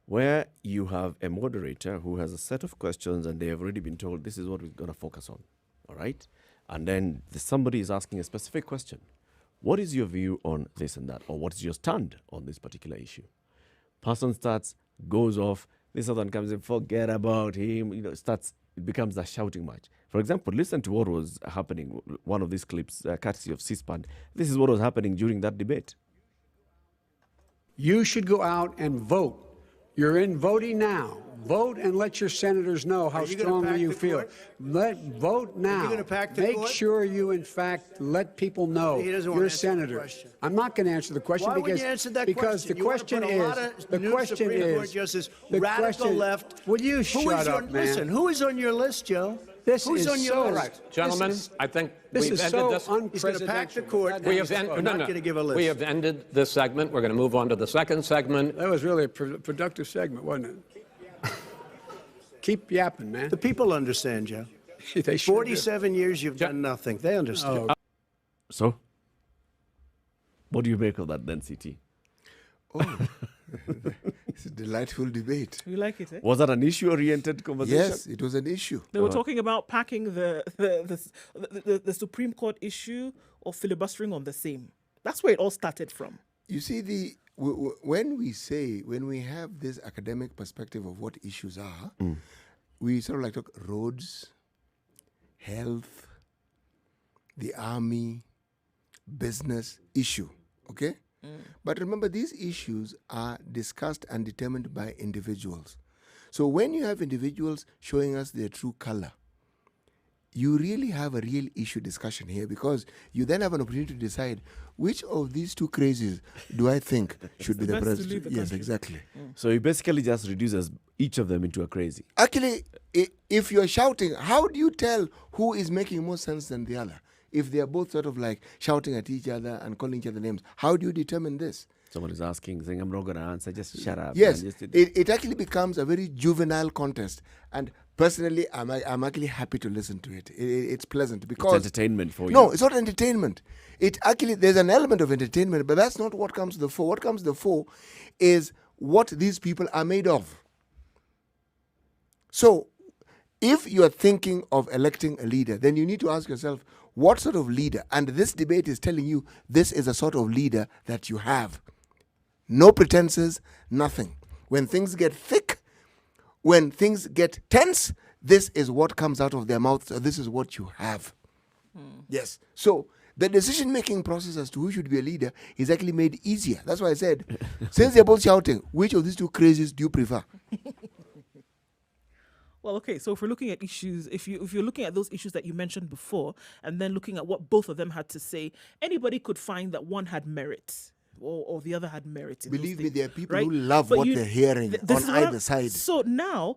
where you have a moderator who has a set of questions and they have already been told this is what we're going to focus on. All right? And then somebody is asking a specific question. What is your view on this and that? Or what is your stand on this particular issue? Person starts, goes off. This other one comes in, forget about him. It becomes a shouting match. For example, listen to what was happening. One of these clips, courtesy of C-SPAN. This is what was happening during that debate. You should go out and vote. You're in voting now. Vote and let your senators know how strongly you feel. Vote now. gonna pack the Make court? sure you, in fact, let people know He doesn't wanna you're a answer the senator. question. I'm not going to answer the question Why because wouldn't you answer that because question? the You wanna question put a is lot of the new question Supreme Court is justices, the radical question, left. Will you Who shut is up, on, man? Listen, who is on your list, Joe? This Who's is on your so list? right. Gentlemen, This is- I think This we've is ended so this. He's going to pack the court. We have I'm not going to give a list. We have ended this segment. We're going to move on to the second segment. That was really a productive segment, wasn't it? Keep yapping, man. The people understand, Joe. They sure do. 47 years you've done nothing. They understand. Oh, So, what do you make of that then, CT? Oh, it's a delightful debate. You like it, eh? Was that an issue-oriented conversation? Yes, it was an issue. They were talking about packing the Supreme Court issue or filibustering on the same. That's where it all started from. You see, when we have this academic perspective of what issues are, we sort of like talk roads, health, the army, business issue, okay? But remember, these issues are discussed and determined by individuals. So when you have individuals showing us their true color, you really have a real issue discussion here, because you then have an opportunity to decide which of these two crazies do I think should be the best to lead president. the Yes, country. exactly. So it basically just reduces each of them into a crazy. Actually, if you're shouting, how do you tell who is making more sense than the other? If they are both sort of like shouting at each other and calling each other names, how do you determine this? Someone is asking, saying, I'm not going to answer, just shut up. Yes, man, just- it actually becomes a very juvenile contest. And personally, I'm actually happy to listen to it. It's pleasant because... It's entertainment for you. No, it's not entertainment. There's an element of entertainment, but that's not what comes to the fore. What comes to the fore is what these people are made of. So, if you are thinking of electing a leader, then you need to ask yourself, what sort of leader? And this debate is telling you this is a sort of leader that you have. No pretenses, nothing. When things get thick, when things get tense, this is what comes out of their mouths. So this is what you have. Yes. So the decision-making process as to who should be a leader is actually made easier. That's why I said, since they're both shouting, which of these two crazies do you prefer? Well, okay, so if we're looking at issues, if you're looking at those issues that you mentioned before, and then looking at what both of them had to say, anybody could find that one had merit. Or the other had merit. In Believe those me, things, there are people right? who love But what they're hearing this on is what I'm- either side. So now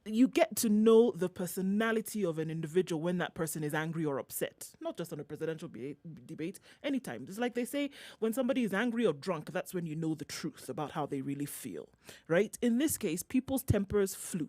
you get to know the personality of an individual when that person is angry or upset. Not just on a presidential debate, anytime. It's like they say, when somebody is angry or drunk, that's when you know the truth about how they really feel, right? In this case, people's tempers flew.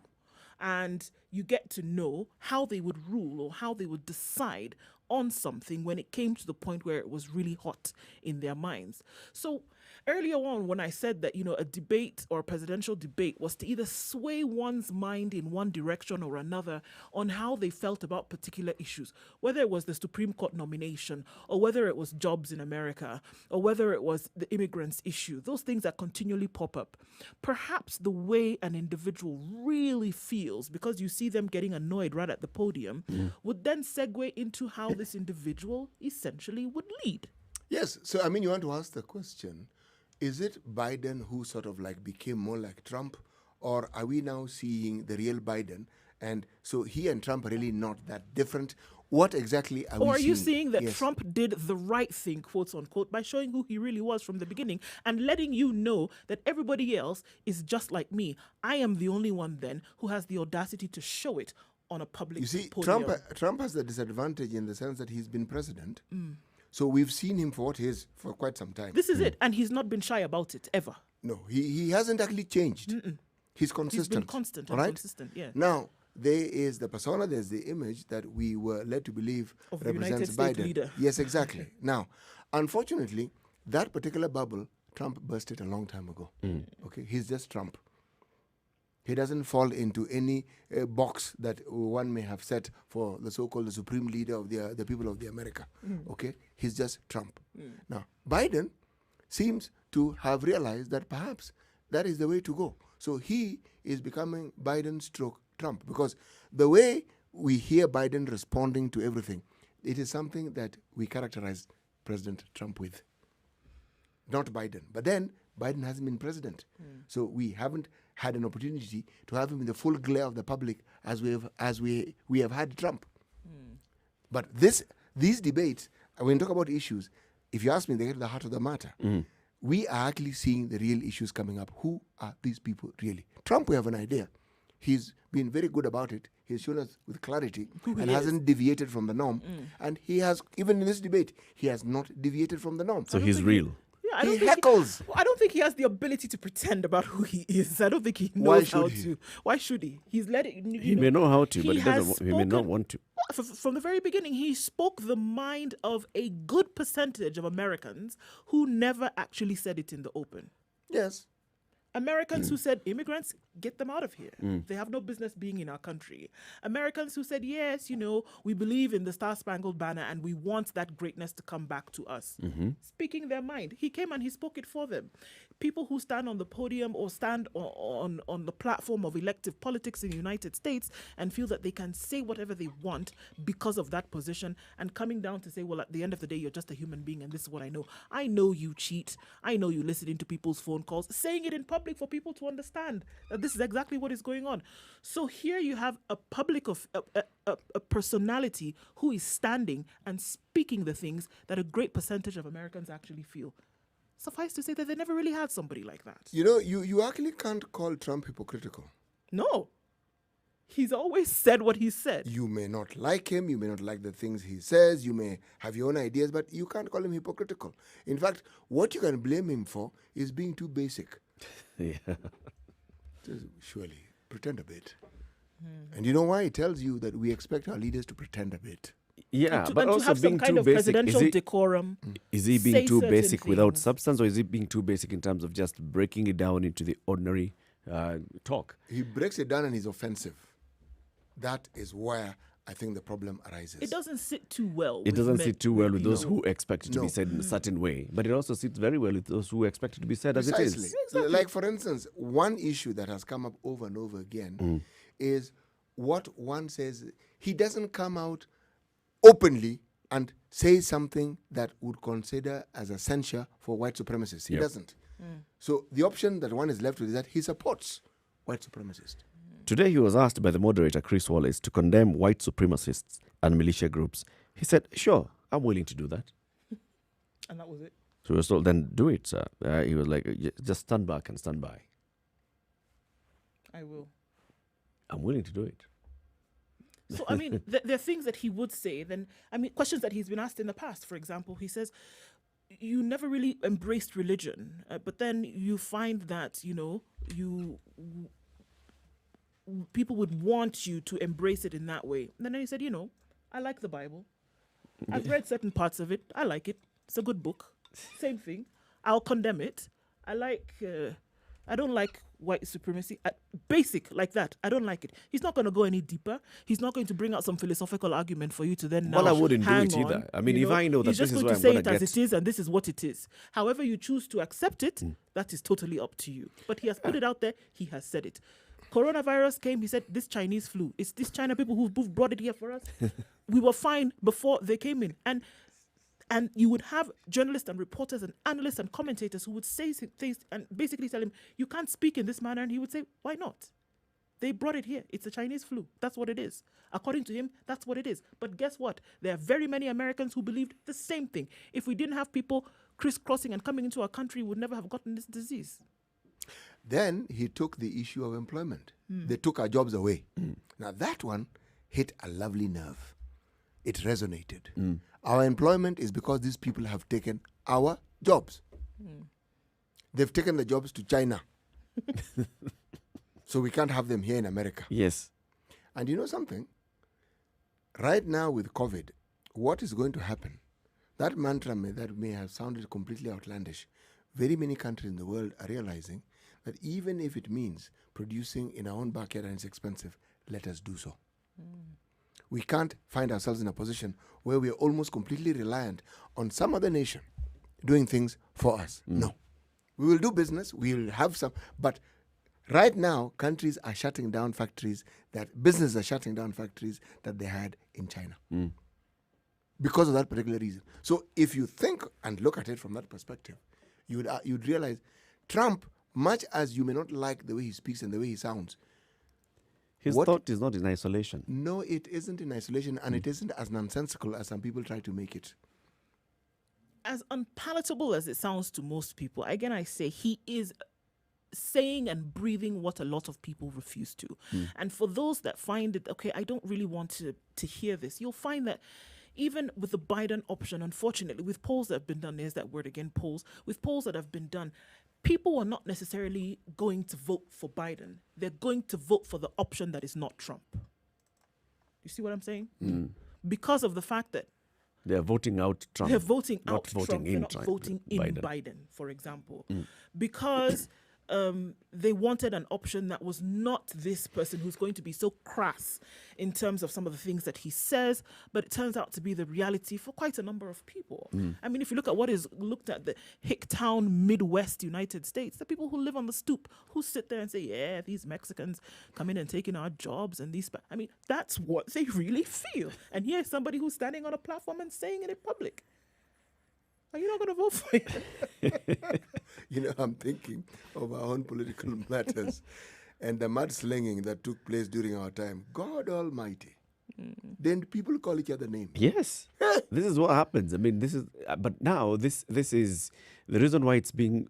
And you get to know how they would rule or how they would decide on something when it came to the point where it was really hot in their minds. So earlier on, when I said that, a debate or a presidential debate was to either sway one's mind in one direction or another on how they felt about particular issues, whether it was the Supreme Court nomination or whether it was jobs in America or whether it was the immigrants issue, those things that continually pop up. Perhaps the way an individual really feels, because you see them getting annoyed right at the podium, would then segue into how this individual essentially would lead. Yes. So, you want to ask the question, is it Biden who sort of like became more like Trump, or are we now seeing the real Biden? And so he and Trump are really not that different. What exactly are we seeing? Or are you seeing that Yes. Trump did the right thing, quote unquote, by showing who he really was from the beginning and letting you know that everybody else is just like me? I am the only one then who has the audacity to show it on a public You see, podium. Trump has the disadvantage in the sense that he's been president. So we've seen him for what he is for quite some time. This is it, and he's not been shy about it ever. No, he hasn't actually changed. He's consistent. He's been constant and all right? consistent, yeah. Now, there is the persona, there's the image that we were led to believe Of the represents United States Biden. leader. Yes, exactly. Now, unfortunately, that particular bubble, Trump burst it a long time ago. Okay, he's just Trump. He doesn't fall into any box that one may have set for the so-called supreme leader of the people of the America. Okay, he's just Trump. Now, Biden seems to have realized that perhaps that is the way to go. So he is becoming Biden stroke Trump, because the way we hear Biden responding to everything, it is something that we characterize President Trump with. Not Biden. But then Biden hasn't been president. So we haven't had an opportunity to have him in the full glare of the public as we have had Trump. But these debates, when you talk about issues, if you ask me, they get to the heart of the matter. We are actually seeing the real issues coming up. Who are these people really? Trump, we have an idea. He's been very good about it. He's shown us with clarity and hasn't deviated from the norm. And he has, even in this debate, he has not deviated from the norm. So he's real. He heckles. I don't think he has the ability to pretend about who he is. I don't think he knows how to. Why should he? He's let it. He may know how to, but he may not want to. From the very beginning, he spoke the mind of a good percentage of Americans who never actually said it in the open. Yes. Americans who said, immigrants, get them out of here. They have no business being in our country. Americans who said, yes, we believe in the Star-Spangled Banner and we want that greatness to come back to us. Speaking their mind. He came and he spoke it for them. People who stand on the podium or stand on the platform of elective politics in the United States and feel that they can say whatever they want because of that position, and coming down to say, well, at the end of the day, you're just a human being and this is what I know. I know you cheat. I know you listen into people's phone calls. Saying it in public for people to understand that this is exactly what is going on. So here you have a public of a personality who is standing and speaking the things that a great percentage of Americans actually feel. Suffice to say that they never really had somebody like that. You actually can't call Trump hypocritical. No. He's always said what he said. You may not like him, you may not like the things he says, you may have your own ideas, but you can't call him hypocritical. In fact, what you can blame him for is being too basic. Yeah. Just surely, pretend a bit. And you know why? It tells you that we expect our leaders to pretend a bit. Yeah, And but to also have some being kind too of basic. presidential decorum. Is he being say too certain basic without things. substance, or is he being too basic in terms of just breaking it down into the ordinary talk? He breaks it down and he's offensive. That is where I think the problem arises. It doesn't sit too well. It doesn't sit too well with those No. who expect it to be said in a certain way, but it also sits very well with those who expect it to be said as it Precisely. is. Like, for instance, one issue that has come up over and over again is what one says. He doesn't come out openly and say something that would consider as a censure for white supremacists. He doesn't. So the option that one is left with is that he supports white supremacists. Today he was asked by the moderator, Chris Wallace, to condemn white supremacists and militia groups. He said, sure, I'm willing to do that. And that was it. So he was told, then do it, sir. He was like, just stand back and stand by. I will. I'm willing to do it. So, I mean, there are things that he would say. Questions that he's been asked in the past. For example, he says, you never really embraced religion, but then you find that, people would want you to embrace it in that way. And then he said, I like the Bible. I've read certain parts of it. I like it. It's a good book. Same thing. I'll condemn it. I don't like white supremacy. Basic like that. I don't like it. He's not going to go any deeper. He's not going to bring out some philosophical argument for you to then now Well, I wouldn't do hang it either. on, I mean, if I know that he's this just is going where to I'm say going it to as get... it is and this is what it is. However you choose to accept it, that is totally up to you. But he has put it out there. He has said it. Coronavirus came, he said, this Chinese flu. It's these China people who've brought it here for us. We were fine before they came in. And you would have journalists and reporters and analysts and commentators who would say things and basically tell him, you can't speak in this manner. And he would say, why not? They brought it here. It's a Chinese flu. That's what it is. According to him, that's what it is. But guess what? There are very many Americans who believed the same thing. If we didn't have people crisscrossing and coming into our country, we would never have gotten this disease. Then he took the issue of employment. They took our jobs away. Now that one hit a lovely nerve. It resonated. Our employment is because these people have taken our jobs. They've taken the jobs to China. So we can't have them here in America. Yes. And you know something? Right now with COVID, what is going to happen? That mantra that may have sounded completely outlandish. Very many countries in the world are realizing that even if it means producing in our own backyard and it's expensive, let us do so. We can't find ourselves in a position where we are almost completely reliant on some other nation doing things for us. No. We will do business, we will have some, but right now, countries are shutting down factories, businesses are shutting down factories that they had in China. Because of that particular reason. So if you think and look at it from that perspective, you'd realize Trump, much as you may not like the way he speaks and the way he sounds, his thought is not in isolation. No, it isn't in isolation, and it isn't as nonsensical as some people try to make it. As unpalatable as it sounds to most people, again, I say he is saying and breathing what a lot of people refuse to. And for those that find it, okay, I don't really want to hear this, you'll find that even with the Biden option, unfortunately, with polls that have been done, there's that word again, polls, with polls that have been done, people are not necessarily going to vote for Biden. They're going to vote for the option that is not Trump. You see what I'm saying? Because of the fact that they're voting out Trump. They're voting not out voting Trump. in They're not Trump, voting in Biden, for example. Because they wanted an option that was not this person who's going to be so crass in terms of some of the things that he says, but it turns out to be the reality for quite a number of people. I mean, if you look at what is looked at the Hicktown, Midwest United States, the people who live on the stoop, who sit there and say, yeah, these Mexicans come in and taking our jobs and these, I mean, that's what they really feel. And here's somebody who's standing on a platform and saying it in public. Are you not going to vote for it? You know, I'm thinking of our own political matters and the mudslinging that took place during our time. God Almighty. Then people call each other names. Yes. This is what happens. I mean, this is, but now this is the reason why it's being,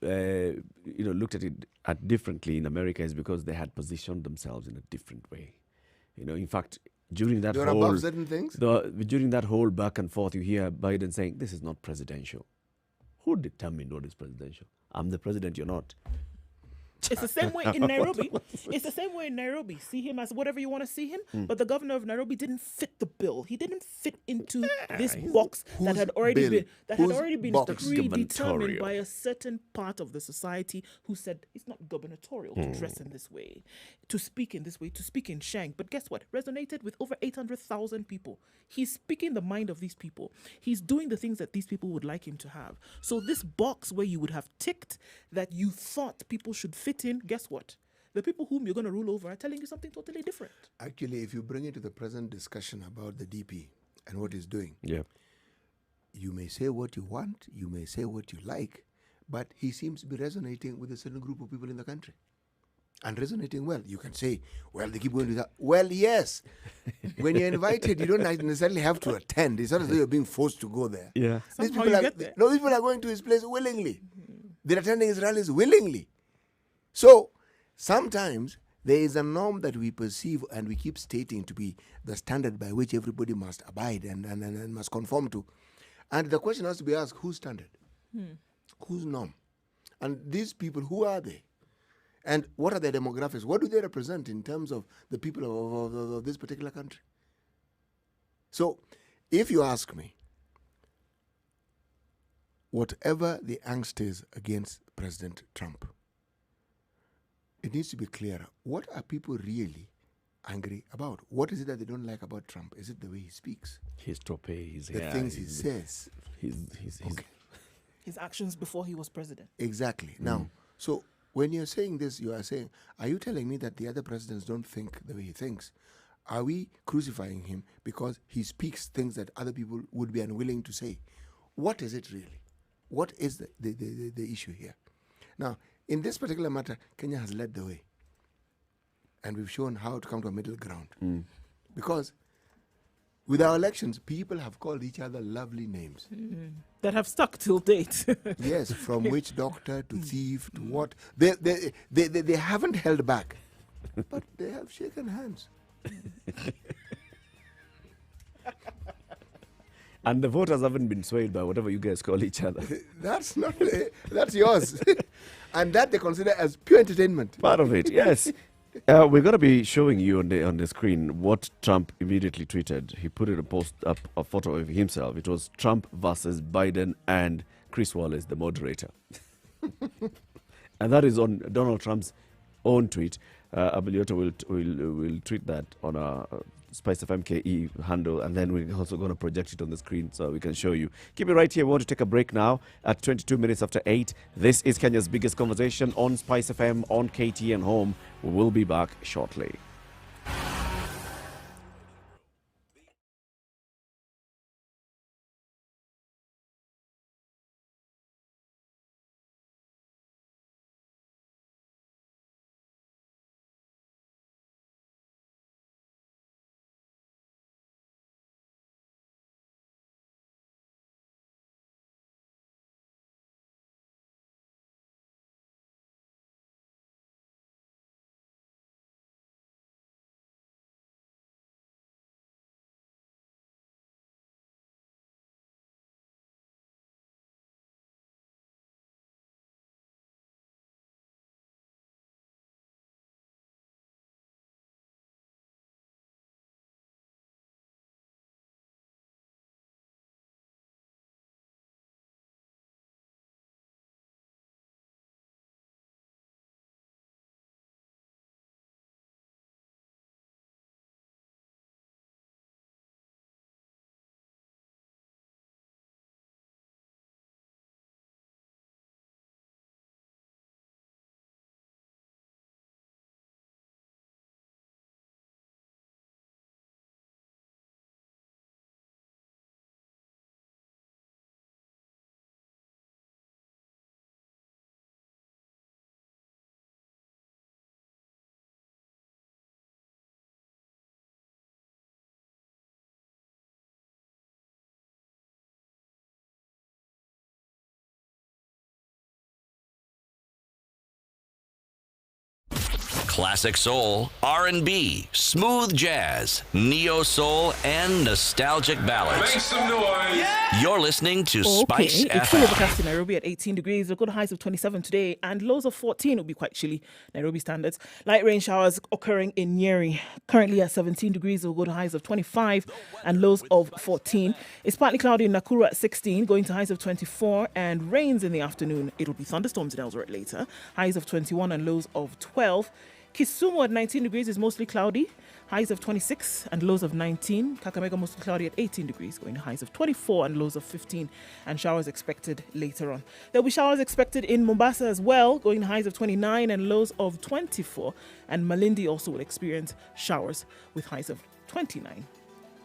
looked at differently in America is because they had positioned themselves in a different way. You know, in fact, during that They're whole above certain things? during that whole back and forth, you hear Biden saying, this is not presidential. Who determined what is presidential? I'm the president, you're not. It's the same way in Nairobi. It's the same way in Nairobi. See him as whatever you want to see him. But the governor of Nairobi didn't fit the bill. He didn't fit into this box that had already been predetermined by a certain part of the society who said it's not gubernatorial to dress in this way, to speak in this way, to speak in Shang. But guess what? Resonated with over 800,000 people. He's speaking the mind of these people. He's doing the things that these people would like him to have. So this box where you would have ticked that you thought people should fit in, guess what? The people whom you're going to rule over are telling you something totally different. Actually, if you bring it to the present discussion about the DP and what he's doing, you may say what you want, you may say what you like, but he seems to be resonating with a certain group of people in the country. And resonating well. You can say, well, they keep going to that. Well, yes. When you're invited, you don't necessarily have to attend. It's not as though you're being forced to go there. Yeah. These Somehow people you are, get there. no, these people are going to his place willingly. They're attending his rallies willingly. So sometimes there is a norm that we perceive and we keep stating to be the standard by which everybody must abide and must conform to. And the question has to be asked, whose standard? Whose norm? And these people, who are they? And what are their demographics? What do they represent in terms of the people of this particular country? So if you ask me, whatever the angst is against President Trump, it needs to be clearer. What are people really angry about? What is it that they don't like about Trump? Is it the way he speaks? His tope, his The hair, things he says? His actions before he was president. Exactly. Now, so when you're saying this, you are saying, are you telling me that the other presidents don't think the way he thinks? Are we crucifying him because he speaks things that other people would be unwilling to say? What is it really? What is the issue here? Now, in this particular matter, Kenya has led the way. And we've shown how to come to a middle ground. Because with our elections, people have called each other lovely names. That have stuck till date. Yes, from witch doctor to thief to what. They haven't held back. But they have shaken hands. And the voters haven't been swayed by whatever you guys call each other. That's not, that's yours. And that they consider as pure entertainment. Part of it, yes. We're going to be showing you on the screen what Trump immediately tweeted. He put it up a photo of himself. It was Trump versus Biden and Chris Wallace, the moderator. And that is on Donald Trump's own tweet. Abiliota will tweet that on our Spice FM KE handle, and then we're also going to project it on the screen so we can show you. Keep it right here. We want to take a break now at 22 minutes after 8. This is Kenya's biggest conversation on Spice FM, on KT and Home. We will be back shortly. Classic soul, R&B, smooth jazz, neo soul, and nostalgic ballads. Make some noise. Yeah. You're listening to Spice It's still FM. overcast in Nairobi at 18 degrees. We've got highs of 27 today and lows of 14. It'll be quite chilly, Nairobi standards. Light rain showers occurring in Nyeri. Currently at 17 degrees. We'll go to highs of 25 and lows of 14. It's partly cloudy in Nakuru at 16, going to highs of 24, and rains in the afternoon. It'll be thunderstorms in Eldoret later. Highs of 21 and lows of 12. Kisumu at 19 degrees is mostly cloudy. Highs of 26 and lows of 19. Kakamega mostly cloudy at 18 degrees, going to highs of 24 and lows of 15. And showers expected later on. There'll be showers expected in Mombasa as well, going to highs of 29 and lows of 24. And Malindi also will experience showers with highs of 29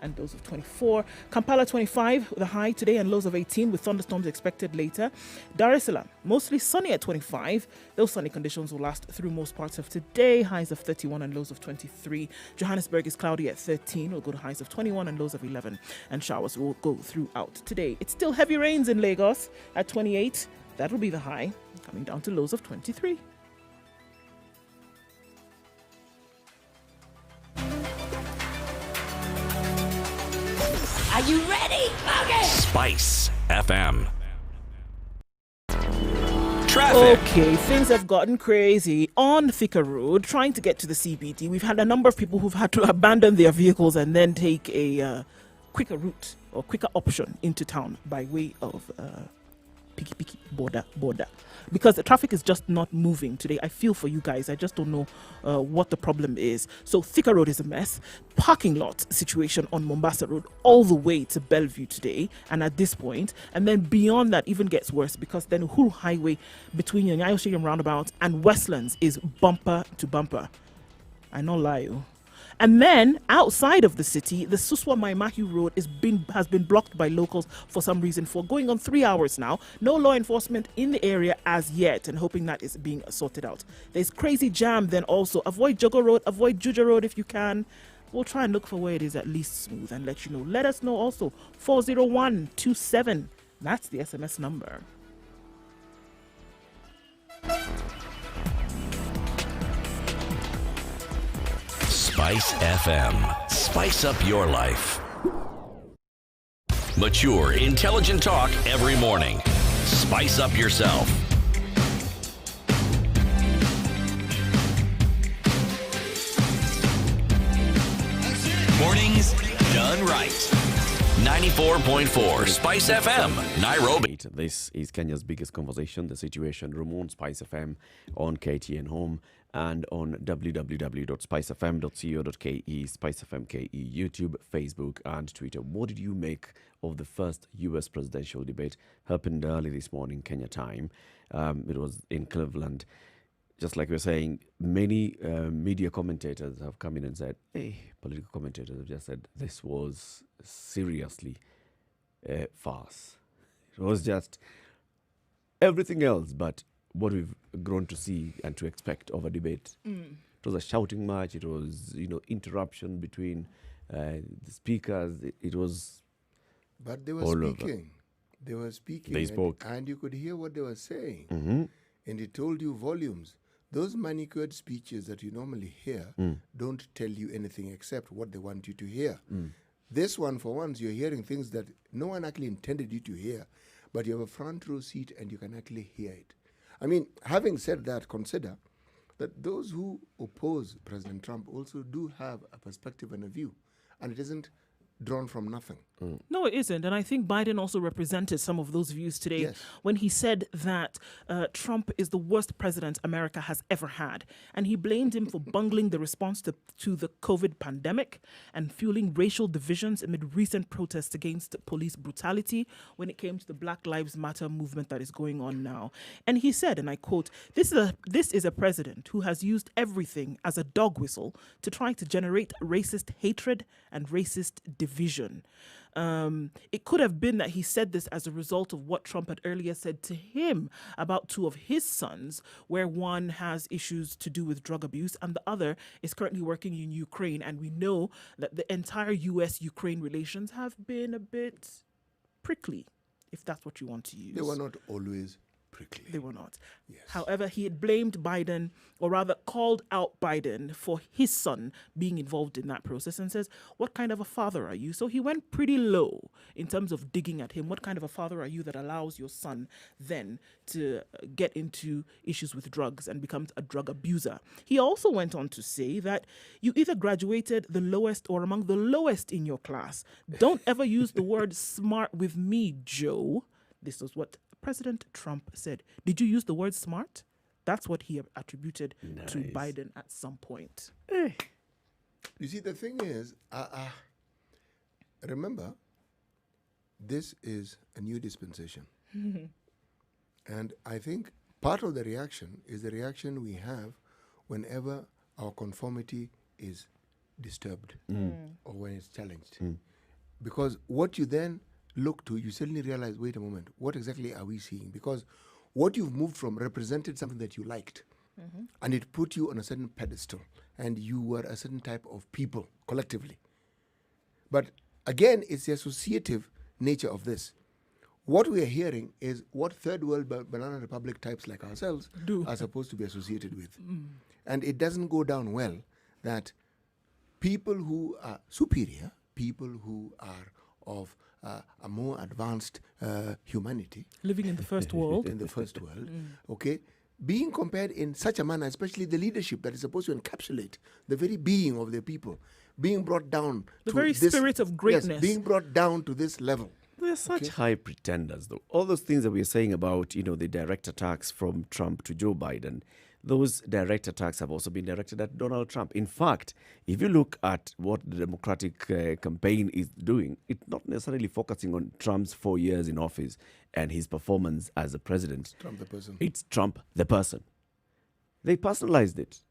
and lows of 24. Kampala 25 with a high today and lows of 18 with thunderstorms expected later. Dar es Salaam mostly sunny at 25. Those sunny conditions will last through most parts of today. Highs of 31 and lows of 23. Johannesburg is cloudy at 13. We'll go to highs of 21 and lows of 11. And showers will go throughout today. It's still heavy rains in Lagos at 28. That will be the high, coming down to lows of 23. Are you ready? Okay. Spice FM. Traffic. Okay, things have gotten crazy on Thika Road trying to get to the CBD. We've had a number of people who've had to abandon their vehicles and then take a quicker route or quicker option into town by way of Piki border. Because the traffic is just not moving today. I feel for you guys. I just don't know what the problem is. So Thika Road is a mess. Parking lot situation on Mombasa Road all the way to Bellevue today. And at this point, and then beyond that even gets worse because then Uhuru Highway between Nyayo Stadium Roundabout and Westlands is bumper to bumper. I not lie you. And then outside of the city, the Suswa Maimahi Road has been blocked by locals for some reason for going on 3 hours now. No law enforcement in the area as yet, and hoping that is being sorted out. There's crazy jam then also. Avoid Jogo Road, avoid Juja Road if you can. We'll try and look for where it is at least smooth and let you know. Let us know also. 40127. That's the SMS number. Spice FM. Spice up your life. Mature, intelligent talk every morning. Spice up yourself. Mornings done right. 94.4 Spice FM, Nairobi. This is Kenya's biggest conversation, the Situation Room on Spice FM, on KTN Home, and on www.spicefm.co.ke, Spice FM KE, YouTube, Facebook, and Twitter. What did you make of the first US presidential debate? Happened early this morning, Kenya time. It was in Cleveland. Just like we're saying, many media commentators have come in and said, political commentators have just said, this was seriously a farce. It was just everything else but what we've grown to see and to expect of a debate. It was a shouting match. It was, interruption between the speakers. It was But they were all speaking. over. They were speaking. They spoke. And you could hear what they were saying. Mm-hmm. And it told you volumes. Those manicured speeches that you normally hear don't tell you anything except what they want you to hear. This one, for once, you're hearing things that no one actually intended you to hear, but you have a front row seat and you can actually hear it. I mean, having said that, consider that those who oppose President Trump also do have a perspective and a view, and it isn't drawn from nothing. No, it isn't. And I think Biden also represented some of those views today when he said that Trump is the worst president America has ever had. And he blamed him for bungling the response to the COVID pandemic and fueling racial divisions amid recent protests against police brutality when it came to the Black Lives Matter movement that is going on now. And he said, and I quote, this is a president who has used everything as a dog whistle to try to generate racist hatred and racist division. It could have been that he said this as a result of what Trump had earlier said to him about two of his sons, where one has issues to do with drug abuse and the other is currently working in Ukraine. And we know that the entire US-Ukraine relations have been a bit prickly, if that's what you want to use. They were not always prickly. They were not. Yes. However, he had blamed Biden, or rather called out Biden for his son being involved in that process and says, what kind of a father are you? So he went pretty low in terms of digging at him. What kind of a father are you that allows your son then to get into issues with drugs and becomes a drug abuser? He also went on to say that you either graduated the lowest or among the lowest in your class. Don't ever use the word smart with me, Joe. This is what President Trump said. Did you use the word smart? That's what he attributed to Biden at some point. You see, the thing is, remember, this is a new dispensation. And I think part of the reaction is the reaction we have whenever our conformity is disturbed or when it's challenged. Because what you then look to, you suddenly realize, wait a moment, what exactly are we seeing? Because what you've moved from represented something that you liked, and it put you on a certain pedestal, and you were a certain type of people collectively. But again, it's the associative nature of this. What we are hearing is what third world banana republic types like ourselves are supposed to be associated with. And it doesn't go down well that people who are superior, people who are of a more advanced humanity. Living in the first world. In the first world, okay? Being compared in such a manner, especially the leadership that is supposed to encapsulate the very being of the people, being brought down the to very this, spirit of greatness. Yes, being brought down to this level. They're such high pretenders, though. All those things that we're saying about, the direct attacks from Trump to Joe Biden, those direct attacks have also been directed at Donald Trump. In fact, if you look at what the Democratic campaign is doing, it's not necessarily focusing on Trump's 4 years in office and his performance as a president. Trump the person. It's Trump the person. They personalized it.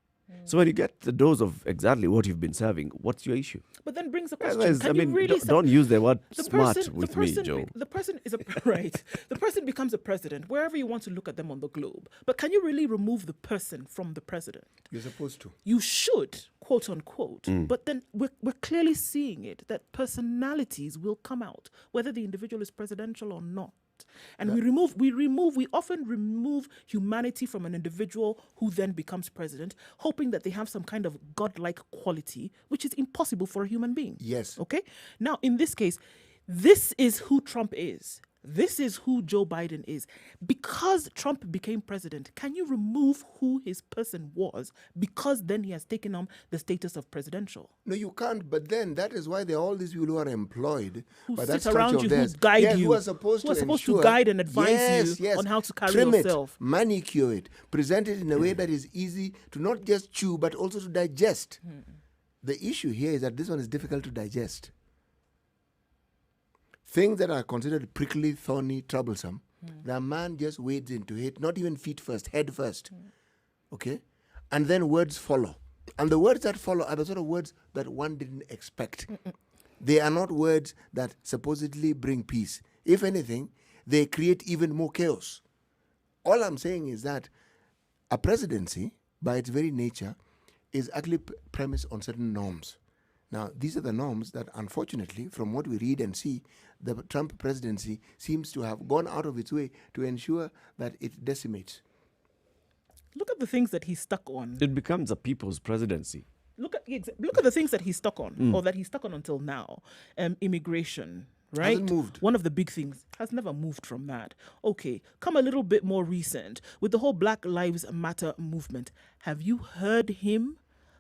So when you get the dose of exactly what you've been serving, what's your issue? But then brings a question. Otherwise, Can you really don't use the word smart person, with me, Joe. The person is right. The person becomes a president wherever you want to look at them on the globe. But can you really remove the person from the president? You're supposed to. You should, quote unquote. But then we're clearly seeing it that personalities will come out, whether the individual is presidential or not. And we often remove humanity from an individual who then becomes president, hoping that they have some kind of godlike quality, which is impossible for a human being. Yes. Okay? Now, in this case, This is who Trump is. This is who Joe Biden is. Because Trump became president, can you remove who his person was? Because then he has taken on the status of presidential. No, you can't. But then that is why there are all these people who are employed Who by that sit around structure you, of who theirs. guide Yes, you, who are supposed who are to supposed to ensure- guide and advise you on how to carry Trim yourself. it, manicure it, present it in a way that is easy to not just chew but also to digest. The issue here is that this one is difficult to digest. Things that are considered prickly, thorny, troublesome, the man just wades into it, not even feet first, head first. Okay? And then words follow. And the words that follow are the sort of words that one didn't expect. They are not words that supposedly bring peace. If anything, they create even more chaos. All I'm saying is that a presidency, by its very nature, is actually premised on certain norms. Now, these are the norms that, unfortunately, from what we read and see, the Trump presidency seems to have gone out of its way to ensure that it decimates. Look at the things that he's stuck on. It becomes a people's presidency. Look at the things that he's stuck on, or that he's stuck on until now. Immigration, right? Hasn't moved. One of the big things has never moved from that. Okay, come a little bit more recent with the whole Black Lives Matter movement. Have you heard him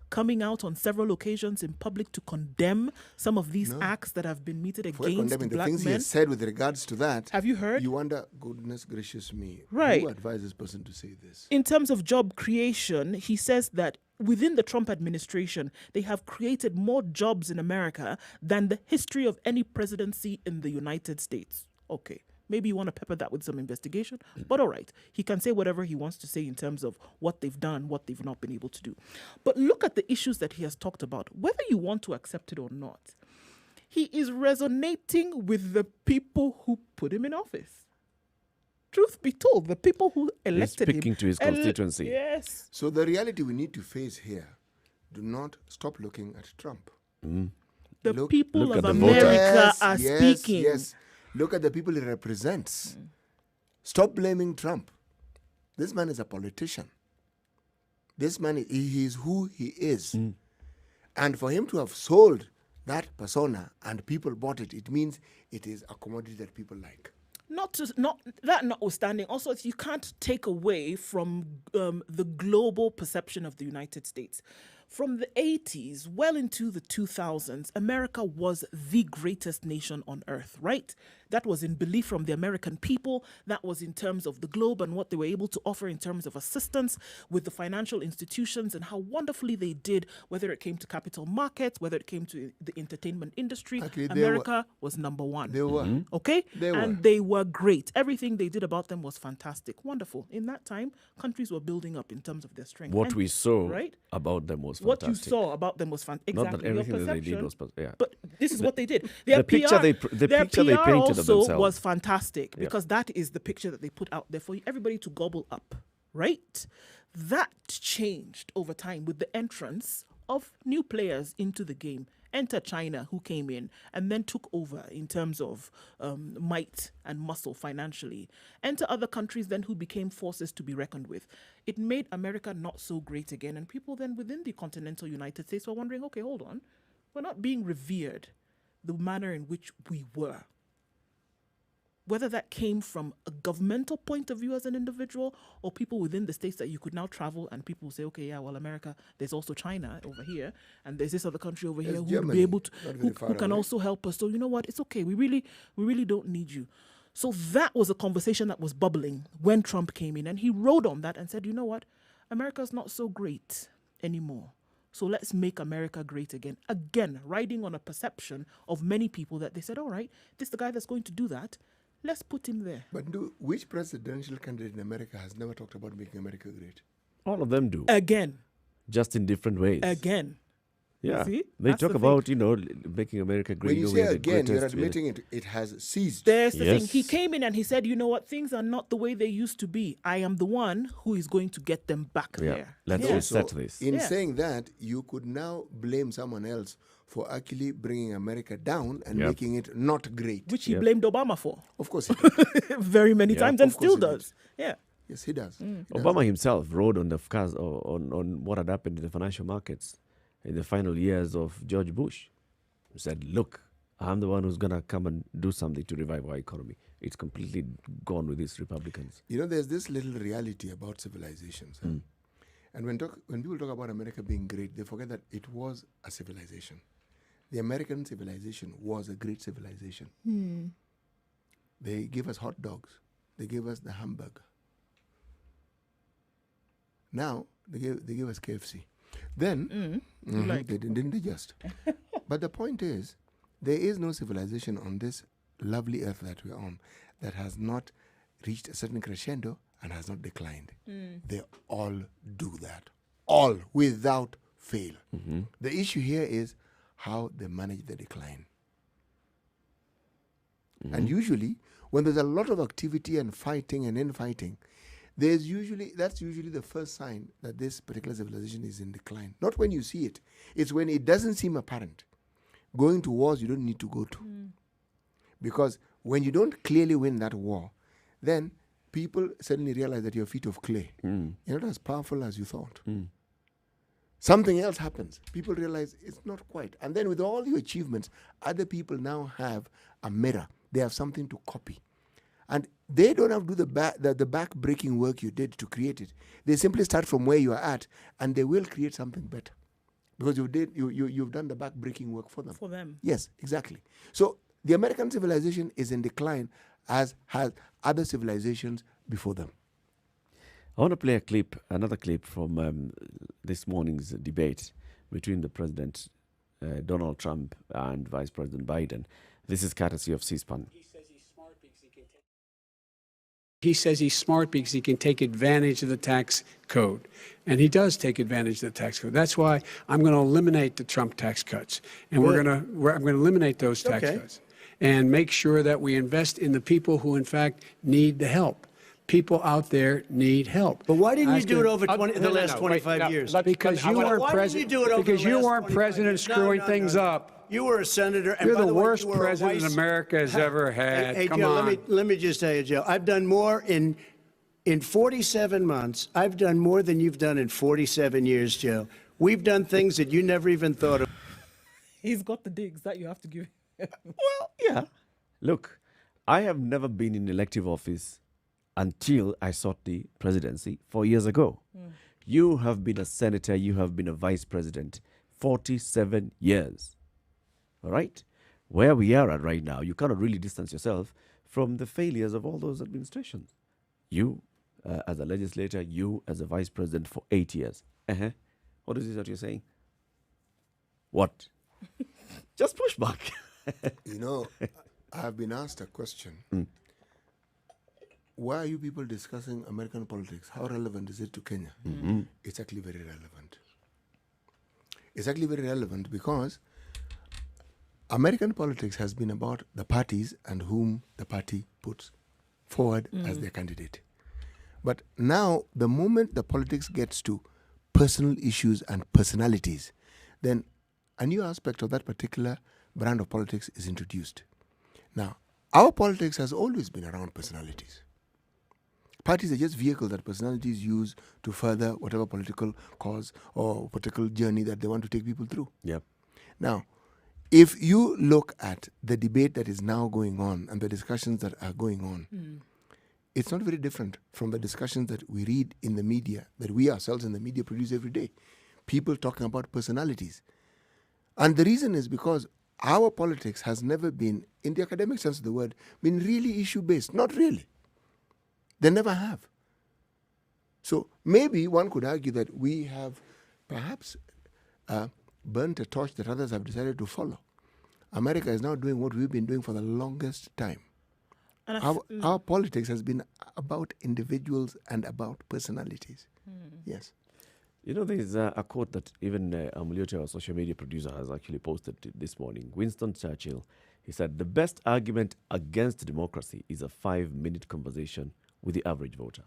coming out on several occasions in public to condemn some of these acts that have been meted For against condemning the black things he men? has said with regards to that. Have you heard? You wonder, goodness gracious me, Right. who advised this person to say this? In terms of job creation, he says that within the Trump administration, they have created more jobs in America than the history of any presidency in the United States. Okay, maybe you want to pepper that with some investigation, but all right. He can say whatever he wants to say in terms of what they've done, what they've not been able to do. But look at the issues that he has talked about, whether you want to accept it or not. He is resonating with the people who put him in office. Truth be told, the people who elected him. speaking to his constituency. Yes. So the reality we need to face here, do not stop looking at Trump. The people look of at the America voters. are speaking. Yes. Look at the people he represents. Stop blaming Trump. This man is a politician. This man, he is who he is. And for him to have sold that persona and people bought it, it means it is a commodity that people like. Not that notwithstanding, also you can't take away from the global perception of the United States. From the 80s well into the 2000s, America was the greatest nation on earth, right? That was in belief from the American people. That was in terms of the globe and what they were able to offer in terms of assistance with the financial institutions and how wonderfully they did, whether it came to capital markets, whether it came to the entertainment industry. Actually, America was number one. They were. Okay? They and were. they were great. Everything they did about them was fantastic. Wonderful. In that time, countries were building up in terms of their strength. What And- we saw right? about them was What fantastic. you saw about them was fantastic. Exactly. Not that everything Your that they did perception, was, but this is what they did. the picture they painted of also themselves. was fantastic because that is the picture that they put out there for everybody to gobble up, right? That changed over time with the entrance of new players into the game. Enter China, who came in and then took over in terms of might and muscle financially. Enter other countries then who became forces to be reckoned with. It made America not so great again. And people then within the continental United States were wondering, okay, hold on. We're not being revered the manner in which we were. Whether that came from a governmental point of view as an individual or people within the states that you could now travel and people say, okay, yeah, well, America, there's also China over here and there's this other country over here who would Germany, be able to, not very far who can away. also help us. So you know what? It's okay. We really don't need you. So that was a conversation that was bubbling when Trump came in and he rode on that and said, you know what? America's not so great anymore. So let's make America great again. Again, riding on a perception of many people that they said, all right, this is the guy that's going to do that. Let's put him there. But which presidential candidate in America has never talked about making America great? All of them do. Again. Just in different ways. Again. Yeah. See? They That's talk the about, making America great. When you we're say the again, you're greatest, admitting it has ceased. There's the thing. Yes. He came in and he said, you know what? Things are not the way they used to be. I am the one who is going to get them back Yeah. there. Let's Yeah. reset this. In Yeah. saying that, you could now blame someone else for actually bringing America down and Yep. making it not great. Which he Yep. blamed Obama for Of course he did. very many Yeah. times and Of course still he did. does. Yeah. Yes, he does. He does. Obama himself rode on the cars on what had happened in the financial markets in the final years of George Bush. He said, look, I'm the one who's going to come and do something to revive our economy. It's completely gone with these Republicans. You know, there's this little reality about civilizations. And when people talk about America being great, they forget that it was a civilization. The American civilization was a great civilization. They gave us hot dogs. They gave us the hamburger. Now, they gave us KFC. Then, they didn't they just? But the point is, there is no civilization on this lovely earth that we're on that has not reached a certain crescendo and has not declined. They all do that. All, without fail. The issue here is how they manage the decline. And usually, when there's a lot of activity and fighting and infighting, that's usually the first sign that this particular civilization is in decline. Not when you see it. It's when it doesn't seem apparent. Going to wars you don't need to go to. Because when you don't clearly win that war, then people suddenly realize that you're feet of clay. You're not as powerful as you thought. Something else happens. People realize it's not quite. And then with all your achievements, other people now have a mirror. They have something to copy. And they don't have to do the back-breaking work you did to create it. They simply start from where you are at, and they will create something better. Because you've done the back-breaking work for them. For them. Yes, exactly. So the American civilization is in decline, as has other civilizations before them. I want to play another clip from this morning's debate between the President Donald Trump and Vice President Biden. This is courtesy of C-SPAN. He says he's smart because he can take advantage of the tax code. And he does take advantage of the tax code. That's why I'm going to eliminate the Trump tax cuts. And I'm going to eliminate those tax cuts and make sure that we invest in the people who, in fact, need the help. People out there need help. But why didn't you do it over the last 25 years? Because you weren't president. Because you weren't president screwing things up. You were a senator. And You're by the way, worst you were president America has ever had. Hey, Come Joe, on. let me just tell you, Joe. I've done more in 47 months. I've done more than you've done in 47 years, Joe. We've done things that you never even thought of. He's got the digs that you have to give him. Well, yeah. Look, I have never been in elective office until I sought the presidency 4 years ago. You have been a senator, you have been a vice president, 47 years. All right? Where we are at right now, you cannot really distance yourself from the failures of all those administrations. You, as a legislator, you as a vice president for 8 years. What is it that you're saying? What? Just push back. You know, I have been asked a question. Why are you people discussing American politics? How relevant is it to Kenya? It's actually very relevant. It's actually very relevant because American politics has been about the parties and whom the party puts forward as their candidate. But now, the moment the politics gets to personal issues and personalities, then a new aspect of that particular brand of politics is introduced. Now, our politics has always been around personalities. Parties are just vehicles that personalities use to further whatever political cause or political journey that they want to take people through. Yep. Now, if you look at the debate that is now going on and the discussions that are going on, it's not very different from the discussions that we read in the media, that we ourselves in the media produce every day. People talking about personalities. And the reason is because our politics has never been, in the academic sense of the word, been really issue-based. Not really. They never have. So maybe one could argue that we have perhaps burnt a torch that others have decided to follow. America is now doing what we've been doing for the longest time. And our politics has been about individuals and about personalities. Yes. You know, there's a quote that even Amuliote, our social media producer, has actually posted this morning. Winston Churchill, he said, the best argument against democracy is a 5-minute conversation with the average voter.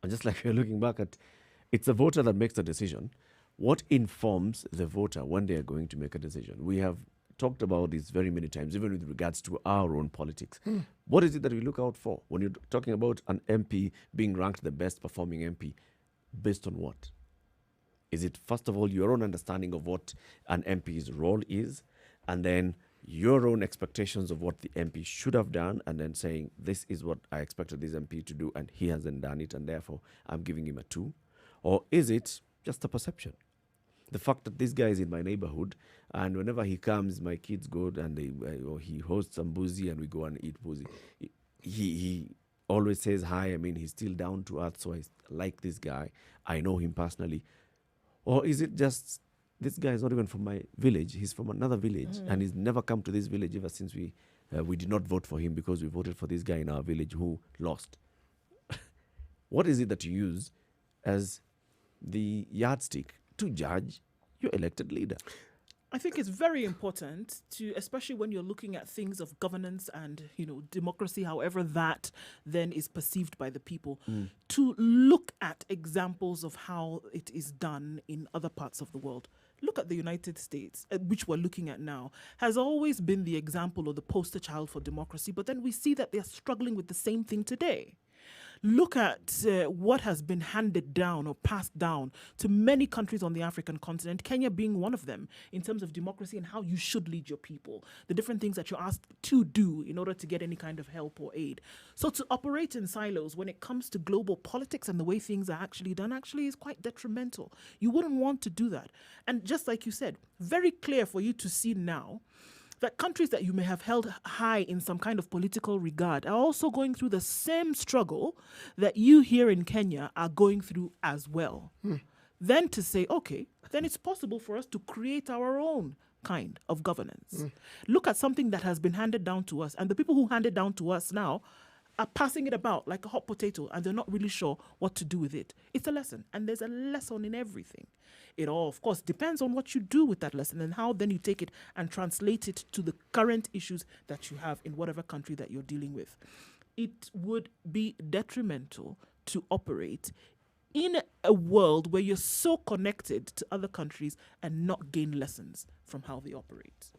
And just like we're looking back at, it's a voter that makes the decision. What informs the voter when they are going to make a decision? We have talked about this very many times, even with regards to our own politics. What is it that we look out for when you're talking about an MP being ranked the best performing MP? Based on what? Is it, first of all, your own understanding of what an MP's role is? and then your own expectations of what the MP should have done, and then saying, this is what I expected this MP to do, and he hasn't done it, and therefore I'm giving him a 2? Or is it just a perception? The fact that this guy is in my neighborhood, and whenever he comes, my kids go and he hosts some boozy, and we go and eat boozy. He always says hi. I mean, he's still down to earth, so I like this guy. I know him personally. Or is it just, this guy is not even from my village, he's from another village, and he's never come to this village ever since we did not vote for him because we voted for this guy in our village who lost. What is it that you use as the yardstick to judge your elected leader? I think it's very important to, especially when you're looking at things of governance and, democracy, however that then is perceived by the people, to look at examples of how it is done in other parts of the world. Look at the United States, which we're looking at now, has always been the example or the poster child for democracy, but then we see that they're struggling with the same thing today. Look at what has been handed down or passed down to many countries on the African continent, Kenya being one of them, in terms of democracy and how you should lead your people, the different things that you're asked to do in order to get any kind of help or aid. So to operate in silos when it comes to global politics and the way things are actually done actually is quite detrimental. You wouldn't want to do that. And just like you said, very clear for you to see now that countries that you may have held high in some kind of political regard are also going through the same struggle that you here in Kenya are going through as well. Then to say, okay, then it's possible for us to create our own kind of governance. Look at something that has been handed down to us, and the people who hand it down to us now are passing it about like a hot potato, and they're not really sure what to do with it. It's a lesson, and there's a lesson in everything. It all, of course, depends on what you do with that lesson and how then you take it and translate it to the current issues that you have in whatever country that you're dealing with. It would be detrimental to operate in a world where you're so connected to other countries and not gain lessons from how they operate.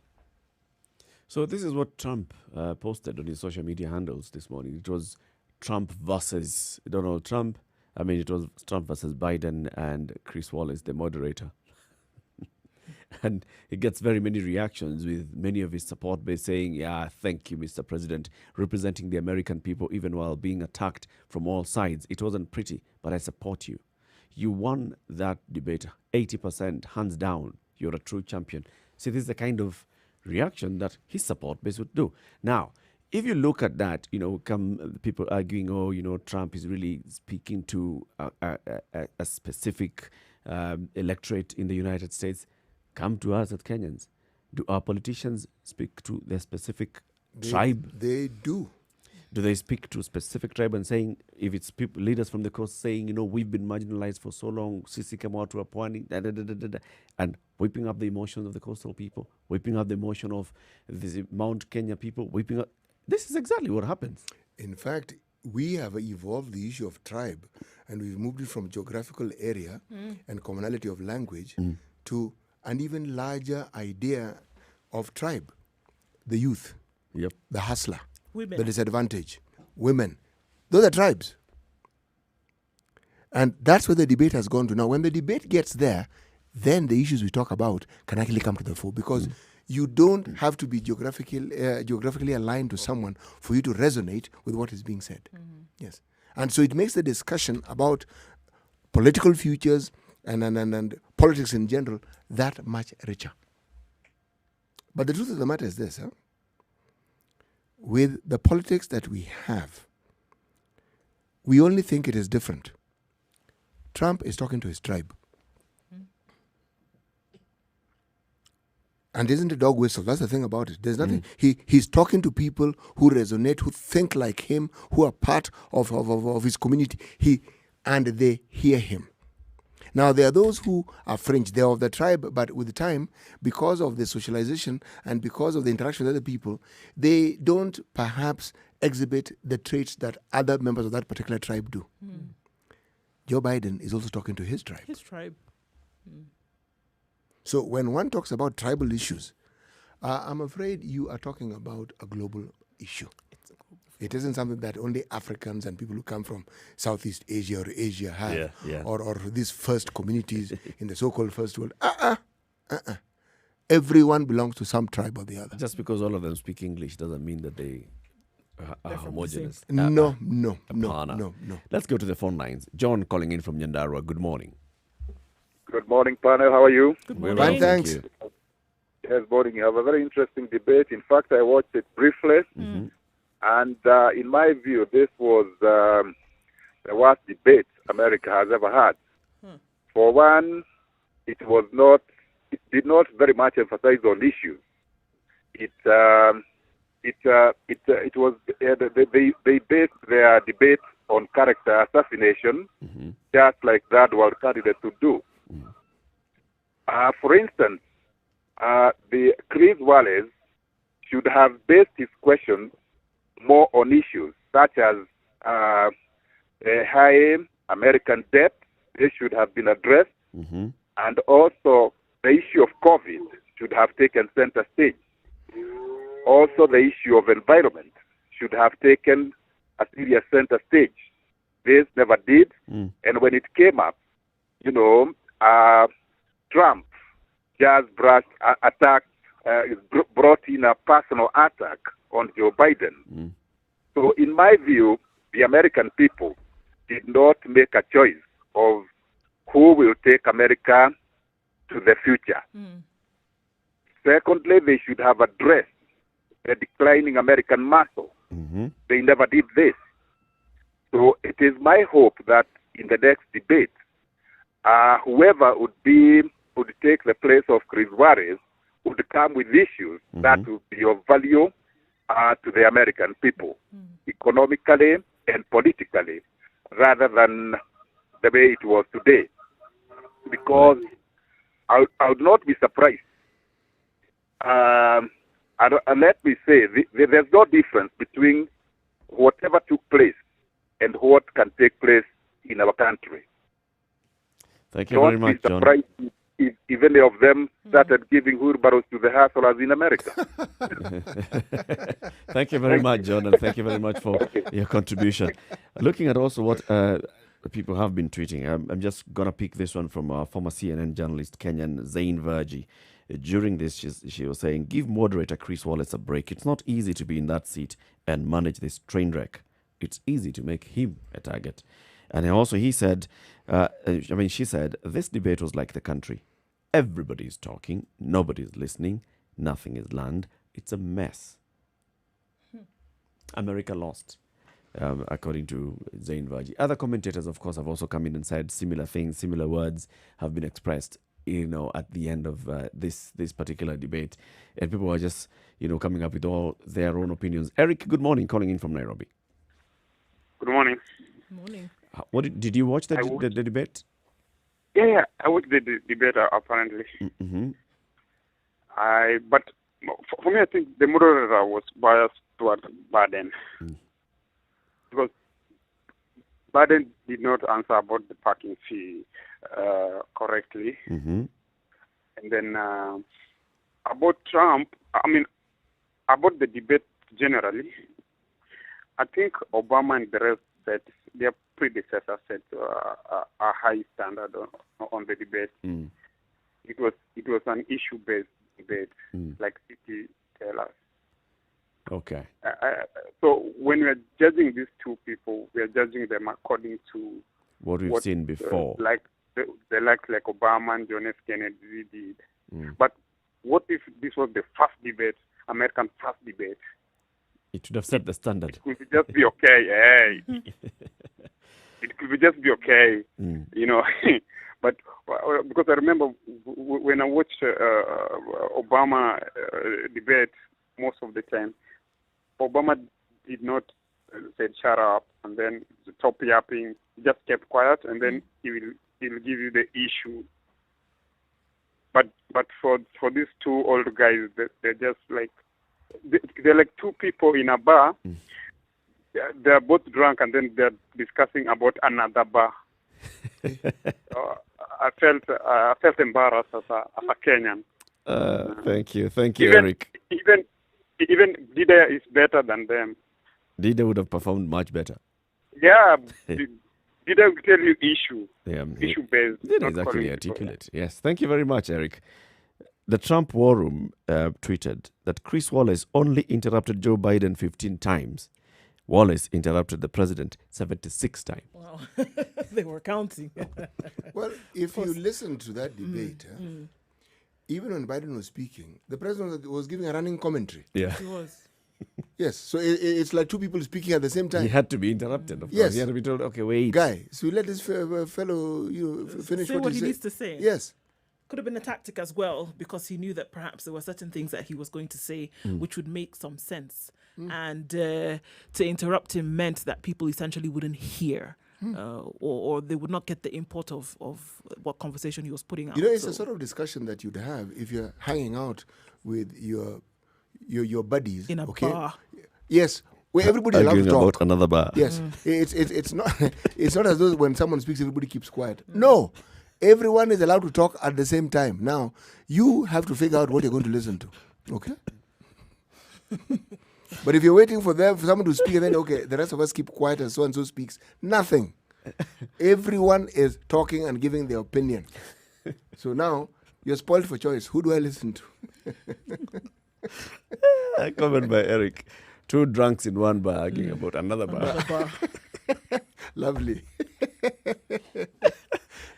So this is what Trump posted on his social media handles this morning. It was Trump versus Donald Trump. I mean, it was Trump versus Biden and Chris Wallace, the moderator. And he gets very many reactions with many of his support base saying, yeah, thank you, Mr. President, representing the American people even while being attacked from all sides. It wasn't pretty, but I support you. You won that debate 80%, hands down. You're a true champion. See, this is the kind of reaction that his support base would do. Now, if you look at that, come people arguing, Trump is really speaking to a specific electorate in the United States. Come to us as Kenyans. Do our politicians speak to their specific tribe? They do. Do they speak to a specific tribe and saying, if it's people, leaders from the coast saying, we've been marginalized for so long, sisi kama watu wa pwani, and whipping up the emotions of the coastal people, whipping up the emotion of the Mount Kenya people, whipping up. This is exactly what happens. In fact, we have evolved the issue of tribe, and we've moved it from geographical area and commonality of language to an even larger idea of tribe. The youth, the hustler, women, the disadvantaged, women. Those are tribes. And that's where the debate has gone to. Now, when the debate gets there, then the issues we talk about can actually come to the fore, because you don't have to be geographically aligned to someone for you to resonate with what is being said. Yes. And so it makes the discussion about political futures and politics in general that much richer. But the truth of the matter is this, with the politics that we have, we only think it is different. Trump is talking to his tribe. And isn't a dog whistle? That's the thing about it. There's nothing. He's talking to people who resonate, who think like him, who are part of his community. And they hear him. Now, there are those who are fringe. They're of the tribe, but with time, because of the socialization and because of the interaction with other people, they don't perhaps exhibit the traits that other members of that particular tribe do. Joe Biden is also talking to his tribe. His tribe. So when one talks about tribal issues, I'm afraid you are talking about a global issue. It isn't something that only Africans and people who come from Southeast Asia or Asia have, or these first communities in the so-called first world. everyone belongs to some tribe or the other. Just because all of them speak English doesn't mean that they are homogenous. No. Let's go to the phone lines. John calling in from Nyandarua. Good morning. Good morning, panel. How are you? Good We're morning. well, Fine, thank thanks. you. Yes, morning. You have a very interesting debate. In fact, I watched it briefly, and in my view, this was the worst debate America has ever had. For one, it did not very much emphasize on issues. They based their debate on character assassination, just like that world candidate would do. For instance, the Chris Wallace should have based his questions more on issues such as high American debt. They should have been addressed, and also the issue of COVID should have taken center stage. Also, the issue of environment should have taken a serious center stage. This never did, and when it came up, Trump just brought in a personal attack on Joe Biden. So in my view, the American people did not make a choice of who will take America to the future. Secondly, they should have addressed the declining American muscle. They never did this. So it is my hope that in the next debate, whoever would take the place of Chris Wallace would come with issues that would be of value to the American people, economically and politically, rather than the way it was today. Because I would not be surprised. And let me say, there's no difference between whatever took place and what can take place in our country. Thank you very much, John. Don't be surprised if any of them started giving wheelbarrows to the hustlers in America. Thank you very much, John, and thank you very much for your contribution. Looking at also what people have been tweeting, I'm just going to pick this one from former CNN journalist Kenyan Zain Verji. During this, she was saying, give moderator Chris Wallace a break. It's not easy to be in that seat and manage this train wreck. It's easy to make him a target. And also she said, this debate was like the country. Everybody's talking, nobody's listening, nothing is learned. It's a mess. America lost, according to Zain Verji. Other commentators, of course, have also come in and said similar things, similar words have been expressed, at the end of this particular debate. And people are just, coming up with all their own opinions. Eric, good morning, calling in from Nairobi. Good morning. Morning. What did you watch the debate? Yeah, I watched the debate apparently. But for me, I think the moderator was biased towards Biden because Biden did not answer about the parking fee correctly, and then about Trump. About the debate generally, I think Obama and the rest said their predecessor set a high standard on the debate. It was an issue-based debate, like City tell us. Okay. So when we are judging these two people, we are judging them according to what we've seen before, like Obama and John F. Kennedy did. But what if this was the first debate, American first debate? It should have set the standard. It could just be okay. Hey. It could just be okay, But because I remember when I watched Obama debate, most of the time, Obama did not say shut up and then stop yapping. He just kept quiet, and then he will give you the issue. But for these two old guys, they're just like they're like two people in a bar. They're both drunk, and then they're discussing about another bar. I felt embarrassed as a Kenyan. Thank you, even, Eric. Even Dida is better than them. Dida would have performed much better. Yeah, Dida will tell you issue based. Dida is actually articulate. Yes, thank you very much, Eric. The Trump War Room tweeted that Chris Wallace only interrupted Joe Biden 15 times. Wallace interrupted the president 76 times. Wow. They were counting. Well, if you listen to that debate, even when Biden was speaking, the president was giving a running commentary. Yeah. He was. Yes, so it's like two people speaking at the same time. He had to be interrupted, of course. Yes. He had to be told, okay, wait. Guy, so let this fellow finish Say what he say. needs to say. Yes. Could have been a tactic as well, because he knew that perhaps there were certain things that he was going to say which would make some sense. And to interrupt him meant that people essentially wouldn't hear. Or they would not get the import of what conversation he was putting out. You know, it's a sort of discussion that you'd have if you're hanging out with your buddies in a bar. Yes, where everybody allowed to talk. About another bar. Yes, it's not it's not as though when someone speaks everybody keeps quiet. No, everyone is allowed to talk at the same time. Now you have to figure out what you're going to listen to. Okay. But if you're waiting for someone to speak and then, okay, the rest of us keep quiet as so-and-so speaks, nothing. Everyone is talking and giving their opinion. So now, you're spoiled for choice. Who do I listen to? A comment by Eric. Two drunks in one bar arguing about another bar. Lovely.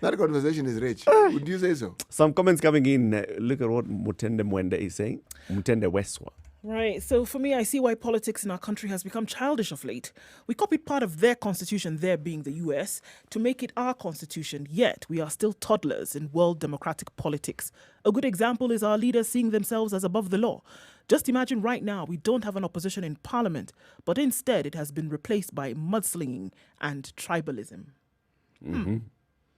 That conversation is rich. Would you say so? Some comments coming in. Look at what Mutende Mwende is saying. Mutende Weswa. Right. So for me, I see why politics in our country has become childish of late. We copied part of their constitution, there being the US, to make it our constitution, yet we are still toddlers in world democratic politics. A good example is our leaders seeing themselves as above the law. Just imagine right now we don't have an opposition in parliament, but instead it has been replaced by mudslinging and tribalism.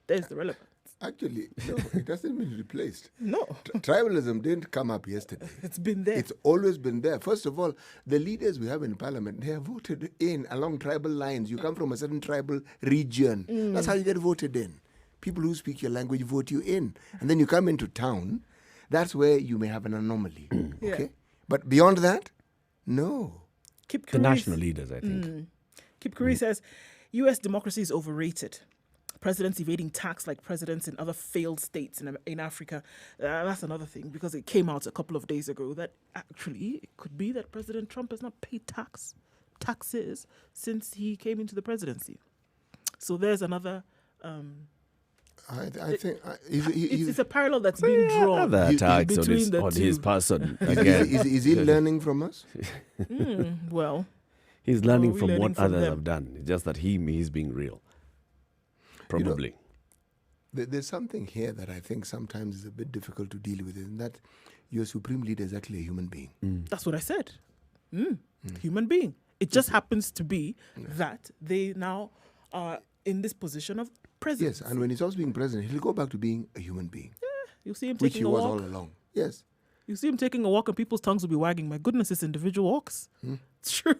There's the relevance. Actually, no, it hasn't been replaced. No. Tribalism didn't come up yesterday. It's been there. It's always been there. First of all, the leaders we have in parliament, they are voted in along tribal lines. You come from a certain tribal region. That's how you get voted in. People who speak your language vote you in. And then you come into town, that's where you may have an anomaly. Okay? But beyond that, no. The national leaders, I think. Kip Curry says, U.S. democracy is overrated. Presidents evading tax like presidents in other failed states in Africa. That's another thing, because it came out a couple of days ago that actually it could be that President Trump has not paid taxes since he came into the presidency. So there's another... I think it's a parallel that's being drawn. Other attacks on his person. Again. Is he learning from us? Well... He's learning from what others have done. It's just that he's being real. Probably. You know, there's something here that I think sometimes is a bit difficult to deal with, and that your supreme leader is actually a human being. That's what I said. Human being. It just happens to be that they now are in this position of president. Yes, and when he stops being president, he'll go back to being a human being. Yeah, you'll see him which taking he a was walk. all along. Yes. You see him taking a walk and people's tongues will be wagging. My goodness, this individual walks. It's true.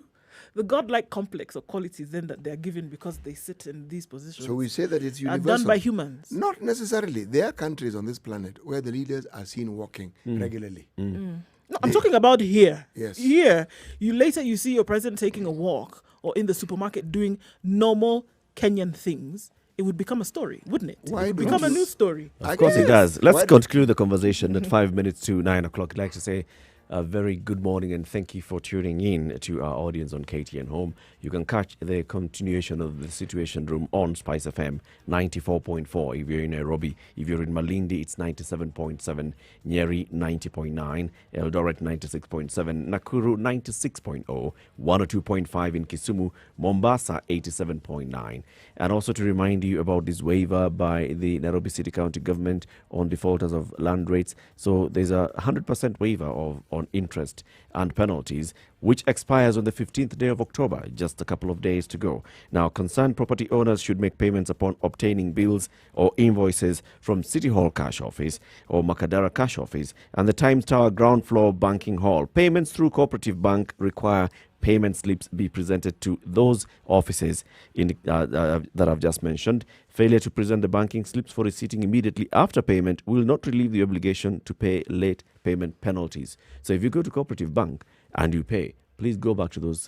The godlike complex or qualities then that they're given because they sit in these positions. So we say that it's universal. Are done by humans. Not necessarily. There are countries on this planet where the leaders are seen walking regularly. No, I'm talking about here. Yes. Here, you see your president taking a walk or in the supermarket doing normal Kenyan things. It would become a story, wouldn't it? Why it would become a news story. Of course it does. Let's conclude the conversation at 5 minutes to 9 o'clock. I'd like to say a very good morning and thank you for tuning in to our audience on KTN Home. You can catch the continuation of the Situation Room on Spice FM 94.4 if you're in Nairobi. If you're in Malindi, it's 97.7, Nyeri 90.9, Eldoret 96.7, Nakuru 96.0, 102.5 in Kisumu, Mombasa 87.9. And also to remind you about this waiver by the Nairobi City County Government on defaulters of land rates. So there's a 100% waiver on interest and penalties, which expires on the 15th day of October, just a couple of days to go. Now, concerned property owners should make payments upon obtaining bills or invoices from City Hall Cash Office or Makadara Cash Office and the Times Tower Ground Floor Banking Hall. Payments through Cooperative Bank require payment slips be presented to those offices that I've just mentioned. Failure to present the banking slips for receipting immediately after payment will not relieve the obligation to pay late payment penalties. So if you go to Cooperative Bank and you pay, please go back to those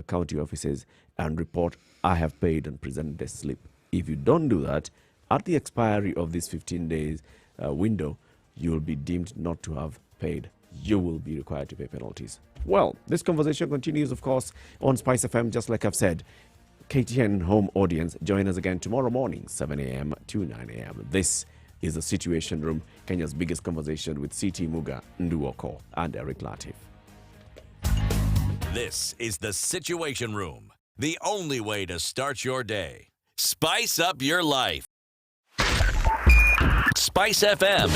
county offices and report, I have paid, and present the slip. If you don't do that, at the expiry of this 15 days window, you will be deemed not to have paid. You will be required to pay penalties. Well, this conversation continues, of course, on Spice FM, just like I've said. KTN home audience, join us again tomorrow morning, 7 a.m. to 9 a.m. This is the Situation Room, Kenya's biggest conversation with CT Muga, Nduoko, and Eric Latif. This is the Situation Room, the only way to start your day. Spice up your life. Spice FM,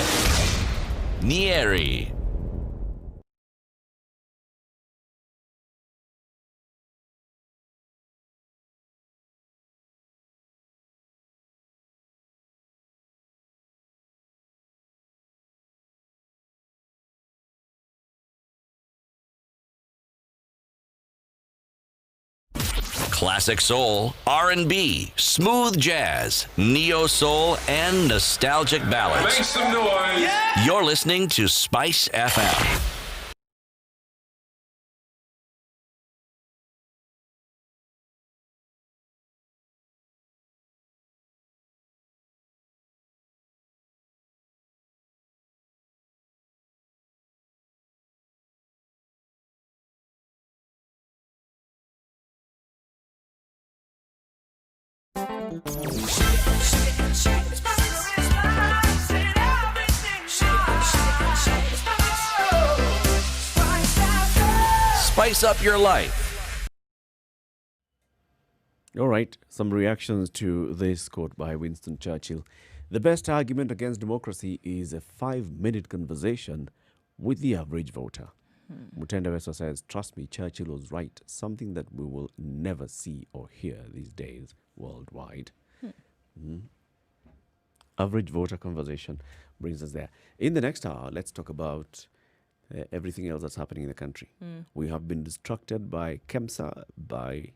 Nyeri. Classic soul, R&B, smooth jazz, neo soul, and nostalgic ballads. Make some noise. Yeah! You're listening to Spice FM. Spice up your life. All right, some reactions to this quote by Winston Churchill. The best argument against democracy is a 5-minute conversation with the average voter. Mutenda Weso says, trust me, Churchill was right. Something that we will never see or hear these days worldwide. Average voter conversation brings us there. In the next hour, let's talk about everything else that's happening in the country. We have been distracted by KEMSA, by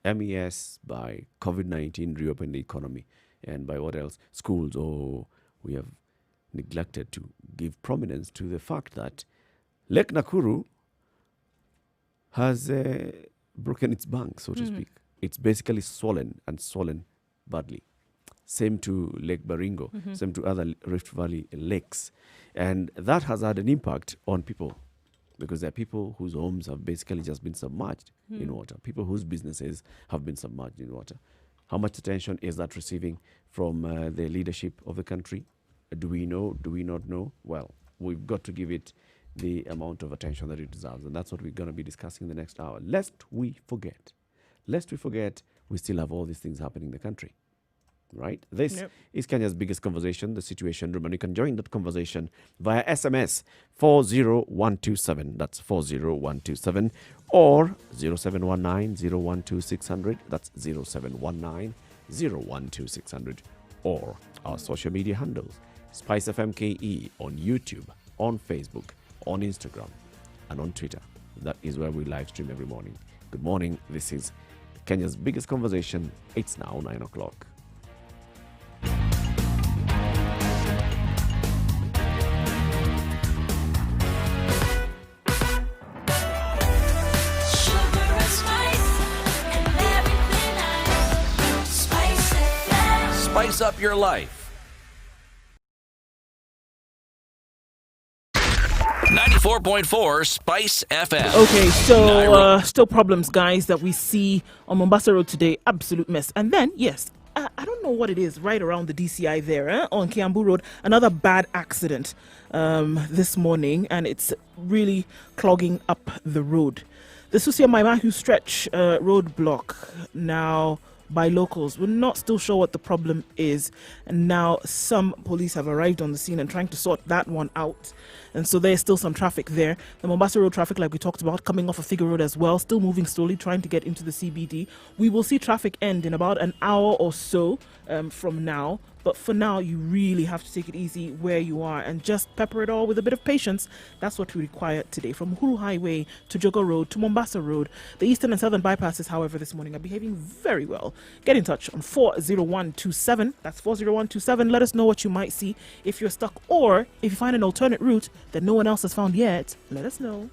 MES, by COVID-19, reopen the economy, and by what else? Schools. Oh, we have neglected to give prominence to the fact that Lake Nakuru has broken its bank, so to speak. It's basically swollen and swollen badly. Same to Lake Baringo, same to other Rift Valley lakes. And that has had an impact on people because there are people whose homes have basically just been submerged in water, people whose businesses have been submerged in water. How much attention is that receiving from the leadership of the country? Do we know? Do we not know? Well, we've got to give it the amount of attention that it deserves. And that's what we're going to be discussing in the next hour. Lest we forget, we still have all these things happening in the country. Right? This is Kenya's biggest conversation, the Situation Room. And you can join that conversation via SMS 40127. That's 40127. Or 0719-012-600. That's 0719-012-600. Or our social media handles. Spice FM KE on YouTube, on Facebook, on Instagram, and on Twitter. That is where we live stream every morning. Good morning. This is Kenya's biggest conversation. It's now 9 o'clock. Spice up your life. 94.4 Spice FM. Okay, so still problems, guys, that we see on Mombasa Road today. Absolute mess. And then, yes, I don't know what it is right around the DCI there on Kiambu Road. Another bad accident this morning, and it's really clogging up the road. This was here Maimahu Stretch roadblock now by locals. We're not still sure what the problem is, and now some police have arrived on the scene and trying to sort that one out. And so there's still some traffic there. The Mombasa Road traffic, like we talked about, coming off of Figure Road as well, still moving slowly, trying to get into the CBD. We will see traffic end in about an hour or so from now. But for now, you really have to take it easy where you are and just pepper it all with a bit of patience. That's what we require today. From Uhuru Highway to Jogo Road to Mombasa Road. The eastern and southern bypasses, however, this morning are behaving very well. Get in touch on 40127. That's 40127. Let us know what you might see if you're stuck, or if you find an alternate route that no one else has found yet, let us know.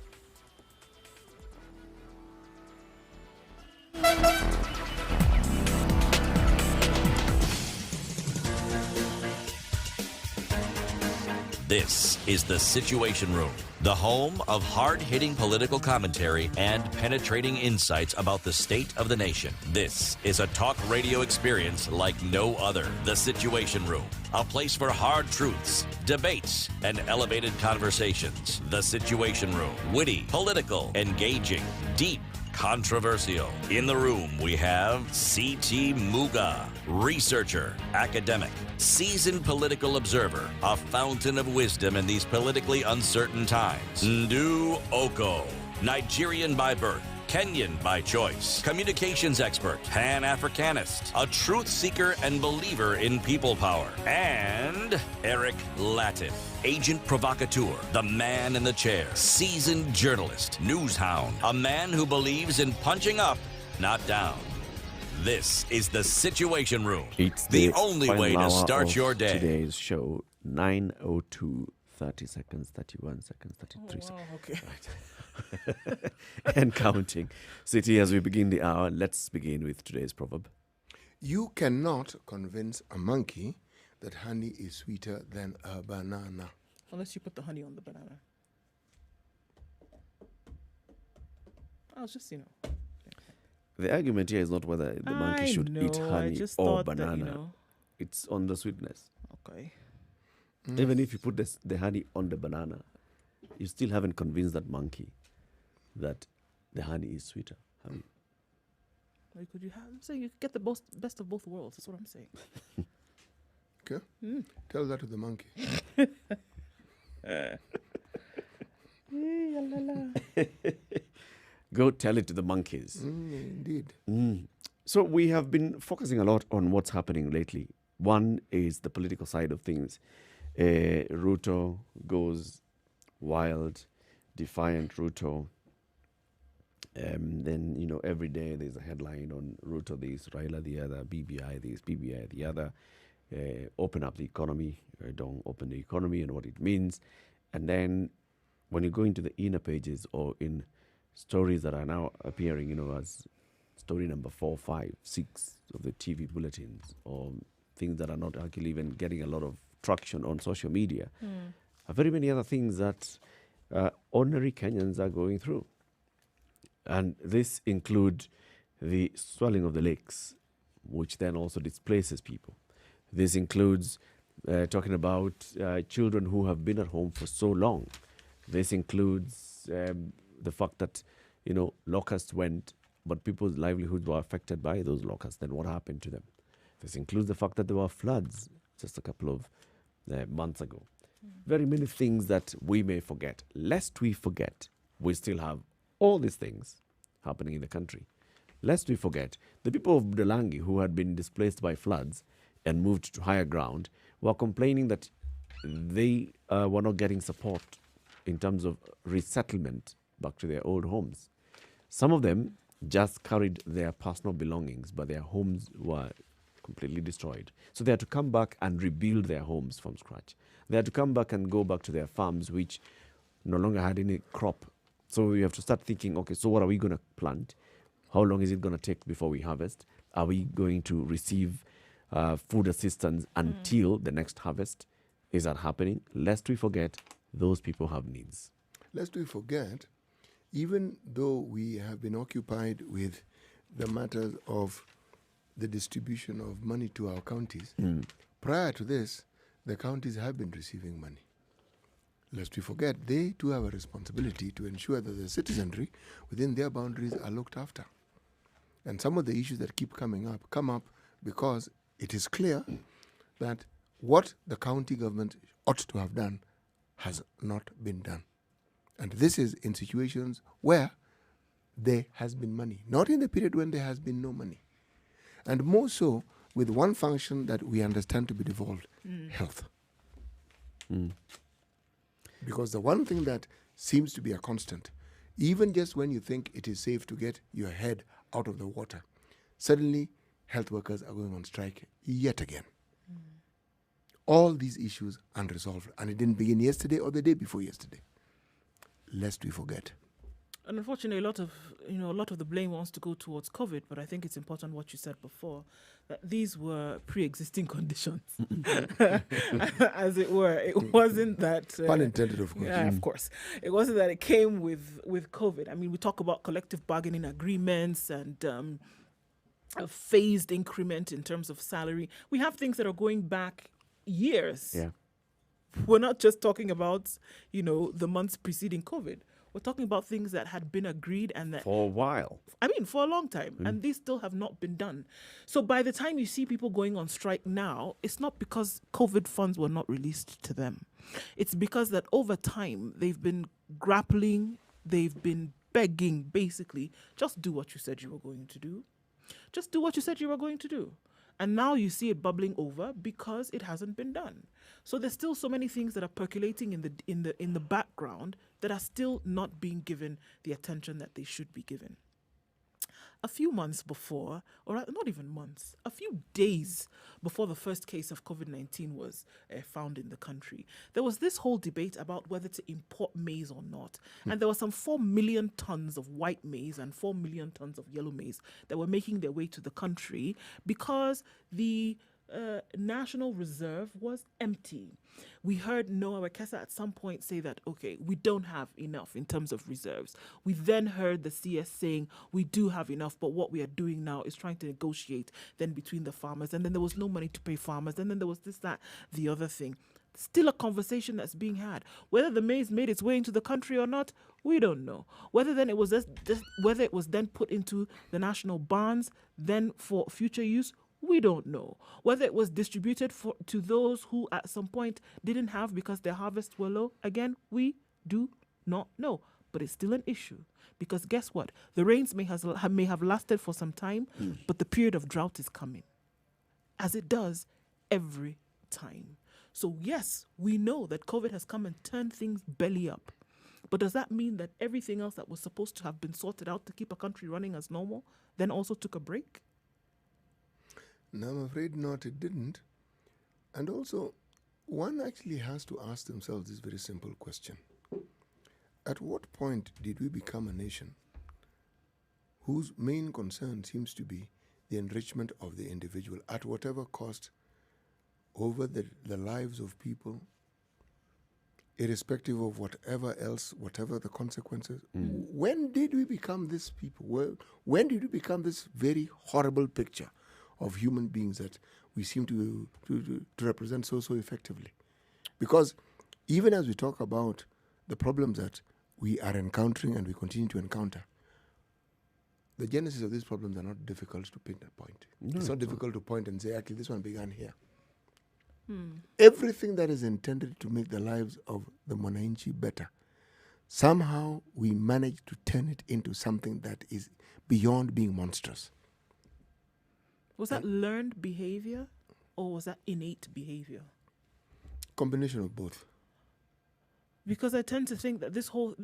This is The Situation Room, the home of hard-hitting political commentary and penetrating insights about the state of the nation. This is a talk radio experience like no other. The Situation Room, a place for hard truths, debates, and elevated conversations. The Situation Room, witty, political, engaging, deep, controversial. In the room, we have C.T. Muga, researcher, academic, seasoned political observer, a fountain of wisdom in these politically uncertain times. Ndu Oko, Nigerian by birth, Kenyan by choice, communications expert, Pan-Africanist, a truth seeker and believer in people power, and Eric Latin, agent provocateur, the man in the chair, seasoned journalist, news hound, a man who believes in punching up, not down. This is The Situation Room, It's the only way to start your day. Today's show, 9:02, 30 seconds, 31 seconds, 33 seconds. Okay. Right. And counting. City, as we begin the hour, let's begin with today's proverb. You cannot convince a monkey that honey is sweeter than a banana. Unless you put the honey on the banana. I was just, The argument here is not whether the monkey should eat honey or banana. It's on the sweetness. Okay. Even if you put the honey on the banana, you still haven't convinced that monkey that the honey is sweeter. I'm saying you could get the best of both worlds. That's what I'm saying. Okay? Tell that to the monkey. Go tell it to the monkeys. Indeed. So we have been focusing a lot on what's happening lately. One is the political side of things. Ruto goes wild, defiant Ruto. Then, every day there's a headline on Ruto this, Raila the other, BBI this, BBI the other. Open up the economy, don't open the economy and what it means. And then when you go into the inner pages or in stories that are now appearing, as story number 4, 5, 6 of the TV bulletins, or things that are not actually even getting a lot of traction on social media, are very many other things that ordinary Kenyans are going through. And this include the swelling of the lakes, which then also displaces people. This includes talking about children who have been at home for so long. This includes the fact that, locusts went, but people's livelihoods were affected by those locusts. Then what happened to them? This includes the fact that there were floods just a couple of months ago. Very many things that we may forget. Lest we forget, we still have all these things happening in the country. Lest we forget, the people of Budalangi who had been displaced by floods and moved to higher ground were complaining that they were not getting support in terms of resettlement back to their old homes. Some of them just carried their personal belongings, but their homes were completely destroyed. So they had to come back and rebuild their homes from scratch. They had to come back and go back to their farms, which no longer had any crop. So we have to start thinking, okay, so what are we going to plant? How long is it going to take before we harvest? Are we going to receive food assistance until the next harvest? Is that happening? Lest we forget, those people have needs. Lest we forget, even though we have been occupied with the matters of the distribution of money to our counties, prior to this, the counties have been receiving money. Lest we forget, they too have a responsibility to ensure that the citizenry within their boundaries are looked after. And some of the issues that keep come up because it is clear that what the county government ought to have done has not been done. And this is in situations where there has been money, not in the period when there has been no money. And more so with one function that we understand to be devolved, health. Because the one thing that seems to be a constant, even just when you think it is safe to get your head out of the water, suddenly health workers are going on strike yet again. All these issues unresolved. And it didn't begin yesterday or the day before yesterday. Lest we forget. And unfortunately, a lot of the blame wants to go towards COVID. But I think it's important what you said before, that these were pre-existing conditions, as it were. It wasn't that pun intended, of course. Yeah, of course. It wasn't that it came with COVID. I mean, we talk about collective bargaining agreements and a phased increment in terms of salary. We have things that are going back years. Yeah. We're not just talking about, the months preceding COVID. We're talking about things that had been agreed and that... For a while. I mean, for a long time. And these still have not been done. So by the time you see people going on strike now, it's not because COVID funds were not released to them. It's because that over time, they've been grappling, they've been begging, basically, just do what you said you were going to do. Just do what you said you were going to do. And now you see it bubbling over because it hasn't been done. So there's still so many things that are percolating in the background that are still not being given the attention that they should be given. A few months before, or not even months, a few days before the first case of COVID-19 was found in the country, there was this whole debate about whether to import maize or not. And there were some 4 million tons of white maize and 4 million tons of yellow maize that were making their way to the country because the National Reserve was empty. We heard Noah Wekesa at some point say that, okay, we don't have enough in terms of reserves. We then heard the CS saying we do have enough, but what we are doing now is trying to negotiate then between the farmers. And then there was no money to pay farmers. And then there was this, that, the other thing. Still a conversation that's being had. Whether the maize made its way into the country or not, we don't know. Whether then it was whether it was then put into the national barns then for future use, we don't know. Whether it was distributed to those who at some point didn't have because their harvests were low, again, we do not know. But it's still an issue. Because guess what? The rains may have lasted for some time, but the period of drought is coming. As it does every time. So yes, we know that COVID has come and turned things belly up. But does that mean that everything else that was supposed to have been sorted out to keep a country running as normal then also took a break? No, I'm afraid not, it didn't. And also, one actually has to ask themselves this very simple question. At what point did we become a nation whose main concern seems to be the enrichment of the individual at whatever cost over the lives of people, irrespective of whatever else, whatever the consequences? When did we become this people? When did we become this very horrible picture of human beings that we seem to represent so effectively? Because even as we talk about the problems that we are encountering and we continue to encounter, the genesis of these problems are not difficult to pinpoint. It's not difficult to point and say, actually, this one began here. Everything that is intended to make the lives of the Mwananchi better, somehow we manage to turn it into something that is beyond being monstrous. Was that learned behavior or was that innate behavior? Combination of both. Because I tend to think that this whole,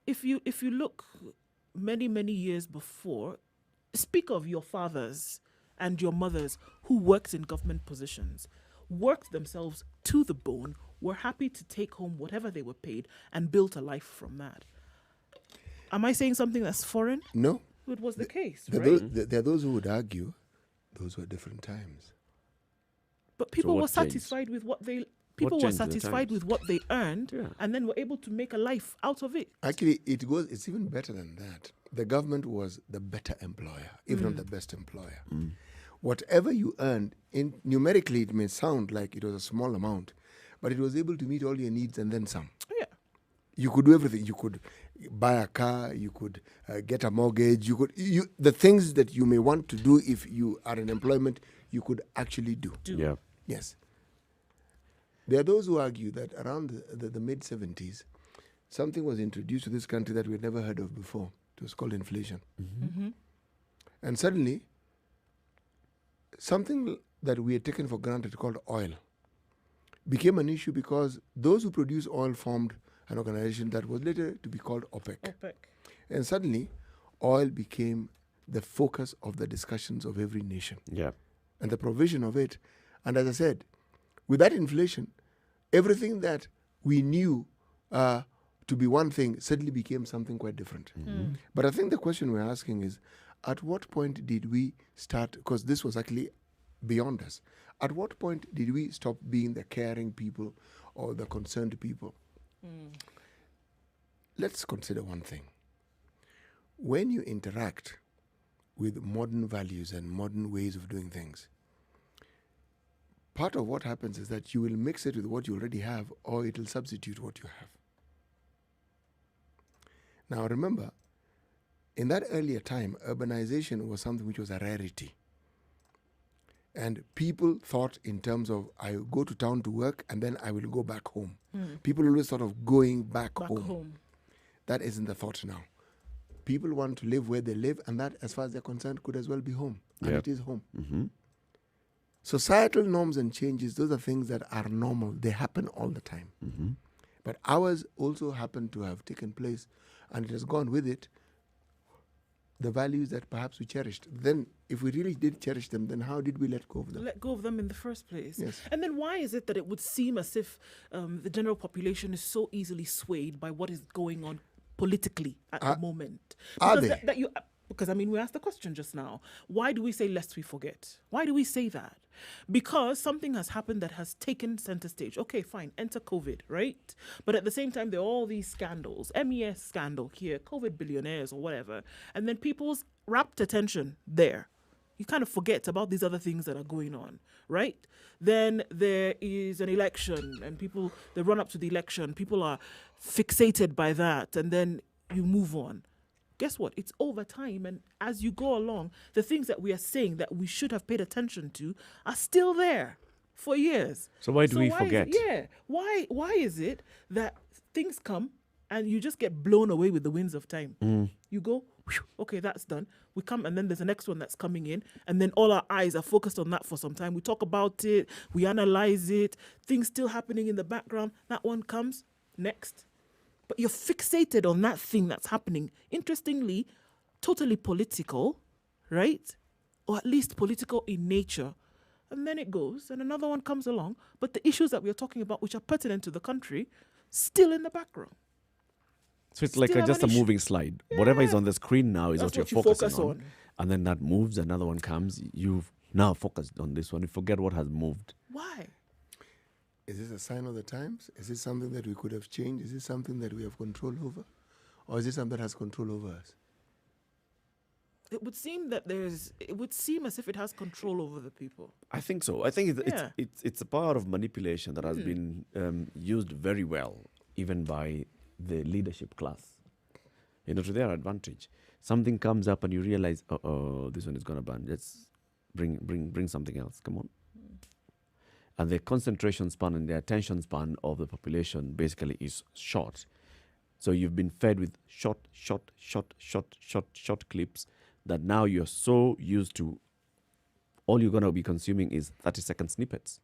if you look many years before, speak of your fathers and your mothers who worked in government positions, worked themselves to the bone, were happy to take home whatever they were paid and built a life from that. Am I saying something that's foreign? No. It was the case, There are those who would argue those were different times. But people were satisfied with what they earned, and then were able to make a life out of it. Actually, it's even better than that. The government was the better employer, if not the best employer. Whatever you earned, numerically it may sound like it was a small amount, but it was able to meet all your needs and then some. Yeah. You could do everything. You could buy a car, you could get a mortgage, the things that you may want to do if you are in employment, you could actually do. Yeah. Yes. There are those who argue that around the mid-70s, something was introduced to this country that we had never heard of before. It was called inflation. And suddenly, something that we had taken for granted called oil became an issue because those who produce oil formed an organization that was later to be called OPEC. And suddenly, oil became the focus of the discussions of every nation. Yeah. And the provision of it. And as I said, with that inflation, everything that we knew to be one thing suddenly became something quite different. But I think the question we're asking is, at what point did we start, because this was actually beyond us, at what point did we stop being the caring people or the concerned people? Let's consider one thing. When you interact with modern values and modern ways of doing things, part of what happens is that you will mix it with what you already have, or it will substitute what you have. Now remember, in that earlier time, urbanization was something which was a rarity. And people thought in terms of, I go to town to work and then I will go back home. People always thought of going back home. That isn't the thought now. People want to live where they live, and that, as far as they're concerned, could as well be home. And it is home. Societal norms and changes, those are things that are normal. They happen all the time. But ours also happen to have taken place, and it has gone with it the values that perhaps we cherished. Then, if we really did cherish them, then how did we let go of them? Let go of them in the first place. Yes. And then why is it that it would seem as if the general population is so easily swayed by what is going on politically at the moment? Are Because they? Because, I mean, we asked the question just now. Why do we say lest we forget? Why do we say that? Because something has happened that has taken center stage. Okay, fine, enter COVID, right? But at the same time, there are all these scandals. MES scandal here, COVID billionaires or whatever. And then people's rapt attention there. You kind of forget about these other things that are going on, right? Then there is an election and people, they run up to the election. People are fixated by that, and then you move on. Guess what? It's over time, and as you go along, the things that we are saying that we should have paid attention to are still there for years. So why do we forget? Why is it that things come and you just get blown away with the winds of time? You go, whew, okay, that's done. We come, and then there's the next one that's coming in, and then all our eyes are focused on that for some time. We talk about it, we analyze it, things still happening in the background. That one comes, next. But you're fixated on that thing that's happening. Interestingly, totally political, right? Or at least political in nature. And then it goes, and another one comes along. But the issues that we're talking about, which are pertinent to the country, still in the background. So it's like just a moving slide. Yeah. Whatever is on the screen now is what you're focusing on. And then that moves, another one comes. You've now focused on this one. You forget what has moved. Why? Is this a sign of the times? Is this something that we could have changed? Is this something that we have control over? Or is this something that has control over us? It would seem that it would seem as if it has control over the people. I think so. I think it's a power of manipulation that has been used very well, even by the leadership class, to their advantage. Something comes up and you realize, this one is going to burn. Let's bring something else. Come on. And the concentration span and the attention span of the population basically is short. So you've been fed with short clips that now you're so used to, all you're going to be consuming is 30-second snippets.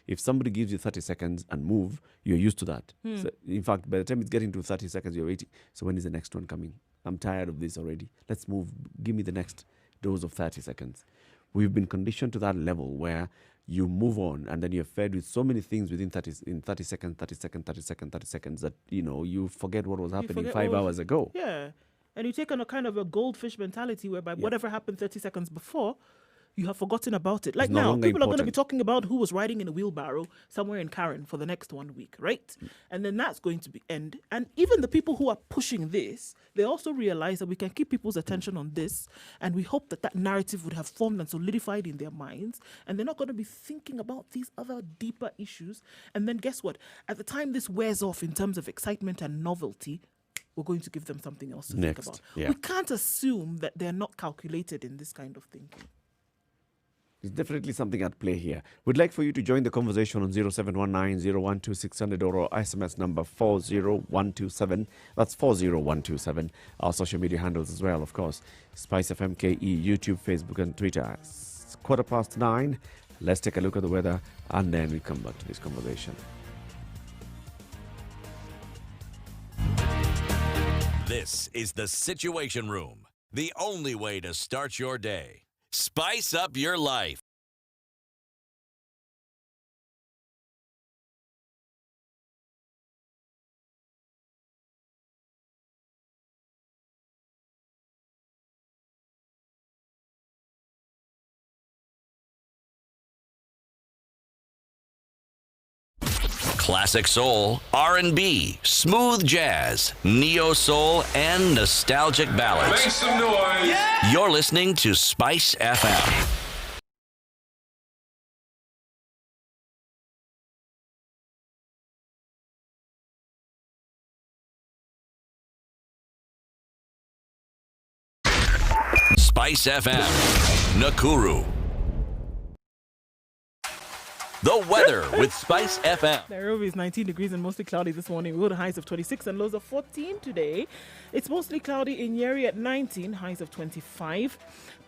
If somebody gives you 30 seconds and move, you're used to that. So in fact, by the time it's getting to 30 seconds, you're waiting. So when is the next one coming? I'm tired of this already. Let's move. Give me the next dose of 30 seconds. We've been conditioned to that level where you move on, and then you're fed with so many things within 30 seconds that, you forget what was happening 5 hours ago. Yeah. And you take on a kind of a goldfish mentality whereby whatever happened 30 seconds before, you have forgotten about it. Like now, people are going to be talking about who was riding in a wheelbarrow somewhere in Karen for the next 1 week, right? And then that's going to be end. And even the people who are pushing this, they also realize that we can keep people's attention on this, and we hope that narrative would have formed and solidified in their minds, and they're not going to be thinking about these other deeper issues. And then guess what? At the time this wears off in terms of excitement and novelty, we're going to give them something else to think about. Yeah. We can't assume that they're not calculated in this kind of thinking. There's definitely something at play here. We'd like for you to join the conversation on 0719-012-600 or SMS number 40127. That's 40127. Our social media handles as well, of course. Spice FM KE, YouTube, Facebook, and Twitter. It's 9:15. Let's take a look at the weather, and then we come back to this conversation. This is the Situation Room, the only way to start your day. Spice up your life. Classic soul, R&B, smooth jazz, neo soul, and nostalgic ballads. Make some noise. Yeah. You're listening to Spice FM. Spice FM, Nakuru. The weather with Spice FM. Nairobi is 19 degrees and mostly cloudy this morning. We'll have highs of 26 and lows of 14 today. It's mostly cloudy in Nyeri at 19, highs of 25.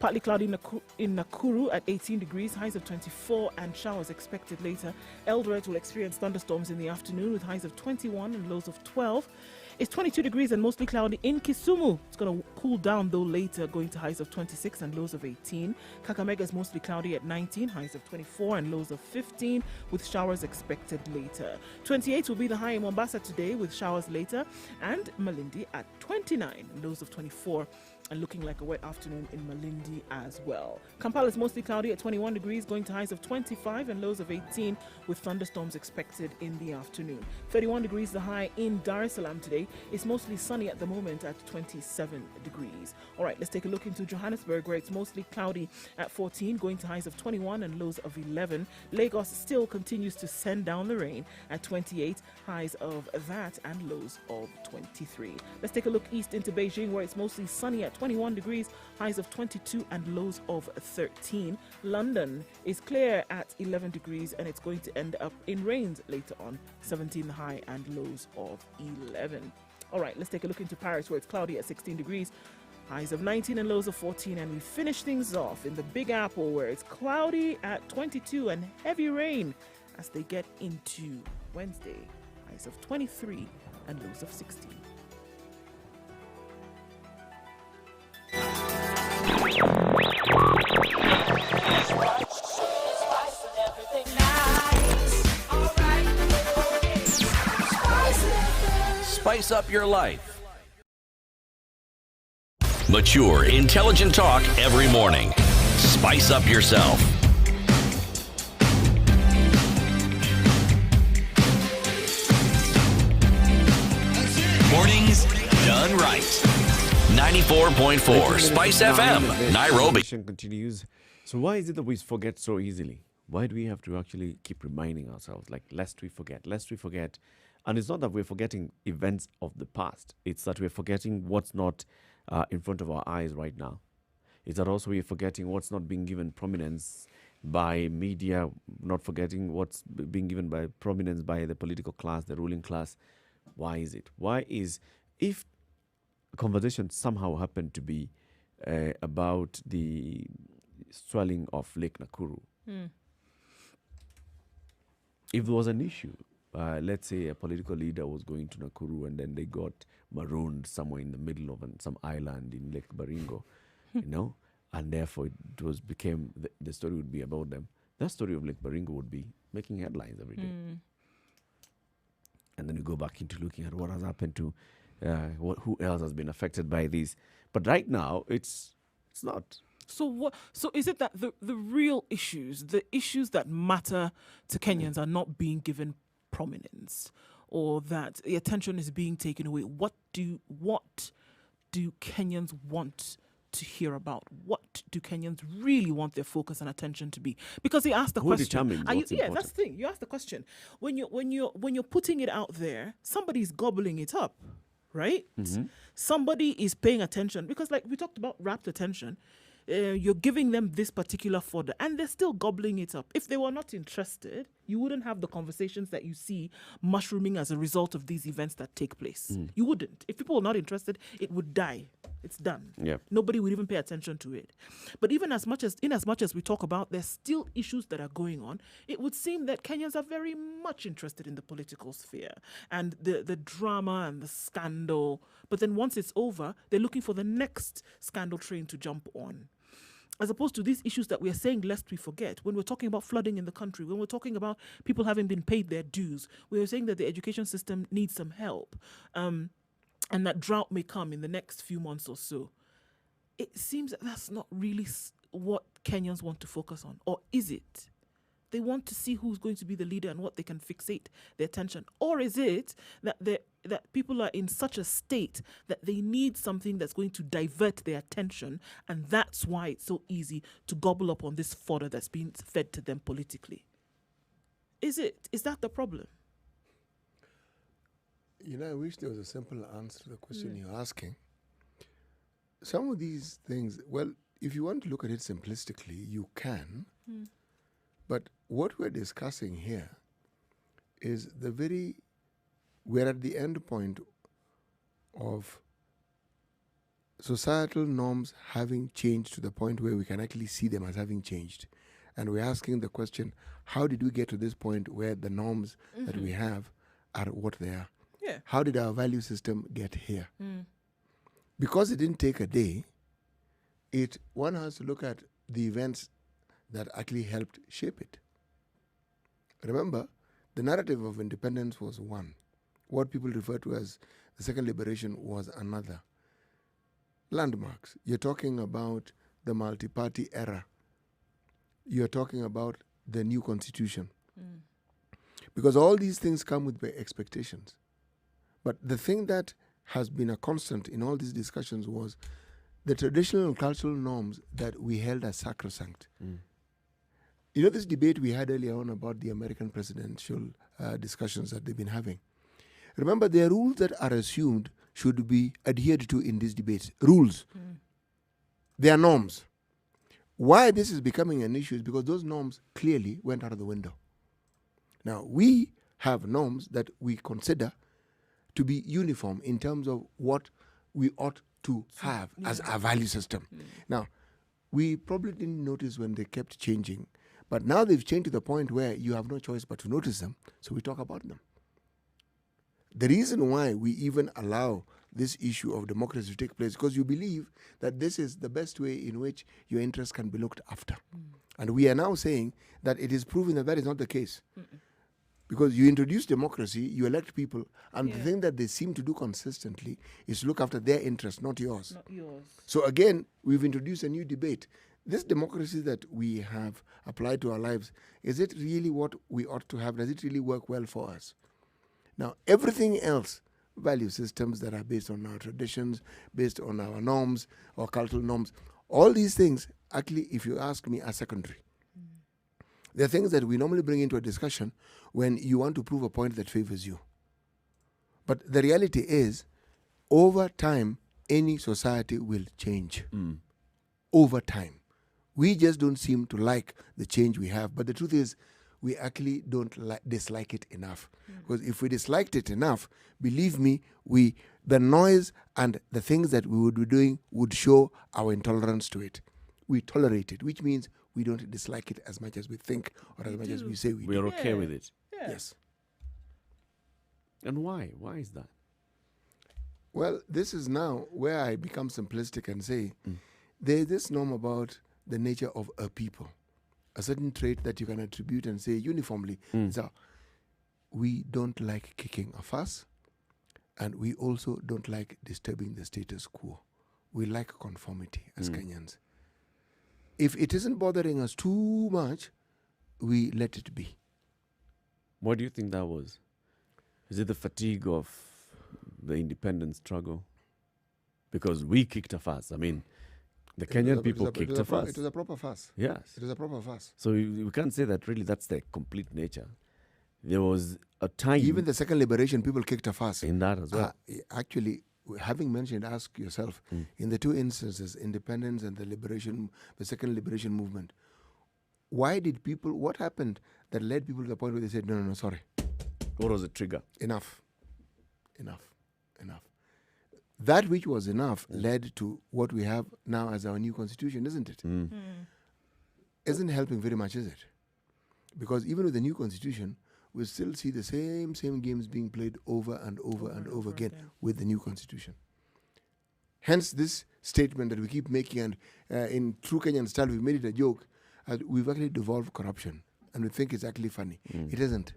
Partly cloudy in Nakuru at 18 degrees, highs of 24, and showers expected later. Eldoret will experience thunderstorms in the afternoon with highs of 21 and lows of 12. It's 22 degrees and mostly cloudy in Kisumu. It's going to cool down though later, going to highs of 26 and lows of 18. Kakamega is mostly cloudy at 19, highs of 24 and lows of 15, with showers expected later. 28 will be the high in Mombasa today, with showers later, and Malindi at 29, lows of 24. And looking like a wet afternoon in Malindi as well. Kampala is mostly cloudy at 21 degrees, going to highs of 25 and lows of 18, with thunderstorms expected in the afternoon. 31 degrees the high in Dar es Salaam today. It's mostly sunny at the moment at 27 degrees. All right, let's take a look into Johannesburg, where it's mostly cloudy at 14, going to highs of 21 and lows of 11. Lagos still continues to send down the rain at 28, highs of that and lows of 23. Let's take a look east into Beijing, where it's mostly sunny at 21 degrees, highs of 22 and lows of 13. London is clear at 11 degrees and it's going to end up in rains later on, 17 the high and lows of 11. All right, let's take a look into Paris, where it's cloudy at 16 degrees, highs of 19 and lows of 14. And we finish things off in the Big Apple, where it's cloudy at 22 and heavy rain as they get into Wednesday, highs of 23 and lows of 16. Spice up your life. Mature, intelligent talk every morning. Spice up yourself. Mornings done right. 94.4 Spice FM, Nairobi. Continues. So why is it that we forget so easily? Why do we have to actually keep reminding ourselves, like, lest we forget? And it's not that we're forgetting events of the past. It's that we're forgetting what's not in front of our eyes right now. It's that also we're forgetting what's not being given prominence by media, not forgetting what's being given by prominence by the political class, the ruling class. Why is it? If a conversation somehow happened to be about the swelling of Lake Nakuru, if there was an issue, let's say a political leader was going to Nakuru and then they got marooned somewhere in the middle of some island in Lake Baringo, and therefore the story would be about them. That story of Lake Baringo would be making headlines every day. And then you go back into looking at what has happened to who else has been affected by this. But right now, it's not. So is it that the real issues, the issues that matter to Kenyans, are not being given prominence, or that the attention is being taken away? What do Kenyans want to hear about? What do Kenyans really want their focus and attention to be? Because they ask the question. That's the thing. You ask the question when you're putting it out there. Somebody's gobbling it up, right? Mm-hmm. Somebody is paying attention, because, like we talked about, rapt attention. You're giving them this particular fodder and they're still gobbling it up. If they were not interested, you wouldn't have the conversations that you see mushrooming as a result of these events that take place. You wouldn't. If people were not interested, it would die. It's done. Yep. Nobody would even pay attention to it. But in as much as we talk about, there's still issues that are going on. It would seem that Kenyans are very much interested in the political sphere and the drama and the scandal. But then once it's over, they're looking for the next scandal train to jump on. As opposed to these issues that we are saying lest we forget. When we're talking about flooding in the country, when we're talking about people having been paid their dues, we're saying that the education system needs some help, and that drought may come in the next few months or so. It seems that that's not really what Kenyans want to focus on. Or is it they want to see who's going to be the leader and what they can fixate their attention? Or is it that that people are in such a state that they need something that's going to divert their attention, and that's why it's so easy to gobble up on this fodder that's being fed to them politically? Is that the problem? I wish there was a simple answer to the question you're asking. Some of these things, well, if you want to look at it simplistically, you can. But what we're discussing here is we're at the end point of societal norms having changed to the point where we can actually see them as having changed. And we're asking the question, how did we get to this point where the norms that we have are what they are? Yeah. How did our value system get here? Because it didn't take a day, one has to look at the events that actually helped shape it. Remember, the narrative of independence was one. What people refer to as the second liberation was another. Landmarks. You're talking about the multi-party era. You're talking about the new constitution. Because all these things come with expectations. But the thing that has been a constant in all these discussions was the traditional and cultural norms that we held as sacrosanct. This debate we had earlier on about the American presidential discussions that they've been having. Remember, there are rules that are assumed should be adhered to in these debates. Rules. They are norms. Why this is becoming an issue is because those norms clearly went out of the window. Now, we have norms that we consider to be uniform in terms of what we ought to have as our value system. Now, we probably didn't notice when they kept changing, but now they've changed to the point where you have no choice but to notice them, so we talk about them. The reason why we even allow this issue of democracy to take place is because you believe that this is the best way in which your interests can be looked after. And we are now saying that it is proven that that is not the case. Because you introduce democracy, you elect people, and the thing that they seem to do consistently is look after their interests, not yours. Not yours. So again, we've introduced a new debate. This democracy that we have applied to our lives, is it really what we ought to have? Does it really work well for us? Now, everything else, value systems that are based on our traditions, based on our norms or cultural norms, all these things, actually, if you ask me, are secondary. There are things that we normally bring into a discussion when you want to prove a point that favors you. But the reality is, over time, any society will change. Over time. We just don't seem to like the change we have. But the truth is, we actually don't dislike it enough. Because if we disliked it enough, believe me, the noise and the things that we would be doing would show our intolerance to it. We tolerate it, which means we don't dislike it as much as we think or as much as we say we do. We're okay with it. Yes. And why? Why is that? Well, this is now where I become simplistic and say there's this norm about the nature of a people, a certain trait that you can attribute and say uniformly. So we don't like kicking a fuss, and we also don't like disturbing the status quo. We like conformity as Kenyans. If it isn't bothering us too much, we let it be. What do you think that was? Is it the fatigue of the independence struggle? Because we kicked a fuss. I mean, the Kenyan people kicked a fuss. It was a proper fuss. Yes. It was a proper fuss. So we can't say that really that's the complete nature. There was a time... Even the second liberation, people kicked a fuss. In that as well. Actually, having mentioned, ask yourself, in the two instances, independence and the second liberation movement, what happened that led people to the point where they said, no, sorry. What was the trigger? Enough. That which was enough led to what we have now as our new constitution, isn't it? Isn't helping very much, is it? Because even with the new constitution, we still see the same games being played over and over again with the new constitution. Hence this statement that we keep making, and in true Kenyan style, we've made it a joke. We've actually devolved corruption, and we think it's actually funny. It isn't.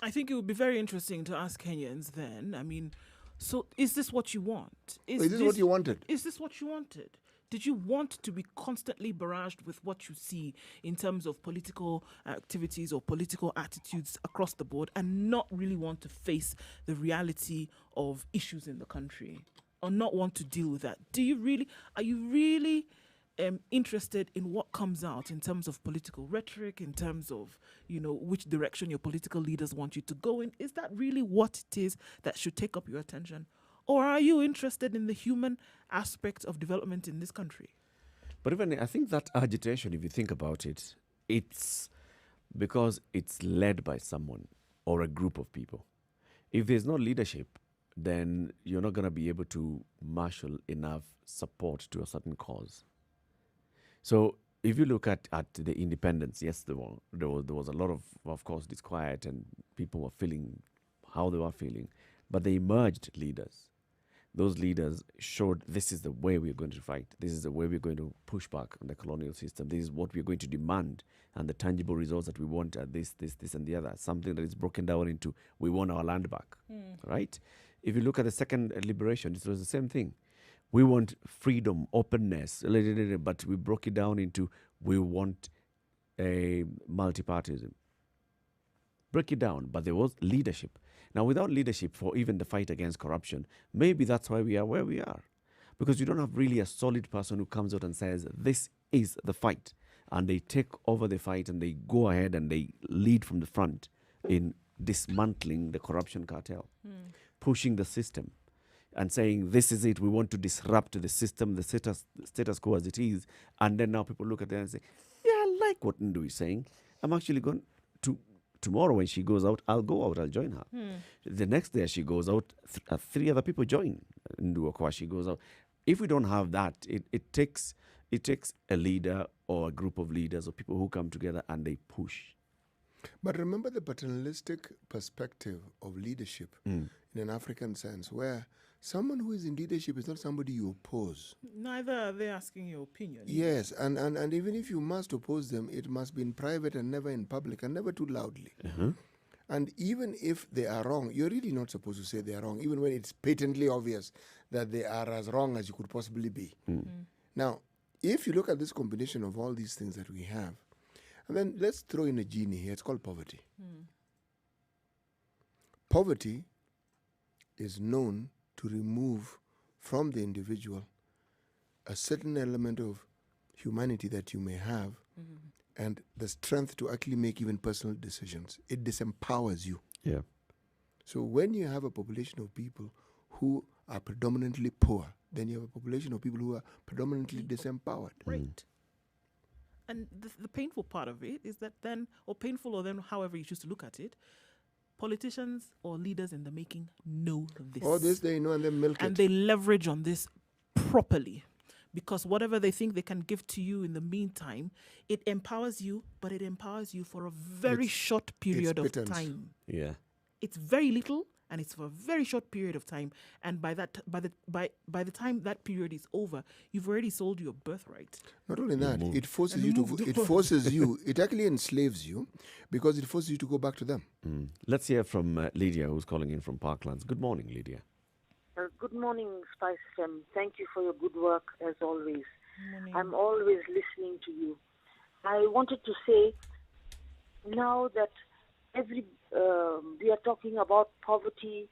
I think it would be very interesting to ask Kenyans then. I mean, so is this what you want? Is this what you wanted? Is this what you wanted? Did you want to be constantly barraged with what you see in terms of political activities or political attitudes across the board and not really want to face the reality of issues in the country or not want to deal with that? Are you really interested in what comes out in terms of political rhetoric, in terms of, which direction your political leaders want you to go in? Is that really what it is that should take up your attention? Or are you interested in the human aspect of development in this country? But even I think that agitation, if you think about it, it's because it's led by someone or a group of people. If there's no leadership, then you're not going to be able to marshal enough support to a certain cause. So if you look at the independence, yes, there was a lot of course, disquiet and people were feeling how they were feeling. But they emerged leaders. Those leaders showed this is the way we're going to fight. This is the way we're going to push back on the colonial system. This is what we're going to demand. And the tangible results that we want are this, and the other. Something that is broken down into, we want our land back, right? If you look at the second liberation, it was the same thing. We want freedom, openness, but we broke it down into we want a multipartyism. Break it down, but there was leadership. Now, without leadership for even the fight against corruption, maybe that's why we are where we are. Because you don't have really a solid person who comes out and says, this is the fight. And they take over the fight and they go ahead and they lead from the front in dismantling the corruption cartel, pushing the system. And saying, this is it, we want to disrupt the system, the status quo as it is. And then now people look at that and say, yeah, I like what Ndu is saying. I'm actually going to, tomorrow when she goes out, I'll go out, I'll join her. The next day she goes out, 3 other people join Ndu Okwa, she goes out. If we don't have that, it takes a leader or a group of leaders or people who come together and they push. But remember the paternalistic perspective of leadership in an African sense, where someone who is in leadership is not somebody you oppose. Neither are they asking your opinion. Yes, and even if you must oppose them, it must be in private and never in public and never too loudly. And even if they are wrong, you're really not supposed to say they are wrong, even when it's patently obvious that they are as wrong as you could possibly be. Now, if you look at this combination of all these things that we have, and then let's throw in a genie here, it's called poverty. Poverty is known to remove from the individual a certain element of humanity that you may have and the strength to actually make even personal decisions. It disempowers you. Yeah. So when you have a population of people who are predominantly poor, then you have a population of people who are predominantly disempowered. Right. And the painful part of it is that then, or painful or then however you choose to look at it, politicians or leaders in the making know this. All this they know and they milk it. And they leverage on this properly. Because whatever they think they can give to you in the meantime, it empowers you, but it empowers you for a very short period of time. Yeah. It's very little and it's for a very short period of time. And by the time that period is over, you've already sold your birthright. Not only that, it forces you to. It forces you. It actually enslaves you, because it forces you to go back to them. Let's hear from Lydia, who's calling in from Parklands. Good morning, Lydia. Good morning, Spice FM. Thank you for your good work as always. I'm always listening to you. I wanted to say, now that we are talking about poverty,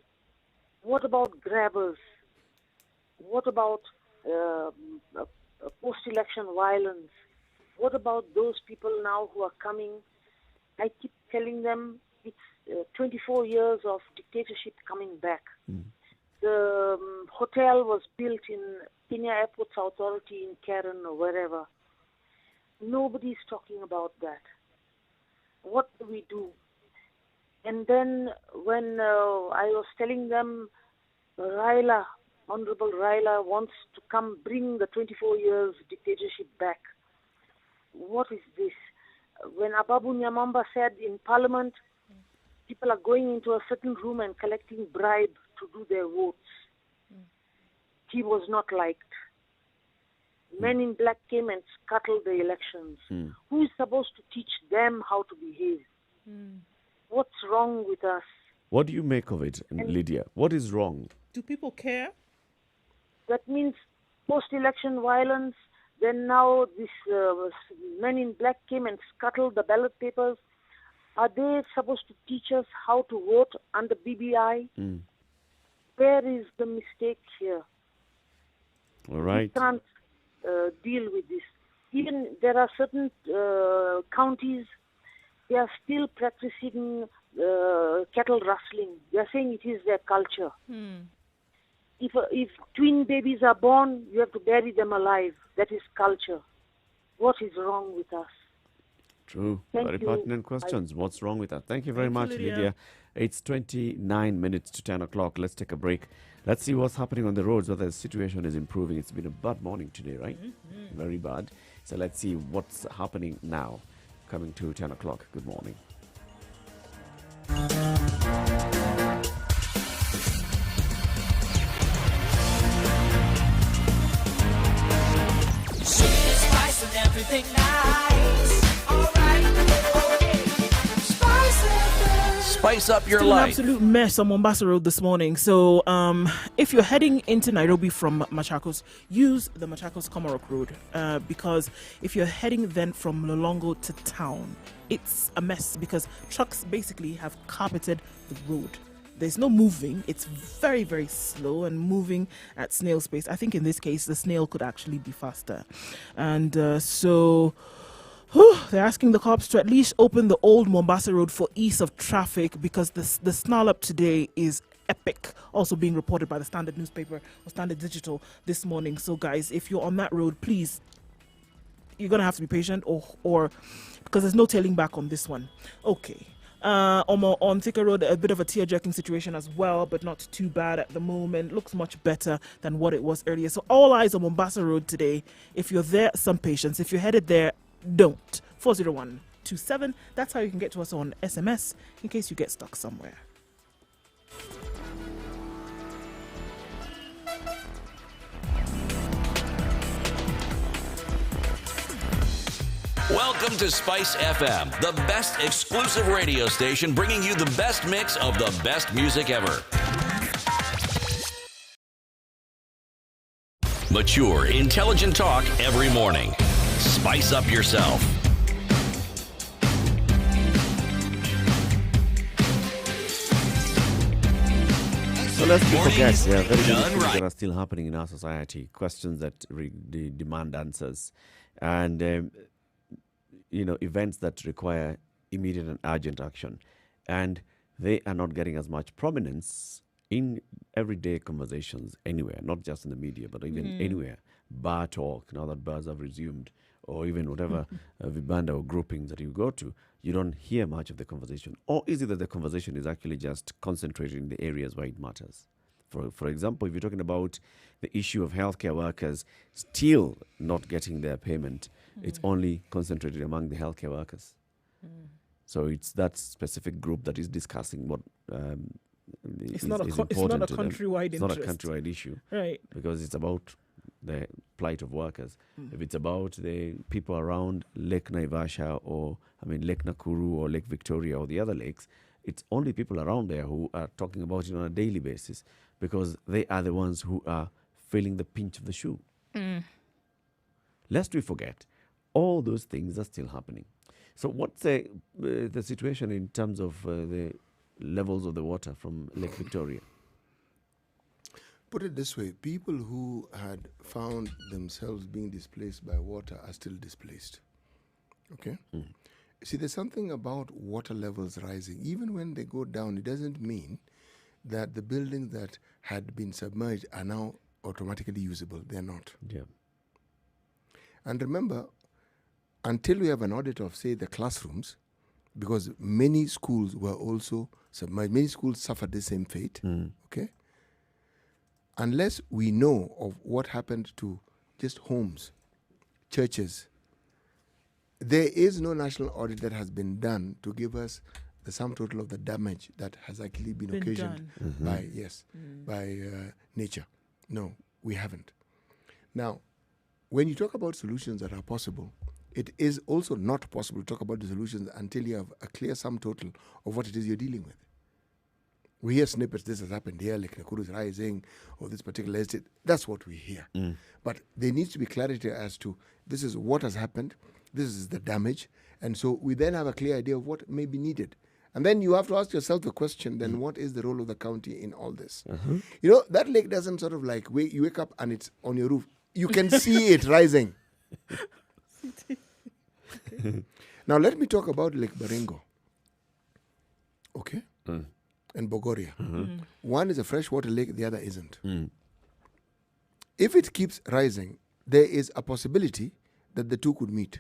what about grabbers? What about post-election violence? What about those people now who are coming? I keep telling them it's 24 years of dictatorship coming back. The hotel was built in Kenya Airports Authority in Karen or wherever. Nobody's talking about that. What do we do? And then when I was telling them, Honorable Raila wants to come bring the 24 years dictatorship back. What is this? When Ababu Nyamamba said in Parliament, people are going into a certain room and collecting bribe to do their votes. He was not liked. Men in black came and scuttled the elections. Who is supposed to teach them how to behave? What's wrong with us? What do you make of it, Lydia? What is wrong? Do people care? That means post-election violence, Then now this men in black came and scuttled the ballot papers. Are they supposed to teach us how to vote under BBI? Where is the mistake here? All right. We can't deal with this. Even there are certain counties, they are still practicing cattle rustling. They are saying it is their culture. If twin babies are born, you have to bury them alive. That is culture. What is wrong with us? True. Thank Very you. pertinent questions. What's wrong with that? Thank you very Thank you, much, Lydia. Lydia. It's 29 minutes to 10 o'clock. Let's take a break. Let's see what's happening on the roads, whether the situation is improving. It's been a bad morning today, right? Very bad. So let's see what's happening now. Coming to 10 o'clock. Good morning. Spice and everything nice. Alright, okay. Spice it. Spice up your Still an life. absolute mess on Mombasa Road this morning. So if you're heading into Nairobi from Machakos, use the Machakos Komarok Road because if you're heading then from Lolongo to town, it's a mess because trucks basically have carpeted the road. There's no moving. It's very, very slow and moving at snail's pace. I think in this case, the snail could actually be faster. And they're asking the cops to at least open the old Mombasa Road for ease of traffic because the snarl up today is epic. Also being reported by the Standard newspaper or Standard Digital this morning. So guys, if you're on that road, please, you're going to have to be patient or because there's no tailing back on this one. Okay. On Thika Road, a bit of a tear-jerking situation as well, but not too bad at the moment. Looks much better than what it was earlier. So all eyes on Mombasa Road today. If you're there, some patience. If you're headed there, don't. 40127. That's how you can get to us on SMS in case you get stuck somewhere. Welcome to Spice FM, the best exclusive radio station bringing you the best mix of the best music ever. Mature, intelligent talk every morning. Spice up yourself. So let's not forget, there are very many done things right. that are still happening in our society, questions that demand answers, and events that require immediate and urgent action. And they are not getting as much prominence in everyday conversations anywhere, not just in the media, but even anywhere. Bar talk, now that bars have resumed, or even whatever vibanda or groupings that you go to, you don't hear much of the conversation. Or is it that the conversation is actually just concentrated in the areas where it matters? For example, if you're talking about the issue of healthcare workers still not getting their payment, it's only concentrated among the healthcare workers. So it's that specific group that is discussing what It's is not a important to them. countrywide It's not a interest. countrywide issue. Right. Because it's about the plight of workers. If it's about the people around Lake Naivasha or, Lake Nakuru or Lake Victoria or the other lakes, it's only people around there who are talking about it on a daily basis because they are the ones who are feeling the pinch of the shoe. Lest we forget, all those things are still happening. So what's the situation in terms of the levels of the water from Lake Victoria? Put it this way, people who had found themselves being displaced by water are still displaced. Okay? See, there's something about water levels rising. Even when they go down, it doesn't mean that the buildings that had been submerged are now automatically usable. They're not. Yeah. And remember, until we have an audit of, say, the classrooms, because many schools were also submerged, many schools suffered the same fate, okay? Unless we know of what happened to just homes, churches, there is no national audit that has been done to give us the sum total of the damage that has actually been occasioned by, by nature. No, we haven't. Now, when you talk about solutions that are possible, it is also not possible to talk about the solutions until you have a clear sum total of what it is you're dealing with. We hear snippets, this has happened here, like Nakuru is rising, or this particular estate. That's what we hear. But there needs to be clarity as to this is what has happened, this is the damage, and so we then have a clear idea of what may be needed. And then you have to ask yourself the question, then what is the role of the county in all this? You know, that lake doesn't sort of like, you wake up and it's on your roof. You can see it rising. Now let me talk about Lake Baringo. Okay? And Bogoria. One is a freshwater lake, the other isn't. If it keeps rising, there is a possibility that the two could meet.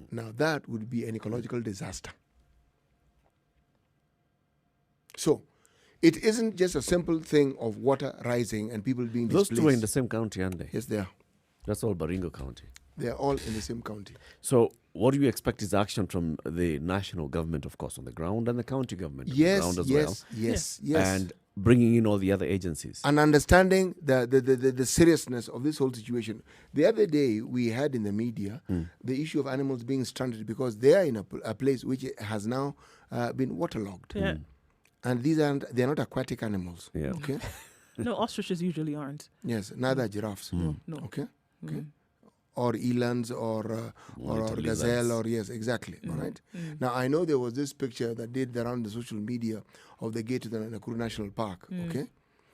Now that would be an ecological disaster. So, it isn't just a simple thing of water rising and people being displaced. Those two are in the same county, aren't they? Yes, they are. That's all Baringo County. They are all in the same county. So what do you expect is action from the national government, of course, on the ground, and the county government on the ground as well? Yes. And bringing in all the other agencies. And understanding the seriousness of this whole situation. The other day, we had in the media the issue of animals being stranded because they are in a place which has now been waterlogged. And they're not aquatic animals. Okay? No, ostriches usually aren't. Yes, neither giraffes. No. Okay? Or elands or gazelle or yes, exactly. All right. Now I know there was this picture that did around the social media of the gate to the Nakuru National Park. Okay,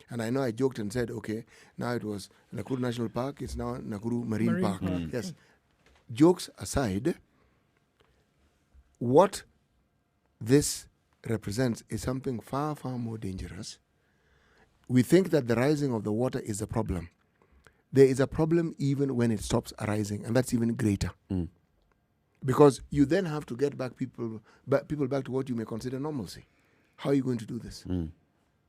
and I know I joked and said, okay, now it was Nakuru National Park. It's now Nakuru Marine Park. Yes. Jokes aside, what this represents is something far, far more dangerous. We think that the rising of the water is the problem. There is a problem even when it stops arising, and that's even greater. Because you then have to get people back to what you may consider normalcy. How are you going to do this?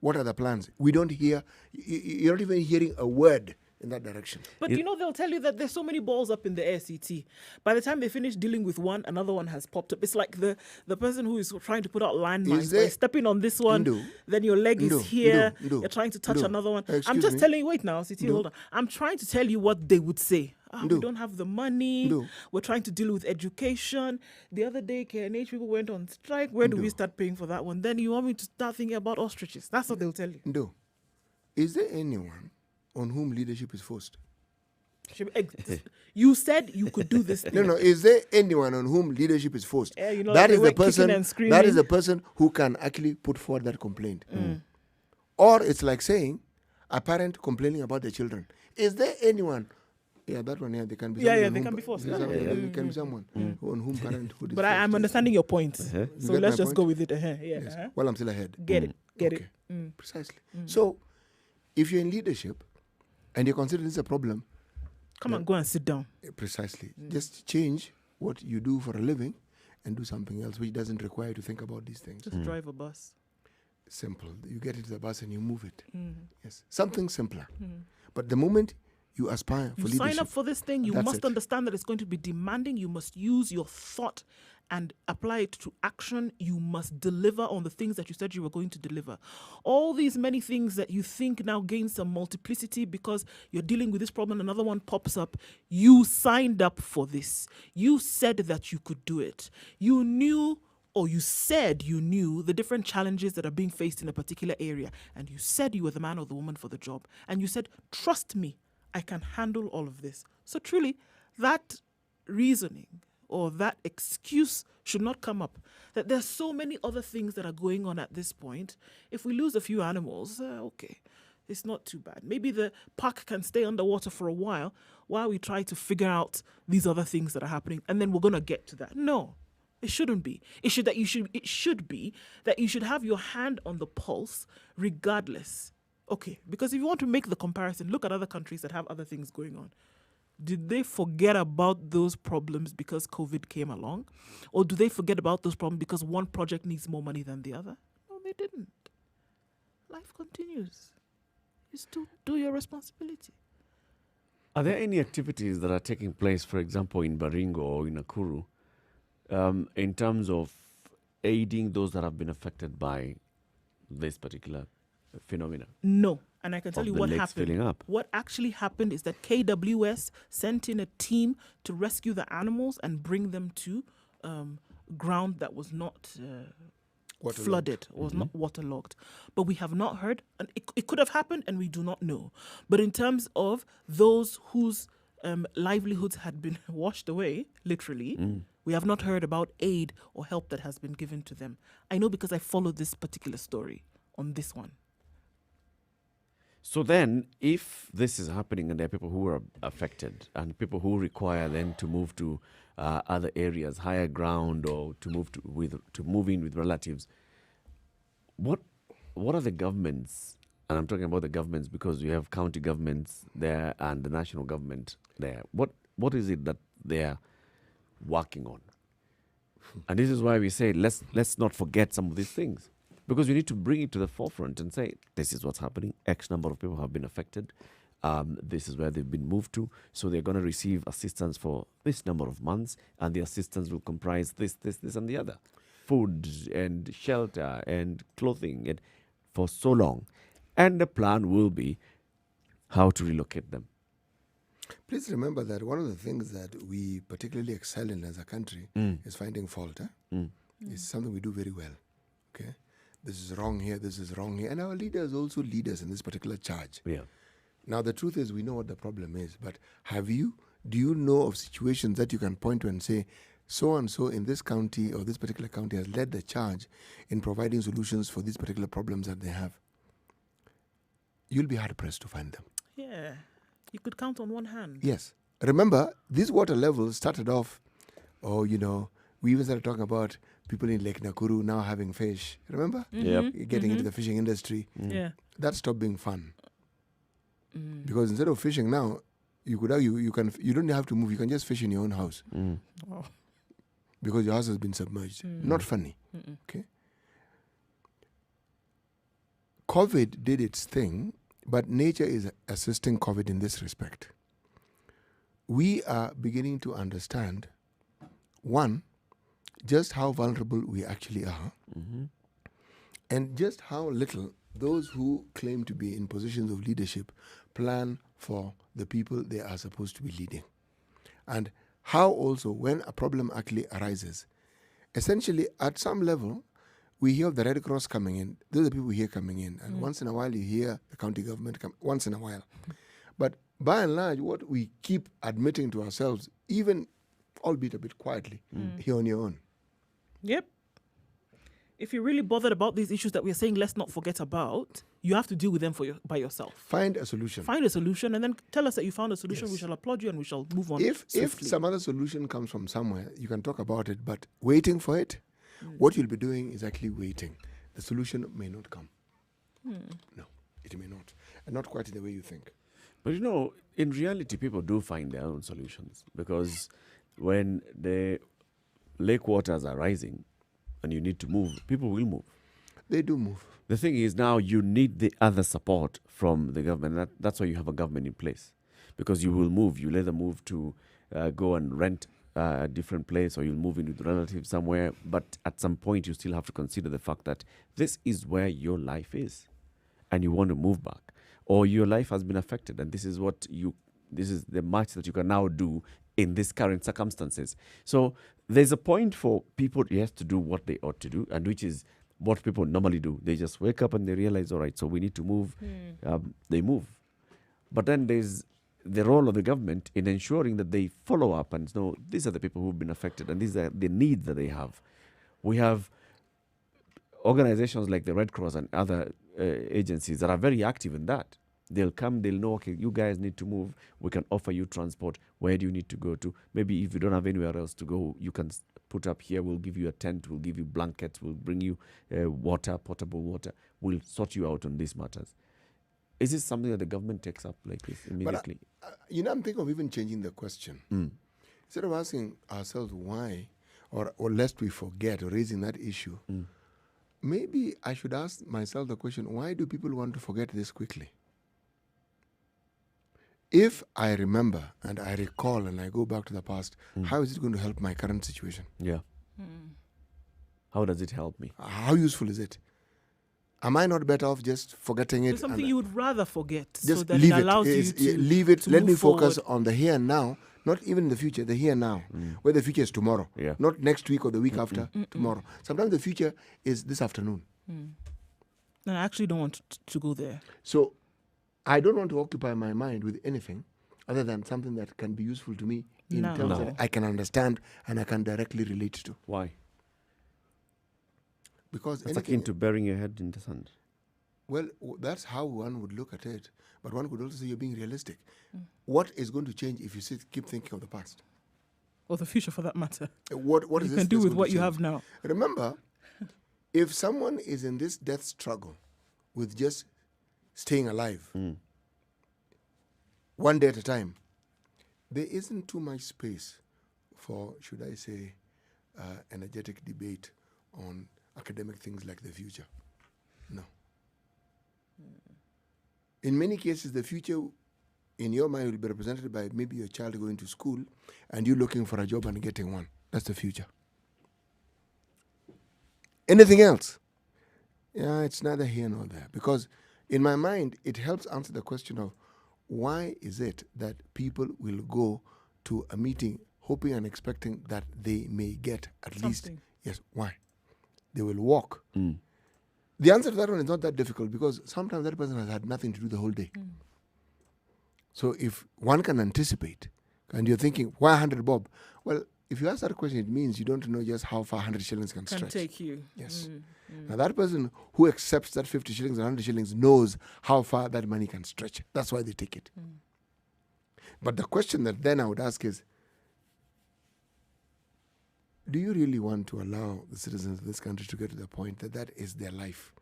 What are the plans? We don't hear, you're not even hearing a word in that direction. But they'll tell you that there's so many balls up in the air, CT. By the time they finish dealing with one, another one has popped up. It's like the person who is trying to put out landmines. By stepping on this one, then your leg is here. You're trying to touch another one. I'm just telling you, wait now, CT, hold on. I'm trying to tell you what they would say. We don't have the money. We're trying to deal with education. The other day, KNH people went on strike. Where do we start paying for that one? Then you want me to start thinking about ostriches. That's what they'll tell you. No. Is there anyone on whom leadership is forced? You said you could do this thing. No. Is there anyone on whom leadership is forced? That is the person. That is the person who can actually put forward that complaint. Or it's like saying a parent complaining about their children. Is there anyone? Yeah, that one. Yeah, they can be. They can be forced. There can be someone on whom parenthood is. But I'm understanding your point. So let's just go with it. Yes. Well, I'm still ahead. Get it. Precisely. So, if you're in leadership and you consider this a problem, come on, go and sit down. Precisely. Just change what you do for a living and do something else which doesn't require you to think about these things. Just drive a bus. Simple. You get into the bus and you move it. Yes. Something simpler. But the moment you aspire for leadership, sign up for this thing, you must understand that it's going to be demanding. You must use your thought and apply it to action. You must deliver on the things that you said you were going to deliver. All these many things that you think now gain some multiplicity because you're dealing with this problem, another one pops up. You signed up for this. You said that you could do it. You knew, or you said you knew, the different challenges that are being faced in a particular area. And you said you were the man or the woman for the job. And you said, trust me, I can handle all of this. So truly, that reasoning or that excuse should not come up. That there's so many other things that are going on at this point. If we lose a few animals, okay, it's not too bad. Maybe the park can stay underwater for a while we try to figure out these other things that are happening, and then we're going to get to that. No, it shouldn't be. It should be that you should have your hand on the pulse regardless. Okay, because if you want to make the comparison, look at other countries that have other things going on. Did they forget about those problems because COVID came along? Or do they forget about those problems because one project needs more money than the other? No, they didn't. Life continues. You still do your responsibility. Are there any activities that are taking place, for example, in Baringo or in Nakuru, in terms of aiding those that have been affected by this particular phenomena? No. And I can tell you what happened. Filling up. What actually happened is that KWS sent in a team to rescue the animals and bring them to ground that was not flooded, was not waterlogged. But we have not heard, and it could have happened, and we do not know. But in terms of those whose livelihoods had been washed away, literally, we have not heard about aid or help that has been given to them. I know because I followed this particular story on this one. So then, if this is happening and there are people who are affected and people who require then to move to other areas, higher ground, or to move in with relatives, what are the governments? And I'm talking about the governments because we have county governments there and the national government there. What is it that they are working on? And this is why we say let's not forget some of these things. Because we need to bring it to the forefront and say, this is what's happening. X number of people have been affected. This is where they've been moved to. So they're going to receive assistance for this number of months. And the assistance will comprise this, and the other. Food and shelter and clothing and for so long. And the plan will be how to relocate them. Please remember that one of the things that we particularly excel in as a country is finding fault. It's something we do very well. Okay? This is wrong here, this is wrong here. And our leaders also lead us in this particular charge. Yeah. Now, the truth is we know what the problem is, but do you know of situations that you can point to and say, so-and-so in this county or this particular county has led the charge in providing solutions for these particular problems that they have? You'll be hard-pressed to find them. Yeah. You could count on one hand. Yes. Remember, these water levels started off, we even started talking about people in Lake Nakuru now having fish. Remember? Getting into the fishing industry. Yeah. That stopped being fun. Because instead of fishing now, you could argue you don't have to move. You can just fish in your own house. Oh. Because your house has been submerged. Not funny. Okay. COVID did its thing, but nature is assisting COVID in this respect. We are beginning to understand, one, just how vulnerable we actually are, and just how little those who claim to be in positions of leadership plan for the people they are supposed to be leading. And how also, when a problem actually arises, essentially at some level, we hear of the Red Cross coming in. Those are the people we hear coming in. And once in a while, you hear the county government come, once in a while. But by and large, what we keep admitting to ourselves, even albeit a bit quietly, here on your own. Yep. If you're really bothered about these issues that we're saying let's not forget about, you have to deal with them by yourself. Find a solution. Find a solution and then tell us that you found a solution. Yes. We shall applaud you and we shall move on If some other solution comes from somewhere, you can talk about it, but waiting for it, what you'll be doing is actually waiting. The solution may not come. No, it may not. And not quite in the way you think. But in reality, people do find their own solutions because when the lake waters are rising and you need to move, people will move. They do move. The thing is now you need the other support from the government. That's why you have a government in place. Because you will move. You'll either move to go and rent a different place or you'll move in with relatives somewhere. But at some point you still have to consider the fact that this is where your life is and you want to move back. Or your life has been affected and this is the much that you can now do in these current circumstances. So there's a point for people, yes, to do what they ought to do, and which is what people normally do. They just wake up and they realize, all right, so we need to move. They move. But then there's the role of the government in ensuring that they follow up and know these are the people who've been affected and these are the needs that they have. We have organizations like the Red Cross and other agencies that are very active in that. They'll come, they'll know, okay, you guys need to move. We can offer you transport. Where do you need to go to? Maybe if you don't have anywhere else to go, you can put up here. We'll give you a tent. We'll give you blankets. We'll bring you water, potable water. We'll sort you out on these matters. Is this something that the government takes up like this immediately? But, I'm thinking of even changing the question. Instead of asking ourselves why, or lest we forget, or raising that issue, maybe I should ask myself the question, why do people want to forget this quickly? If I remember and I recall and I go back to the past, how is it going to help my current situation? Yeah. How does it help me? How useful is it? Am I not better off just forgetting it? It's something you would rather forget, just so that leave it allows you to leave it. to Let move me focus forward. on the here and now Not even the future, the here now, where the future is tomorrow, not next week or the week after tomorrow. Sometimes the future is this afternoon. And I actually don't want to go there. So I don't want to occupy my mind with anything other than something that can be useful to me in terms that I can understand and I can directly relate to. Why? Because it's akin to burying your head in the sand. Well, that's how one would look at it. But one could also say you're being realistic. What is going to change if you keep thinking of the past? Or the future, for that matter. What you is can do with what you have now. Remember, if someone is in this death struggle with just staying alive, one day at a time, there isn't too much space for, should I say, energetic debate on academic things like the future. No. In many cases, the future in your mind will be represented by maybe your child going to school and you looking for a job and getting one. That's the future. Anything else? Yeah, it's neither here nor there. Because in my mind, it helps answer the question of why is it that people will go to a meeting hoping and expecting that they may get at least... Yes, why? They will walk. The answer to that one is not that difficult because sometimes that person has had nothing to do the whole day. So if one can anticipate and you're thinking, why 100 bob? Well, if you ask that question, it means you don't know just how far 100 shillings can stretch. Can take you. Yes. Now that person who accepts that 50 shillings or 100 shillings knows how far that money can stretch. That's why they take it. But the question that then I would ask is, do you really want to allow the citizens of this country to get to the point that that is their life?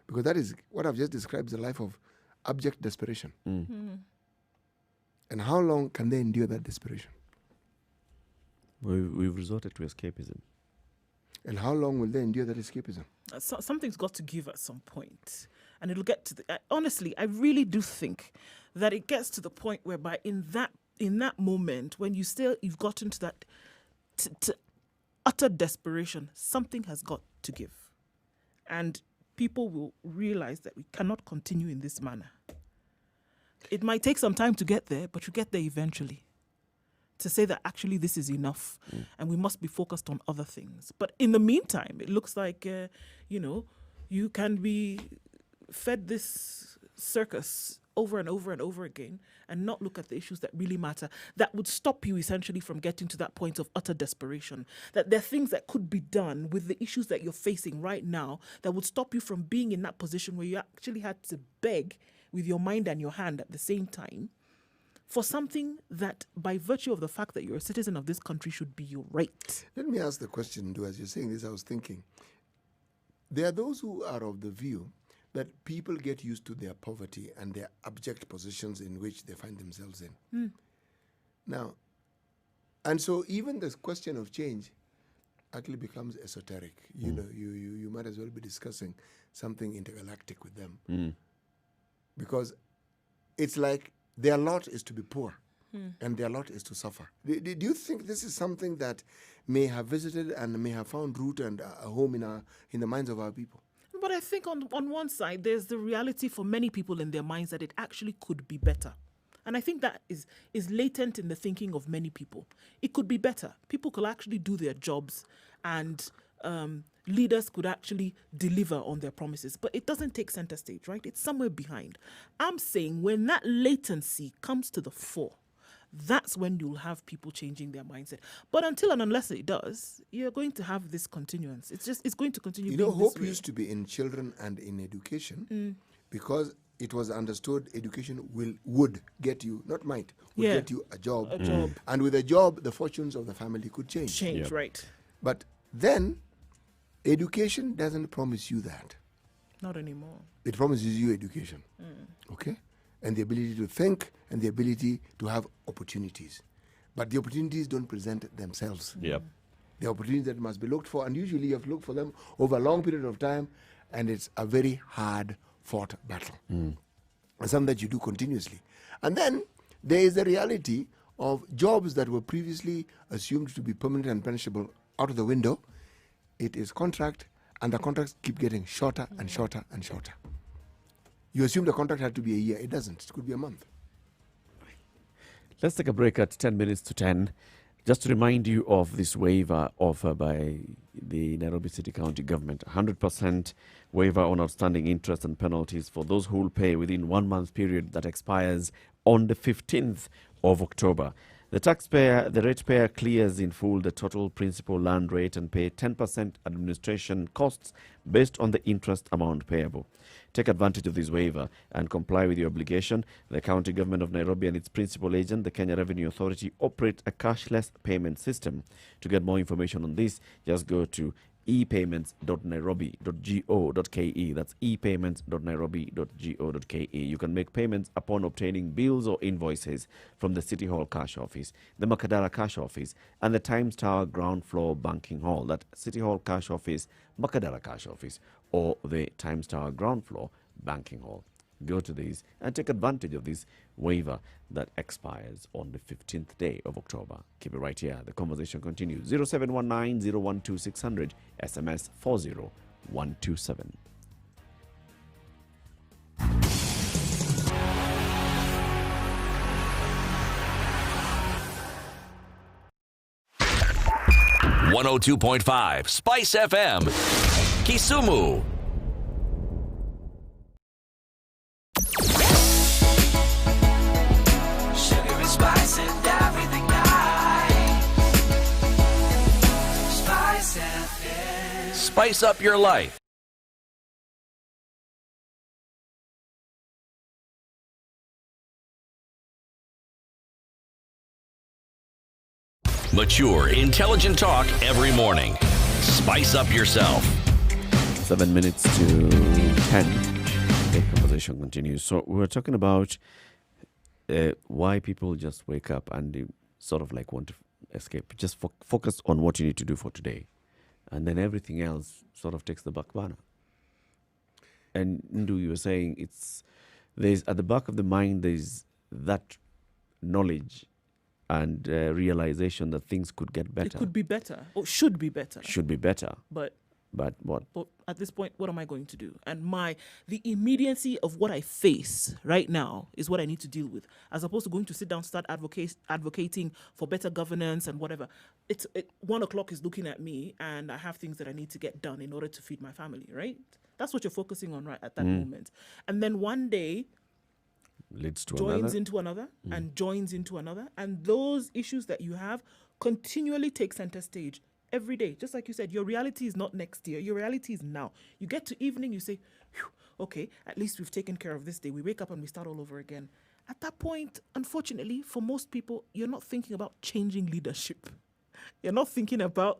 Because that is what I've just described, the life of abject desperation. And how long can they endure that desperation? We've resorted to escapism. And how long will they endure that escapism? Something's got to give at some point. And it'll get to honestly, I really do think that it gets to the point whereby in that moment, when you've gotten to that to utter desperation, something has got to give. And people will realize that we cannot continue in this manner. It might take some time to get there, but you get there eventually. To say that actually this is enough and we must be focused on other things. But in the meantime, it looks like, you can be fed this circus over and over and over again and not look at the issues that really matter, that would stop you essentially from getting to that point of utter desperation. That there are things that could be done with the issues that you're facing right now that would stop you from being in that position where you actually had to beg with your mind and your hand at the same time for something that, by virtue of the fact that you're a citizen of this country, should be your right. Let me ask the question, as you're saying this, I was thinking, there are those who are of the view that people get used to their poverty and their abject positions in which they find themselves in. Now, and so even this question of change actually becomes esoteric. You know, you might as well be discussing something intergalactic with them. Because it's like their lot is to be poor and their lot is to suffer. Do you think this is something that may have visited and may have found root and a home in the minds of our people? But I think on one side, there's the reality for many people in their minds that it actually could be better. And I think that is latent in the thinking of many people. It could be better. People could actually do their jobs and leaders could actually deliver on their promises. But it doesn't take center stage, right? It's somewhere behind. I'm saying when that latency comes to the fore, that's when you'll have people changing their mindset. But until and unless it does, you're going to have this continuance. It's going to continue being this way. Hope used to be in children and in education because it was understood education would get you, not might, would get you a job. And with a job, the fortunes of the family could change. Right. But then, education doesn't promise you that. Not anymore. It promises you education. Okay? And the ability to think and the ability to have opportunities. But the opportunities don't present themselves. The opportunities that must be looked for, and usually you have to look for them over a long period of time, and it's a very hard-fought battle. And something that you do continuously. And then there is the reality of jobs that were previously assumed to be permanent and punishable out of the window. It is contract, and the contracts keep getting shorter and shorter and shorter. You assume the contract had to be a year. It doesn't. It could be a month. Let's take a break at 10 minutes to 10. Just to remind you of this waiver offered by the Nairobi City County Government. 100% waiver on outstanding interest and penalties for those who will pay within 1 month period that expires on the 15th of October. The ratepayer clears in full the total principal land rate and pay 10% administration costs based on the interest amount payable. Take advantage of this waiver and comply with your obligation. The County Government of Nairobi and its principal agent, the Kenya Revenue Authority, operate a cashless payment system. To get more information on this, just go to epayments.nairobi.go.ke. That's epayments.nairobi.go.ke. You can make payments upon obtaining bills or invoices from the City Hall Cash Office, the Makadara Cash Office, and the Times Tower Ground Floor Banking Hall. That City Hall Cash Office, Makadara Cash Office, or the Times Tower Ground Floor Banking Hall. Go to these and take advantage of this waiver that expires on the 15th day of October. Keep it right here. The conversation continues. 0719-012-600, SMS 40127. .5 Spice FM, Kisumu. Spice and everything nice. Spice FM. Spice up your life. Mature, intelligent talk every morning. Spice up yourself. 7 minutes to 10. The conversation continues. So we were talking about why people just wake up and they sort of like want to escape. Just focus on what you need to do for today. And then everything else sort of takes the back burner. And Ndu, you were saying there's at the back of the mind, there's that knowledge and realization that things could get better. It could be better, or should be better. Should be better. But what? But at this point, what am I going to do? And the immediacy of what I face right now is what I need to deal with, as opposed to going to sit down, start advocating for better governance and whatever. 1 o'clock is looking at me, and I have things that I need to get done in order to feed my family. Right? That's what you're focusing on right at that moment. And then one day leads to joins into another and joins into another, and those issues that you have continually take center stage every day. Just like you said, your reality is not next year, your reality is now. You get to evening, you say, okay, at least we've taken care of this day. We wake up and we start all over again. At that point, unfortunately, for most people, you're not thinking about changing leadership. You're not thinking about,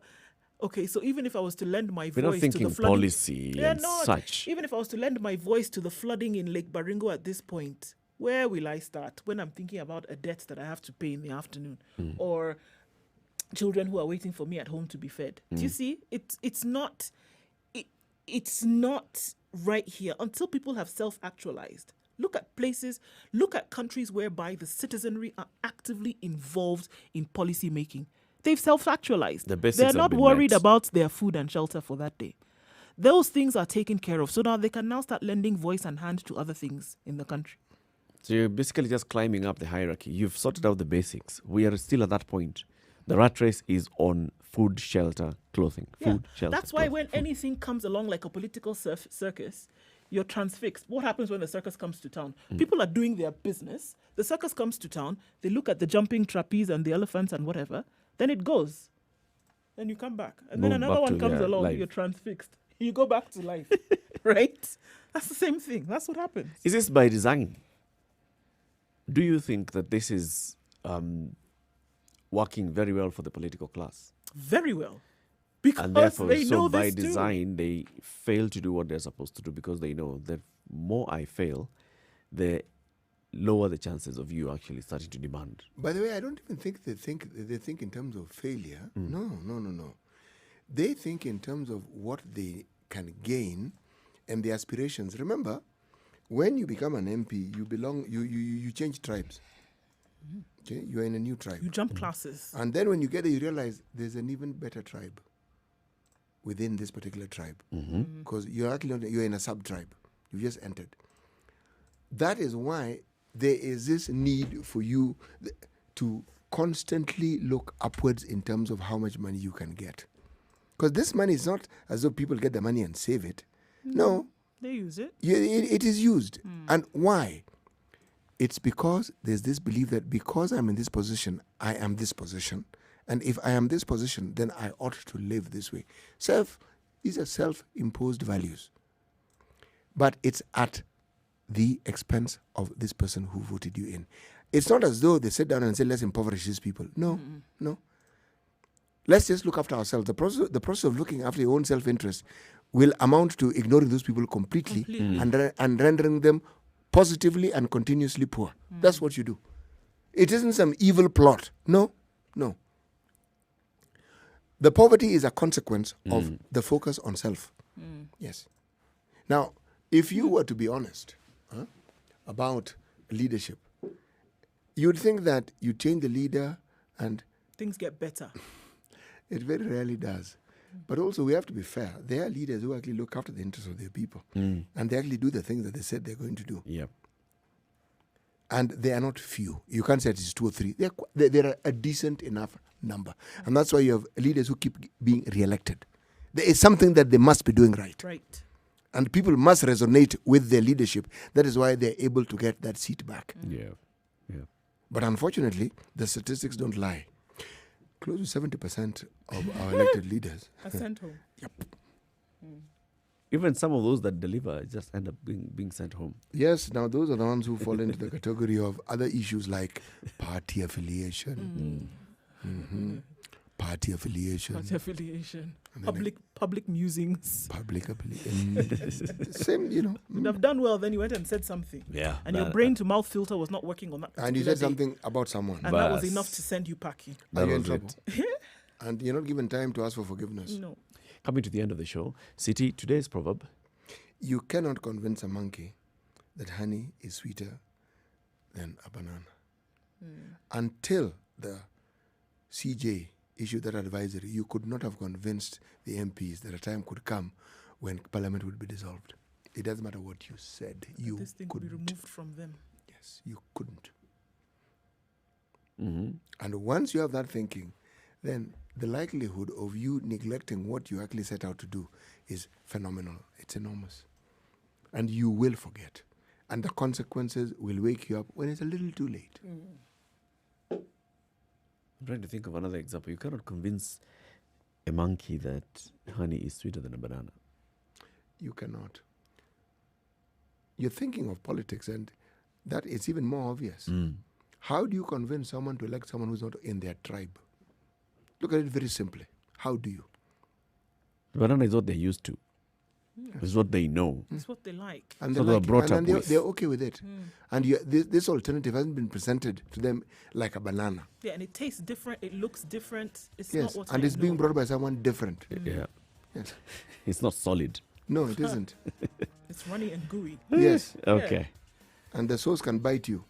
okay, so even if I was to lend my voice to the flooding... We're not thinking policy and such. Even if I was to lend my voice to the flooding in Lake Baringo at this point, where will I start when I'm thinking about a debt that I have to pay in the afternoon, or children who are waiting for me at home to be fed? Do you see? It's not right here until people have self-actualized. Look at places, look at countries whereby the citizenry are actively involved in policy making. They've self-actualized. They're not worried about their food and shelter for that day. Those things are taken care of. So now they can now start lending voice and hand to other things in the country. So you're basically just climbing up the hierarchy. You've sorted out the basics. We are still at that point. The rat race is on food, shelter, clothing. Food, shelter. That's why when anything comes along like a political circus, you're transfixed. What happens when the circus comes to town? People are doing their business. The circus comes to town. They look at the jumping trapeze and the elephants and whatever. Then it goes. Then you come back. And then another one comes along. Life. You're transfixed. You go back to life. Right? That's the same thing. That's what happens. Is this by design? Do you think that this is working very well for the political class? Very well. Because and therefore, they know by this design, they fail to do what they're supposed to do because they know that more I fail, the lower the chances of you actually starting to demand. By the way, I don't even think they think in terms of failure. No. They think in terms of what they can gain and the aspirations. Remember, when you become an MP, you change tribes. Okay, you are in a new tribe. You jump classes. And then when you get there, you realize there's an even better tribe within this particular tribe. Because you're in a sub-tribe. You just entered. That is why there is this need for you. to constantly look upwards in terms of how much money you can get. Because this money is not as though people get the money and save it. No. They use it. It is used. And why? It's because there's this belief that because I'm in this position, I am this position. And if I am this position, then I ought to live this way. These are self-imposed values. But it's at the expense of this person who voted you in. It's not as though they sit down and say, let's impoverish these people. No. Let's just look after ourselves. The process of looking after your own self-interest will amount to ignoring those people completely. And rendering them positively and continuously poor. That's what you do. It isn't some evil plot. No. The poverty is a consequence of the focus on self. Yes. Now, if you were to be honest about leadership, you'd think that you change the leader and things get better. It very rarely does. But also, we have to be fair. There are leaders who actually look after the interests of their people. And they actually do the things that they said they're going to do. Yep. And they are not few. You can't say it's 2 or 3. They're a decent enough number. And that's why you have leaders who keep being re-elected. There is something that they must be doing right. Right. And people must resonate with their leadership. That is why they're able to get that seat back. Yeah. But unfortunately, the statistics don't lie. Close to 70% of our elected leaders are sent home. Yep. Even some of those that deliver just end up being sent home. Yes, now those are the ones who fall into the category of other issues like party affiliation. Party affiliation. Public musings. Public affiliation. Same, You'd have done well, then you went and said something. Yeah. And your brain-to-mouth filter was not working on that. And you said something about someone. And that was enough to send you packing. Are you in trouble? And you're not given time to ask for forgiveness. No. Coming to the end of the show, City, today's proverb. You cannot convince a monkey that honey is sweeter than a banana. Until the CJ issued that advisory, you could not have convinced the MPs that a time could come when Parliament would be dissolved. It doesn't matter what you said. You this thing couldn't. Could be removed from them. Yes, you couldn't. And once you have that thinking, then the likelihood of you neglecting what you actually set out to do is phenomenal. It's enormous. And you will forget. And the consequences will wake you up when it's a little too late. I'm trying to think of another example. You cannot convince a monkey that honey is sweeter than a banana. You cannot. You're thinking of politics, and that is even more obvious. How do you convince someone to elect someone who's not in their tribe? Look at it very simply. How do you? Banana is what they're used to. It's what they know. It's what they like. And so they're brought up with. They're okay with it. And this alternative hasn't been presented to them like a banana. Yeah, and it tastes different. It looks different. It's Yes, not what and they it's being know. brought by someone different. Yeah. Yes. It's not solid. No, it isn't. It's runny and gooey. Yes. Okay. And the sauce can bite you.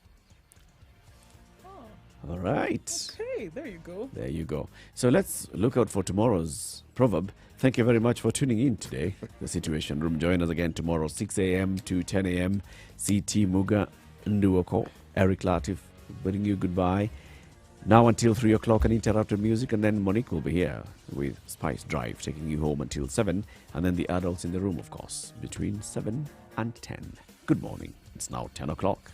All right. Okay, there you go. There you go. So let's look out for tomorrow's proverb. Thank you very much for tuning in today. The Situation Room. Join us again tomorrow, 6 a.m. to 10 a.m. CT Muga Nduoko, Eric Latif, bidding you goodbye. Now until 3 o'clock, uninterrupted music, and then Monique will be here with Spice Drive, taking you home until 7, and then the adults in the room, of course, between 7 and 10. Good morning. It's now 10 o'clock.